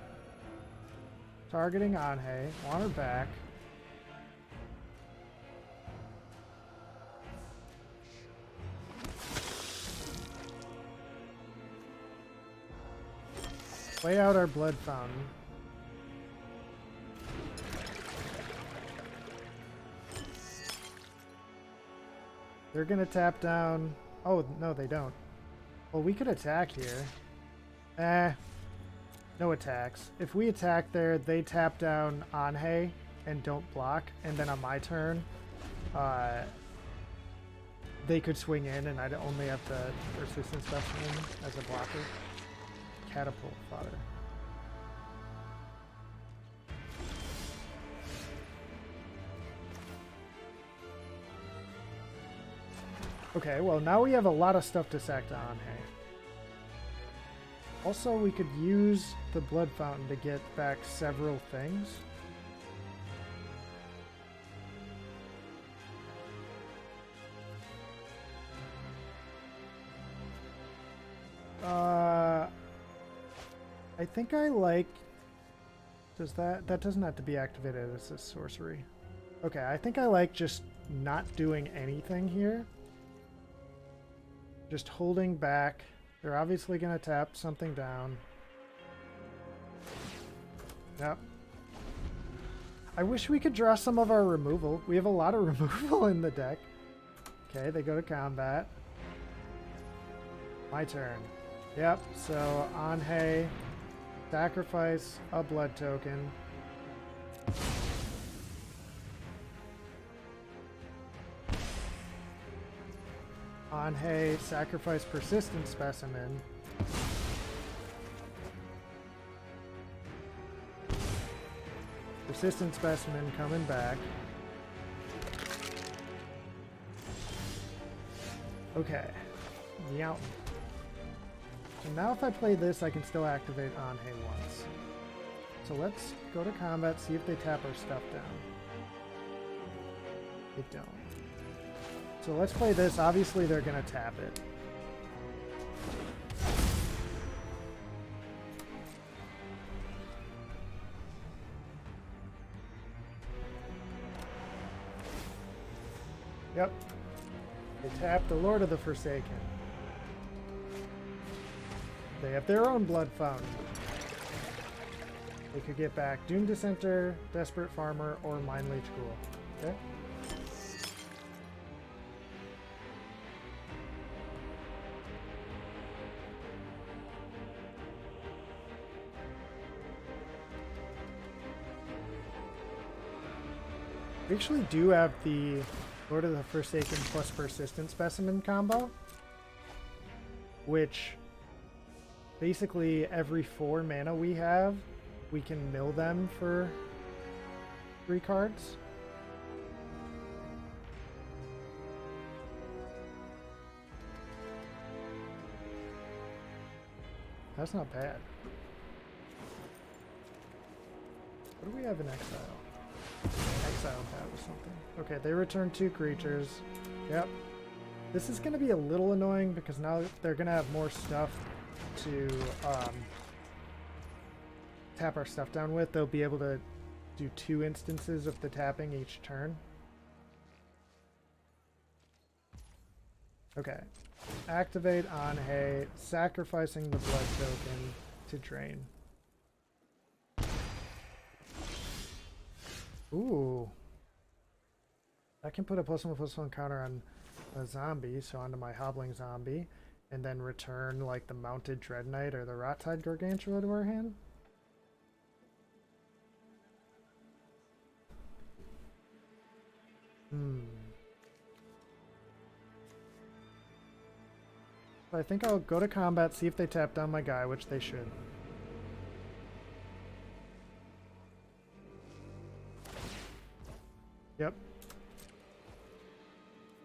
Targeting Anhe. Want her back. Play out our Blood Fountain. They're gonna tap down... Oh, no, they don't. Well, we could attack here. No attacks. If we attack there, they tap down Anhe and don't block, and then on my turn, they could swing in, and I'd only have the Persistent Specimen as a blocker. Catapult fodder. Okay, well now we have a lot of stuff to sack to Anhe. Also, we could use the Blood Fountain to get back several things. I think I like... Does that doesn't have to be activated as a sorcery. Okay, I think I like just not doing anything here. Just holding back. They're obviously going to tap something down. Yep. I wish we could draw some of our removal. We have a lot of removal in the deck. Okay, they go to combat. My turn. Yep, so Anhe, sacrifice a blood token. Anhe, sacrifice Persistent Specimen. Persistent Specimen coming back. Okay. Meow. So now if I play this, I can still activate Anhe once. So let's go to combat, see if they tap our stuff down. They don't. So let's play this. Obviously, they're going to tap it. Yep. They tap the Lord of the Forsaken. They have their own Blood Fountain. They could get back Doom Dissenter, Desperate Farmer, or Mind Leech Ghoul. Okay? We actually do have the Lord of the Forsaken plus Persistent Specimen combo, which basically every 4 mana we have, we can mill them for 3 cards. That's not bad. What do we have in exile? Exile tab or something. Okay, they return 2 creatures. Yep. This is going to be a little annoying because now they're going to have more stuff to tap our stuff down with. They'll be able to do 2 instances of the tapping each turn. Okay. Activate on hay, sacrificing the blood token to drain. Ooh. I can put a +1/+1 counter on a zombie, so onto my hobbling zombie, and then return like the mounted Dread Knight or the Rottide Gargantua to our hand. I think I'll go to combat, see if they tap down my guy, which they should. Yep.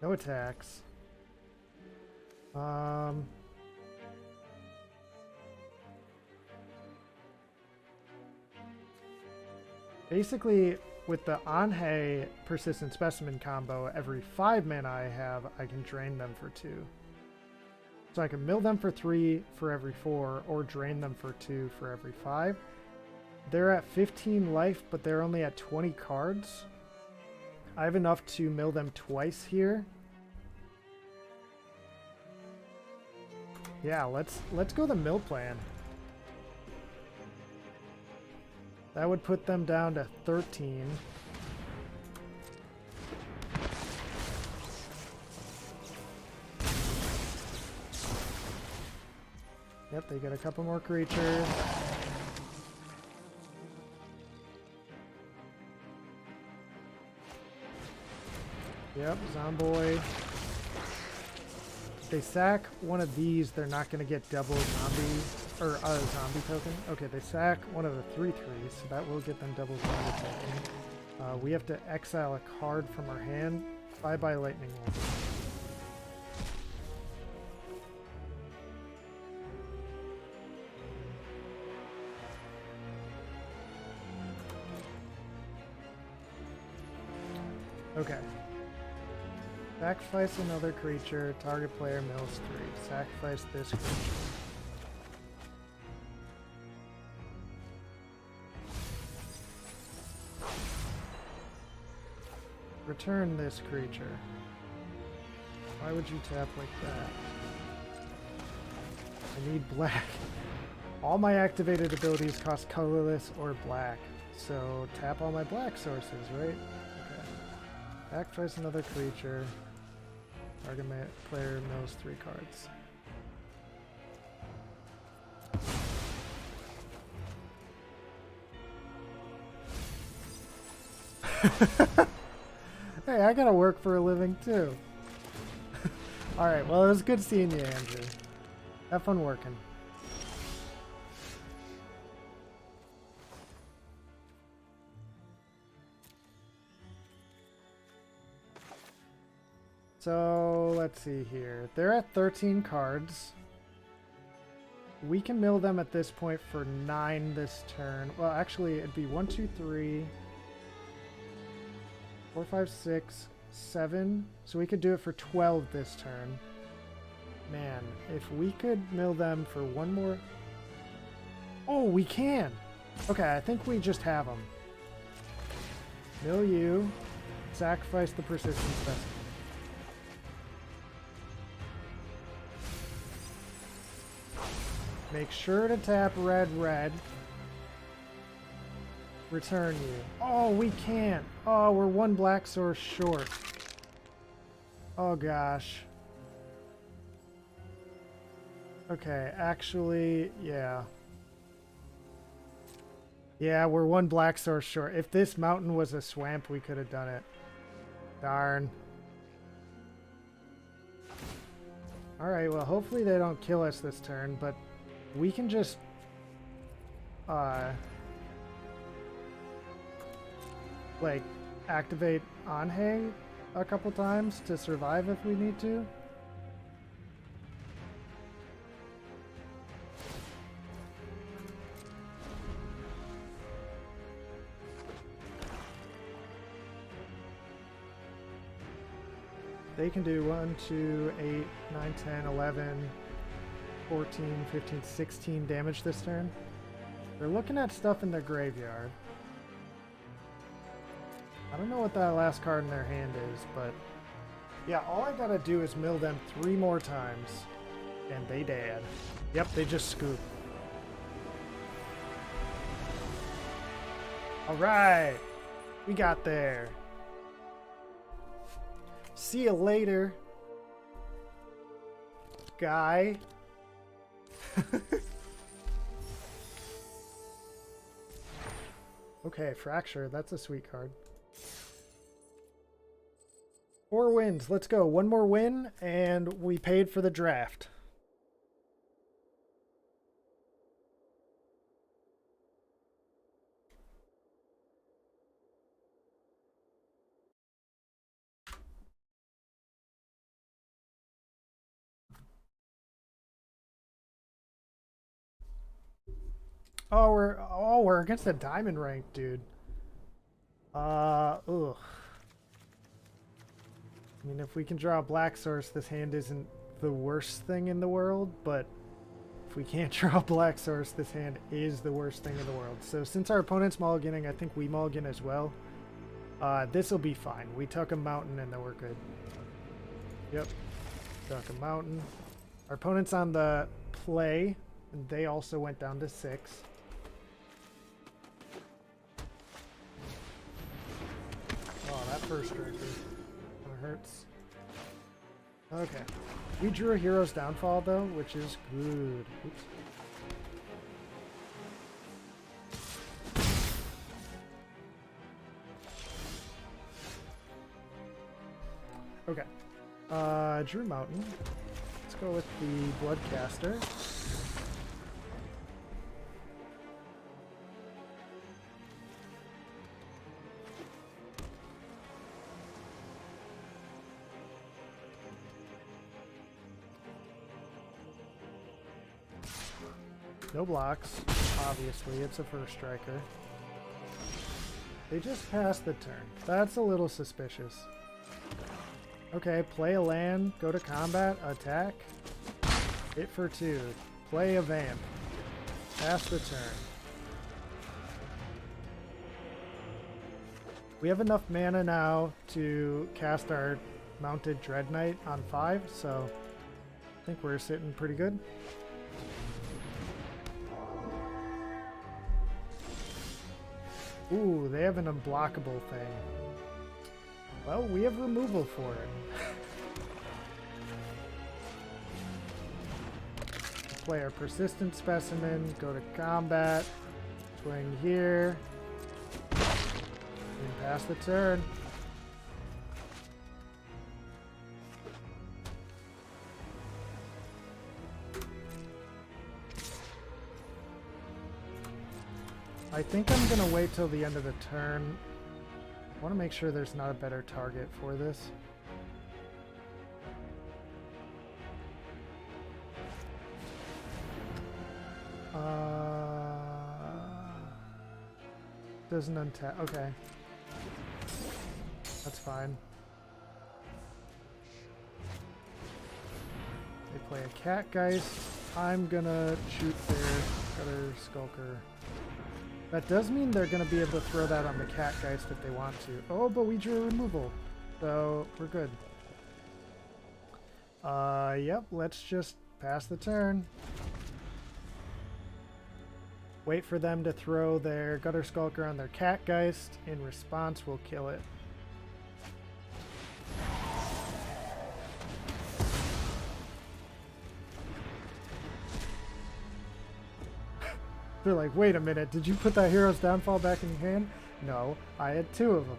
No attacks. Basically, with the Anhe Persistent Specimen combo, every 5 mana I have, I can drain them for 2. So I can mill them for 3 for every 4, or drain them for 2 for every 5. They're at 15 life, but they're only at 20 cards. I have enough to mill them twice here. Yeah, let's go the mill plan. That would put them down to 13. Yep, they get a couple more creatures. Yep, Zomboy. If they sack one of these, they're not going to get double zombie, or zombie token. Okay, they sack one of the 3/3s, so that will get them double zombie token. We have to exile a card from our hand. Bye-bye Lightning Bolt. Okay. Sacrifice another creature. Target player mills 3. Sacrifice this creature. Return this creature. Why would you tap like that? I need black. All my activated abilities cost colorless or black. So tap all my black sources, right? Okay. Sacrifice another creature. Target player mills 3 cards. Hey, I gotta work for a living too. Alright, well it was good seeing you, Andrew. Have fun working. So, let's see here. They're at 13 cards. We can mill them at this point for 9 this turn. Well, actually, it'd be 1, 2, 3, 4, 5, 6, 7. So we could do it for 12 this turn. Man, if we could mill them for 1 more... Oh, we can! Okay, I think we just have them. Mill you. Sacrifice the Persistent Specimen. Make sure to tap red, red. Return you. Oh, we can't. Oh, we're 1 black source short. Oh, gosh. Okay, actually, yeah. Yeah, we're 1 black source short. If this mountain was a swamp, we could have done it. Darn. Alright, well, hopefully they don't kill us this turn, but we can just like activate Anhe a couple times to survive if we need to. they can do 1, 2, 8, 9, 10, 11, 14, 15, 16 damage this turn. They're looking at stuff in their graveyard. I don't know what that last card in their hand is, but yeah, all I gotta do is mill them 3 more times, and they dead. Yep, they just scoop. Alright, we got there. See you later, guy. Okay, Fracture, that's a sweet card. 4 wins, let's go. 1 more win, and we paid for the draft. We're against a diamond rank, dude. Ugh. I mean, if we can draw a black source, this hand isn't the worst thing in the world, but if we can't draw a black source, this hand is the worst thing in the world. So since our opponent's mulliganing, I think we mulligan as well. This will be fine. We tuck a mountain and then we're good. Yep. Tuck a mountain. Our opponent's on the play, and they also went down to 6. Oh, that first striker kind of hurts. Okay. We drew a Hero's Downfall, though, which is good. Oops. Okay. Drew Mountain. Let's go with the Bloodcaster. No blocks, obviously. It's a first striker. They just passed the turn. That's a little suspicious. Okay, play a land, go to combat, attack. Hit for 2. Play a vamp. Pass the turn. We have enough mana now to cast our Mounted Dread Knight on 5, so I think we're sitting pretty good. Ooh, they have an unblockable thing. Well, we have removal for it. Play our Persistent Specimen, go to combat, swing here, and pass the turn. I think I'm gonna wait till the end of the turn. I want to make sure there's not a better target for this. Doesn't untap. Okay. That's fine. They play a Catgeist. I'm gonna shoot their Gutter Skulker. That does mean they're going to be able to throw that on the Catgeist if they want to. Oh, but we drew a removal, so we're good. Yep, let's just pass the turn. Wait for them to throw their Gutter Skulker on their Catgeist. In response, we'll kill it. They're like, wait a minute, did you put that Hero's Downfall back in your hand? No, I had 2 of them.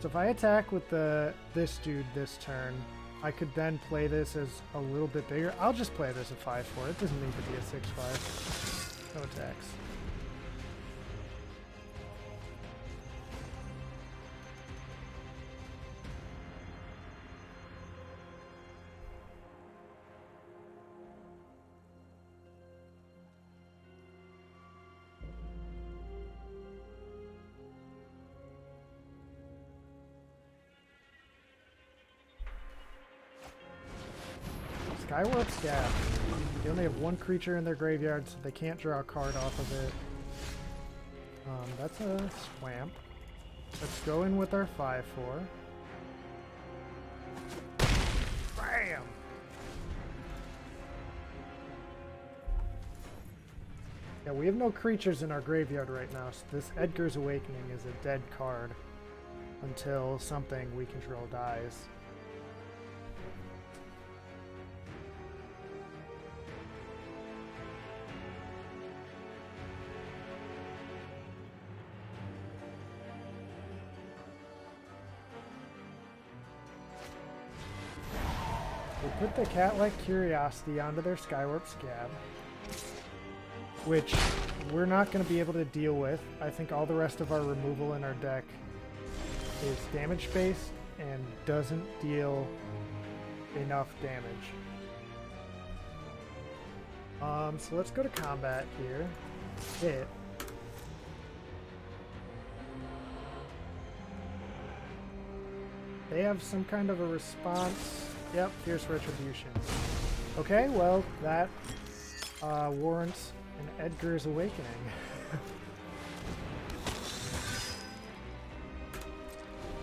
So if I attack with this dude this turn, I could then play this as a little bit bigger. I'll just play it as a 5/4. It doesn't need to be a 6/5. No attacks. Skyward Scab. They only have one creature in their graveyard, so they can't draw a card off of it. That's a swamp. Let's go in with our 5/4. Bam! Yeah, we have no creatures in our graveyard right now, so this Edgar's Awakening is a dead card until something we control dies. We put the Cat-like Curiosity onto their Skywarp Scab, which we're not going to be able to deal with. I think all the rest of our removal in our deck is damage-based and doesn't deal enough damage. So let's go to combat here. Hit. They have some kind of a response. Yep, Fierce Retribution. Okay, well, that warrants an Edgar's Awakening.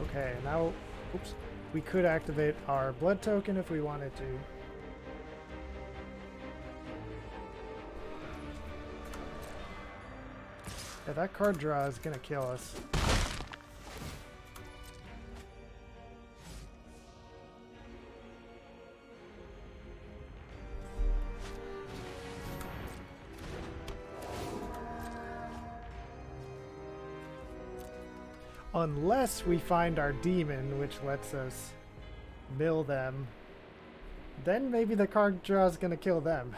Okay, now, oops, we could activate our blood token if we wanted to. Yeah, that card draw is gonna kill us. Unless we find our demon, which lets us mill them, then maybe the card draw is going to kill them.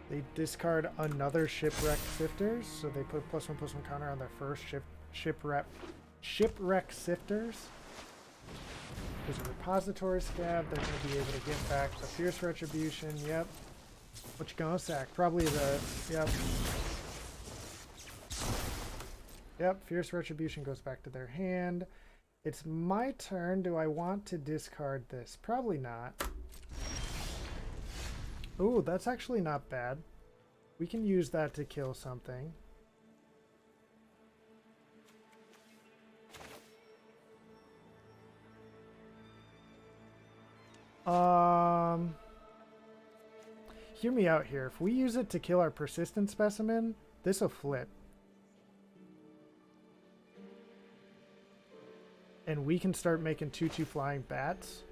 They discard another Shipwreck Sifters, so they put +1/+1 counter on their first Shipwreck Sifters. There's a Repository Scab. They're going to be able to get back the Fierce Retribution. Yep. What you gonna sack? Probably the... Yep. Yep, Fierce Retribution goes back to their hand. It's my turn. Do I want to discard this? Probably not. Ooh, that's actually not bad. We can use that to kill something. Hear me out here. If we use it to kill our Persistent Specimen, this will flip. And we can start making 2/2 flying bats.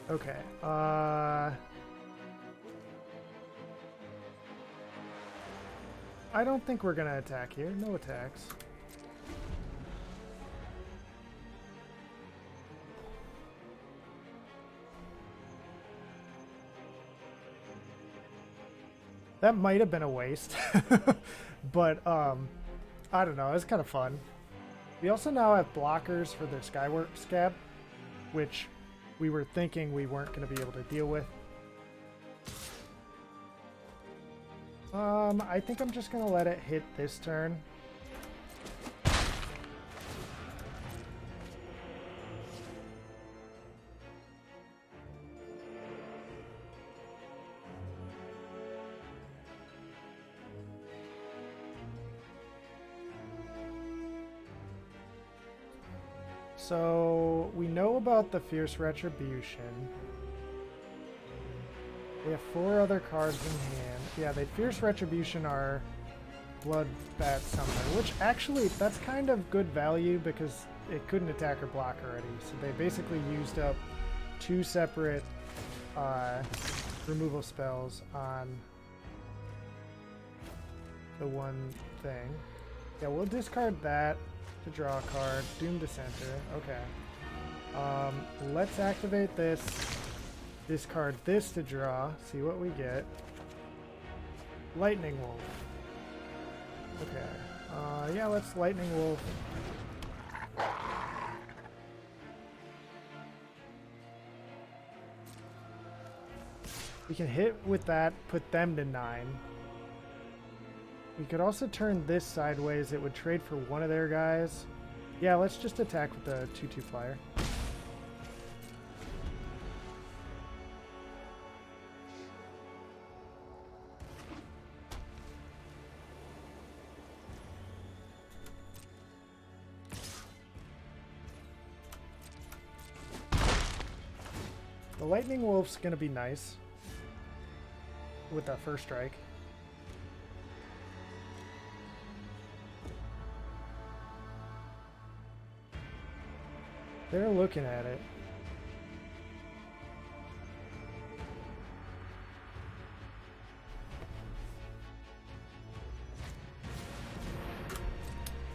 Okay, I don't think we're gonna attack here. No attacks. That might have been a waste, but I don't know. It's kind of fun. We also now have blockers for their Skyward Scab, which we were thinking we weren't going to be able to deal with. I think I'm just going to let it hit this turn. So we know about the Fierce Retribution. We have 4 other cards in hand. Yeah, they Fierce Retribution our Blood Bat Summoner, which actually, that's kind of good value because it couldn't attack or block already. So they basically used up 2 separate removal spells on the one thing. Yeah, we'll discard that to draw a card. Doom Dissenter. Okay. Let's activate this. Discard this to draw. See what we get. Lightning Wolf. Okay. Yeah, let's Lightning Wolf. We can hit with that, put them to 9. We could also turn this sideways. It would trade for one of their guys. Yeah, let's just attack with the 2/2 flyer. The Lightning Wolf's gonna be nice with that first strike. They're looking at it.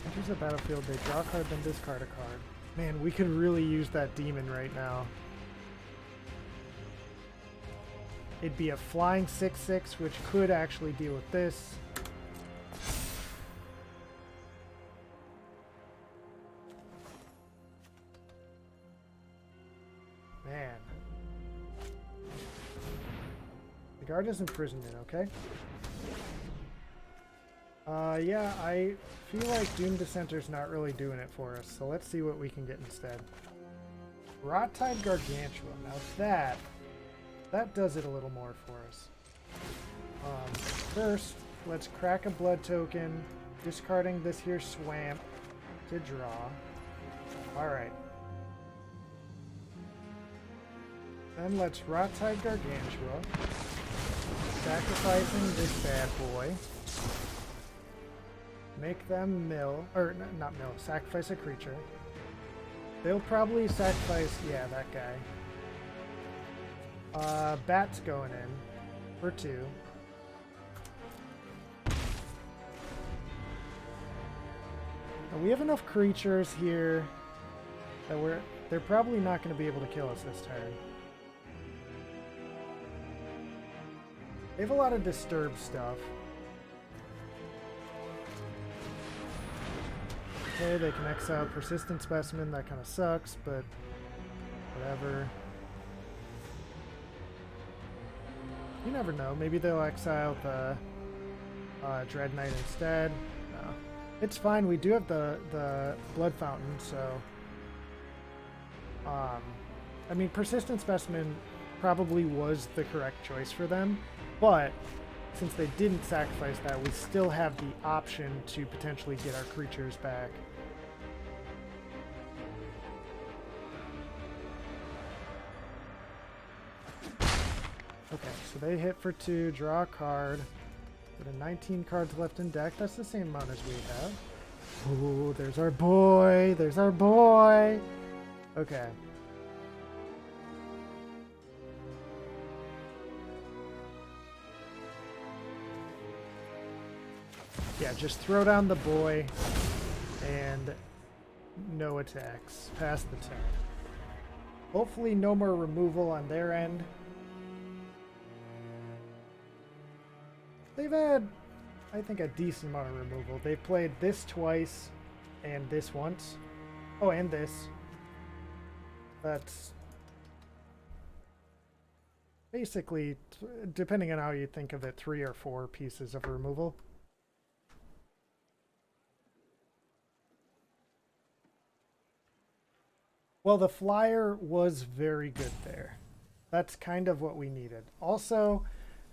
Enters the battlefield, they draw a card, then discard a card. Man, we could really use that demon right now. It'd be a flying 6/6, which could actually deal with this. Man. The guard is imprisonment, okay? Yeah, I feel like Doom Dissenter's not really doing it for us, so let's see what we can get instead. Rot-Tide Gargantua. Now that does it a little more for us. First, let's crack a blood token, discarding this here swamp to draw. Alright. Then let's Rot-Tide Gargantua, sacrificing this bad boy. Make them mill, or not mill, sacrifice a creature. They'll probably sacrifice, yeah, that guy. Bat's going in for 2. And we have enough creatures here that they're probably not going to be able to kill us this turn. They have a lot of disturbed stuff. Okay, they can exile Persistent Specimen. That kind of sucks, but whatever. You never know. Maybe they'll exile the Dread Knight instead. No. It's fine. We do have the Blood Fountain, so... I mean, Persistent Specimen probably was the correct choice for them, but since they didn't sacrifice that, we still have the option to potentially get our creatures back. Okay, so they hit for 2, draw a card. With 19 cards left in deck, that's the same amount as we have. Ooh, there's our boy! There's our boy! Okay. Yeah, just throw down the boy and no attacks. Pass the turn. Hopefully no more removal on their end. They've had, I think, a decent amount of removal. They've played this twice and this once. Oh, and this. That's basically, depending on how you think of it, 3 or 4 pieces of removal. Well, the flyer was very good there. That's kind of what we needed. Also,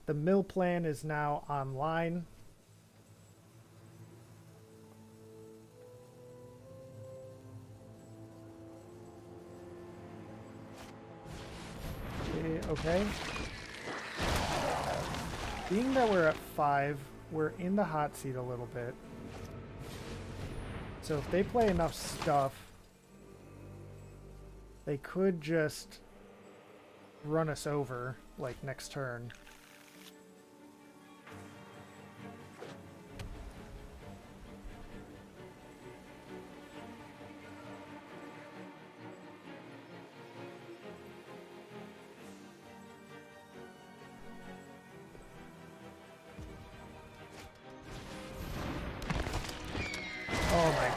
the mill plan is now online. Okay. Being that we're at 5, we're in the hot seat a little bit. So if they play enough stuff, they could just run us over, like, next turn.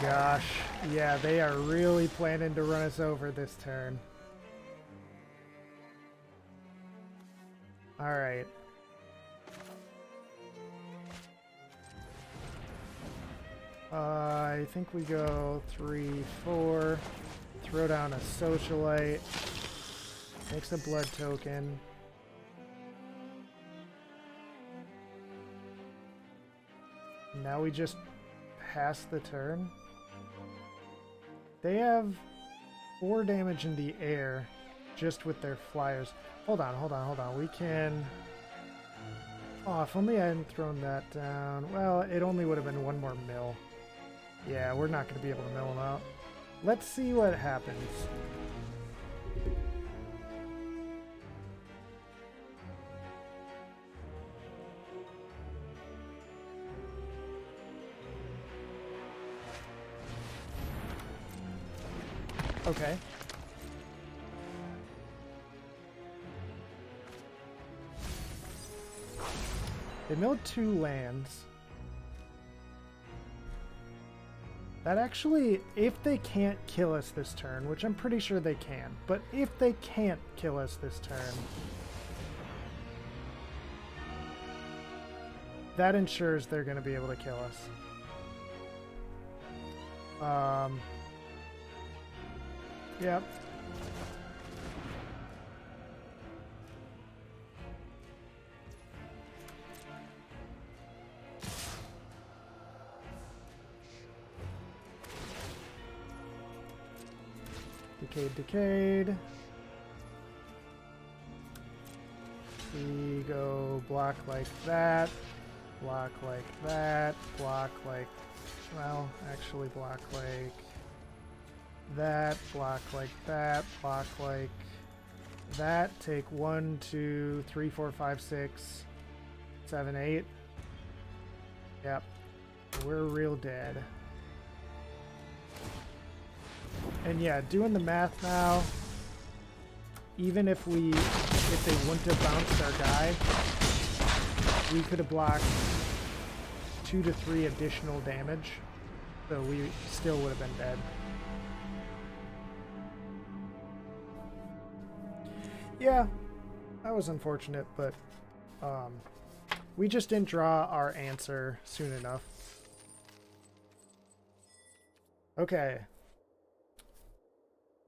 gosh. Yeah, they are really planning to run us over this turn. Alright. I think we go 3, 4. Throw down a socialite. Makes a blood token. Now we just pass the turn. They have 4 damage in the air just with their flyers. Hold on. We can... Oh, if only I hadn't thrown that down. Well, it only would have been 1 more mill. Yeah, we're not going to be able to mill them out. Let's see what happens. Okay. They milled 2 lands. That actually, if they can't kill us this turn, which I'm pretty sure they can, but if they can't kill us this turn, that ensures they're going to be able to kill us. Yep. Decayed. We go block like that, block like that, block like, well, actually block like that, block like that, block like that. Take 1, 2, 3, 4, 5, 6, 7, 8. Yep. We're real dead. And yeah, doing the math now, even if they wouldn't have bounced our guy, we could have blocked 2 to 3 additional damage, so we still would have been dead. Yeah, that was unfortunate, but we just didn't draw our answer soon enough. Okay.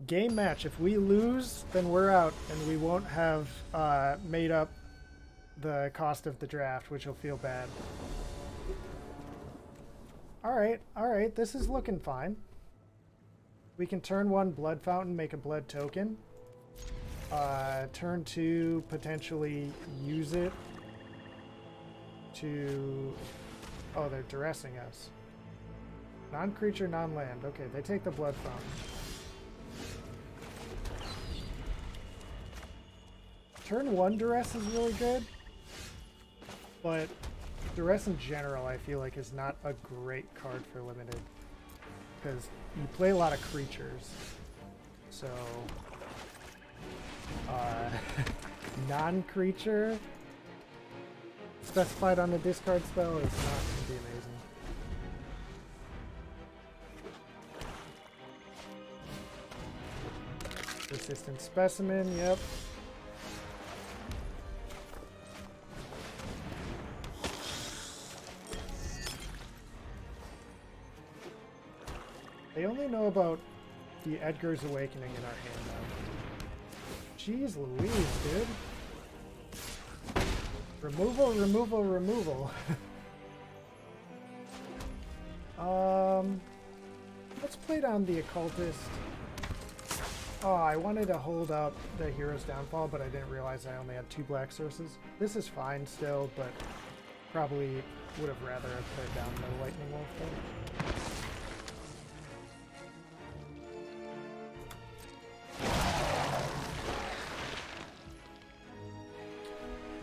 Game match. If we lose, then we're out, and we won't have made up the cost of the draft, which will feel bad. Alright, this is looking fine. We can turn 1 Blood Fountain, make a blood token. Turn 2, potentially use it to... Oh, they're duressing us. Non-creature, non-land. Okay, they take the Blood Fountain. Turn 1 duress is really good, but duress in general I feel like is not a great card for limited, because you play a lot of creatures, so non-creature specified on the discard spell is not going to be amazing. Persistent Specimen, yep. They only know about the Edgar's Awakening in our hand now. Jeez Louise, dude. Removal. Let's play down the Occultist. Oh, I wanted to hold up the Hero's Downfall, but I didn't realize I only had 2 black sources. This is fine still, but probably would have rather have played down the Lightning Wolf though.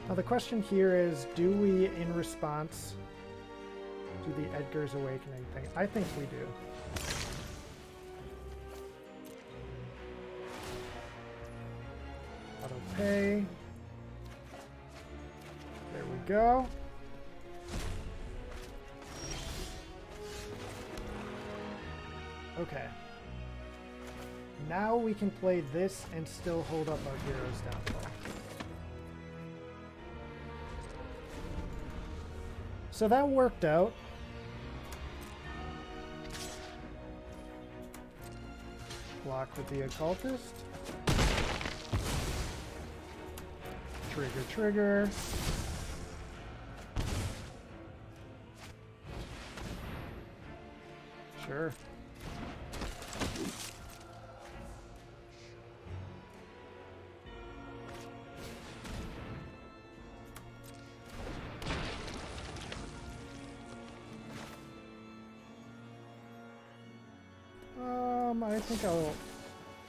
Now the question here is, do we, in response to the Edgar's Awakening thing? I think we do. Auto pay. There we go. Okay. Now we can play this and still hold up our hero's downfall. So that worked out. Block with the occultist. Trigger, trigger. Sure.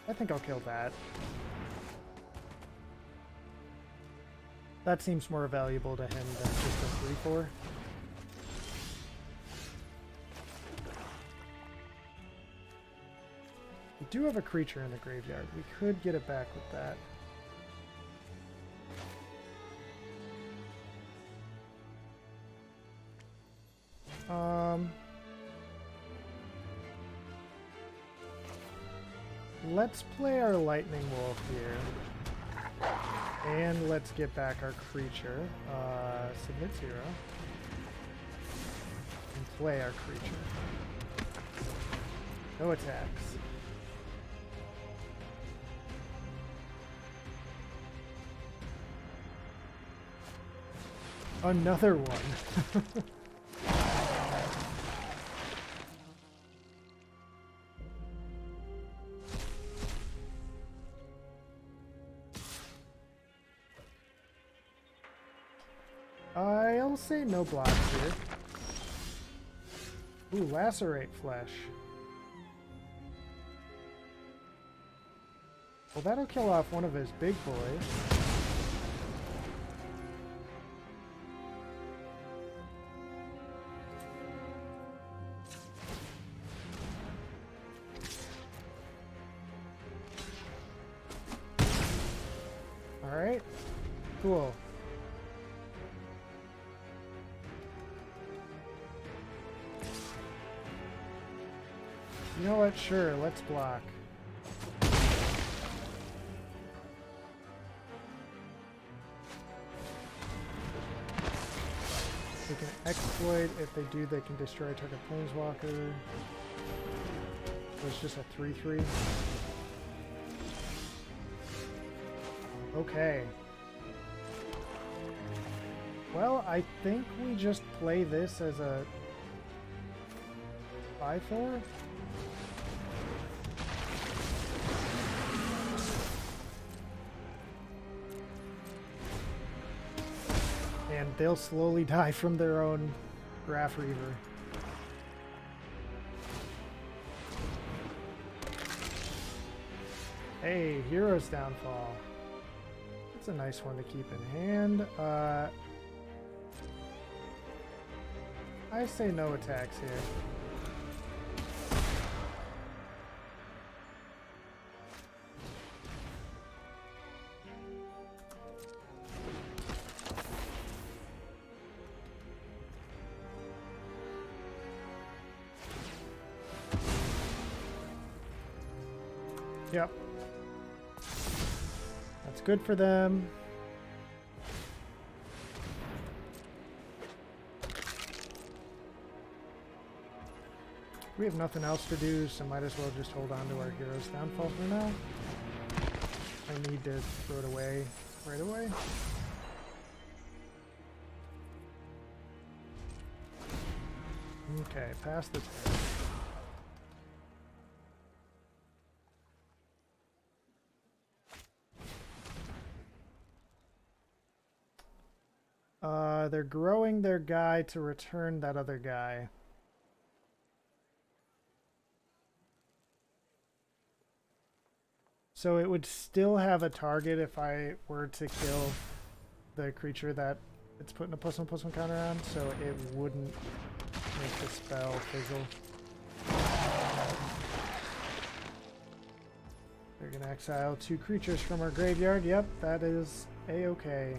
I think I'll kill that. That seems more valuable to him than just a 3/4. We do have a creature in the graveyard. We could get it back with that. Let's play our Lightning Wolf here. And let's get back our creature. Submit 0. And play our creature. No attacks. Another one. I'll say no blocks here. Ooh, lacerate flesh. Well, that'll kill off one of his big boys. Alright, cool. You know what? Sure, let's block. They can exploit. If they do, they can destroy target planeswalker. So it's just a 3/3. Okay. Well, I think we just play this as a 5/4. And they'll slowly die from their own Graph Reaver. Hey, Hero's Downfall. That's a nice one to keep in hand. I say no attacks here. Yep. That's good for them. We have nothing else to do, so might as well just hold on to our Hero's Downfall for now. I need to throw it away right away. Okay, pass the turn. They're growing their guy to return that other guy. So it would still have a target if I were to kill the creature that it's putting a +1/+1 counter on, so it wouldn't make the spell fizzle. They're gonna exile 2 creatures from our graveyard. Yep, that is a-okay.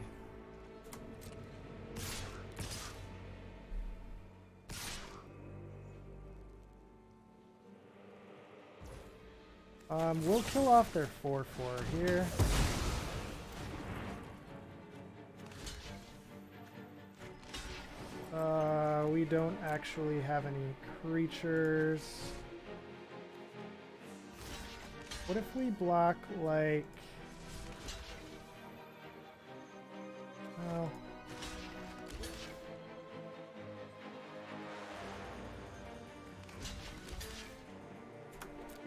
We'll kill off their 4/4 here. We don't actually have any creatures. What if we block, like... Oh.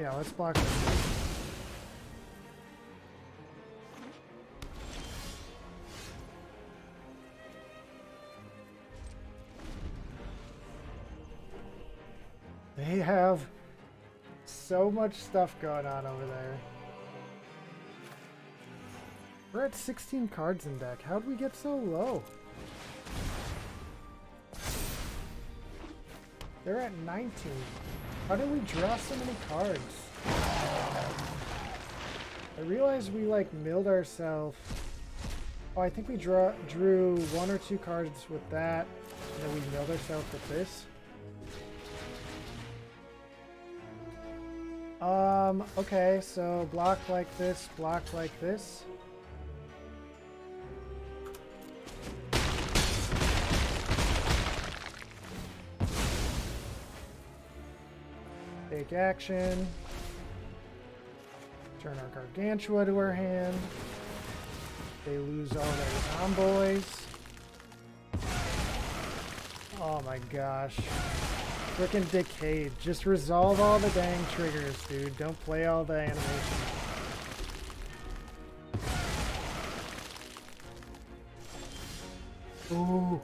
Yeah, let's block this. They have so much stuff going on over there. We're at 16 cards in deck. How'd we get so low? They're at 19. How did we draw so many cards? I realized we like milled ourselves. Oh, I think we drew 1 or 2 cards with that, and then we milled ourselves with this. Okay, so block like this, block like this. Take action. Turn our Gargantua to our hand. They lose all their tomboys. Oh my gosh. Frickin' Decayed. Just resolve all the dang triggers, dude. Don't play all the animation. Ooh.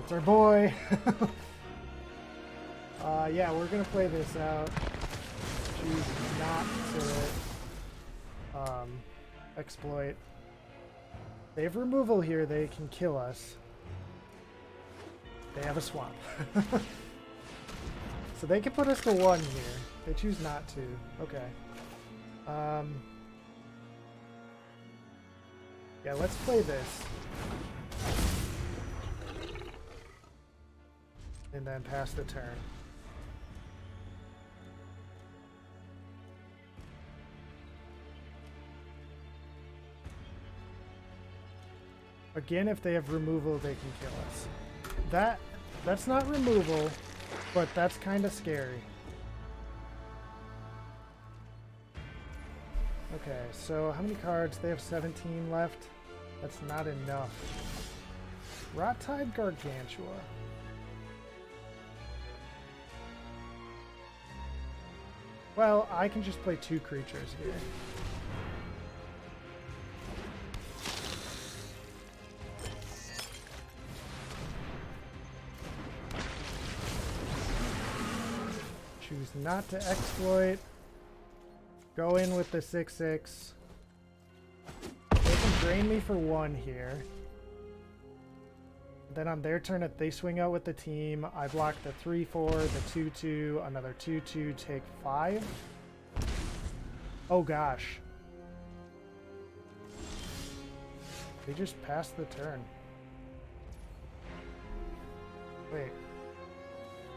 It's our boy. Yeah, we're gonna play this out. Choose not to exploit. They have removal here, they can kill us. They have a swamp. So they can put us to 1 here. They choose not to. Okay. Yeah, let's play this. And then pass the turn. Again, if they have removal, they can kill us. That's not removal, but that's kind of scary. Okay, so how many cards? They have 17 left. That's not enough. Rot-Tide Gargantua. Well, I can just play 2 creatures here. Choose not to exploit. Go in with the 6/6. They can drain me for 1 here. Then on their turn, if they swing out with the team, I block the 3/4, the 2/2, another 2/2, take 5. Oh gosh. They just passed the turn. Wait.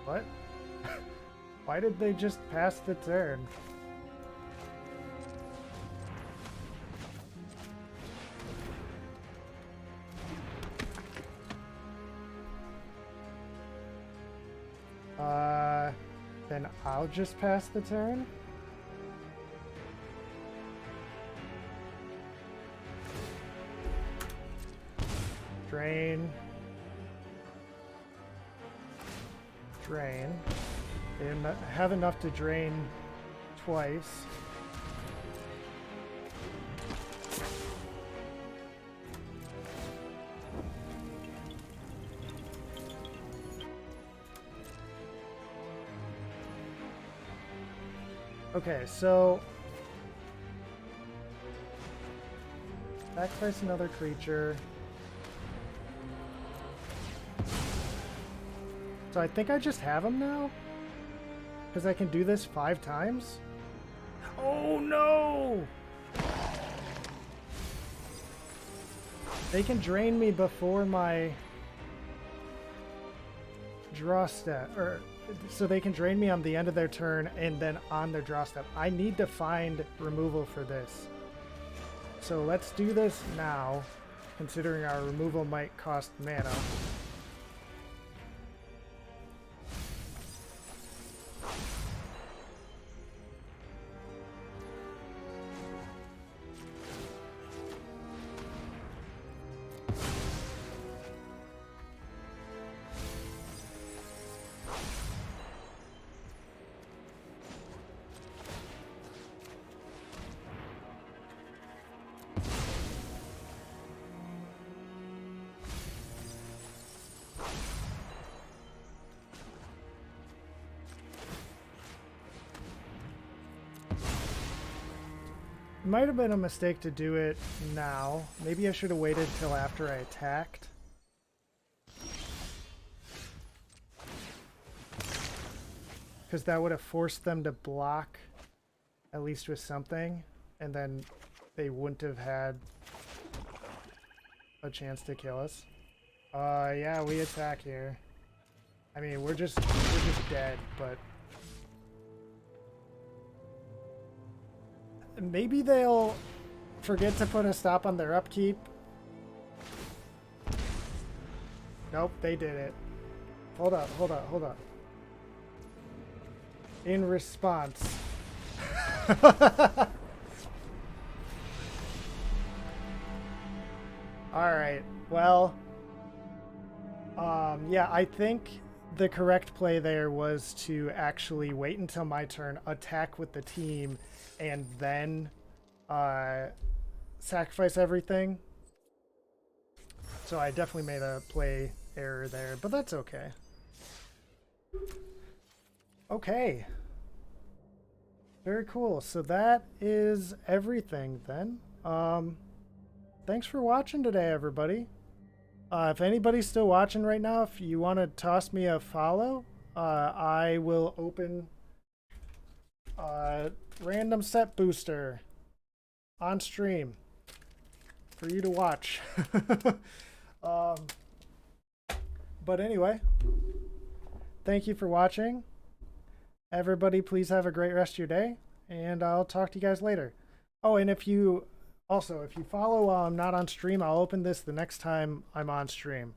What? Why did they just pass the turn? Then I'll just pass the turn. Drain. Drain. They have enough to drain twice. Okay, so sacrifice another creature. So I think I just have him now? Because I can do this 5 times? Oh no! They can drain me before my draw step, or so they can drain me on the end of their turn and then on their draw step. I need to find removal for this. So let's do this now, considering our removal might cost mana. Might have been a mistake to do it now. Maybe I should have waited till after I attacked. Because that would have forced them to block at least with something, and then they wouldn't have had a chance to kill us. Yeah, we attack here. I mean, we're just dead, but maybe they'll forget to put a stop on their upkeep. Nope, they did it. Hold up, hold up, hold up. In response. Alright, well, yeah, I think the correct play there was to actually wait until my turn, attack with the team, and then sacrifice everything. So I definitely made a play error there, but that's okay. Okay. Very cool. So that is everything then. Thanks for watching today, everybody. If anybody's still watching right now, if you want to toss me a follow, I will open random set booster on stream for you to watch. But anyway, thank you for watching. Everybody, please have a great rest of your day, and I'll talk to you guys later. Oh, and if you follow while I'm not on stream, I'll open this the next time I'm on stream.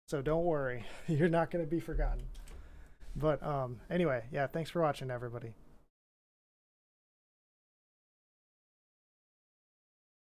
So don't worry, you're not going to be forgotten. But anyway, yeah, thanks for watching, everybody.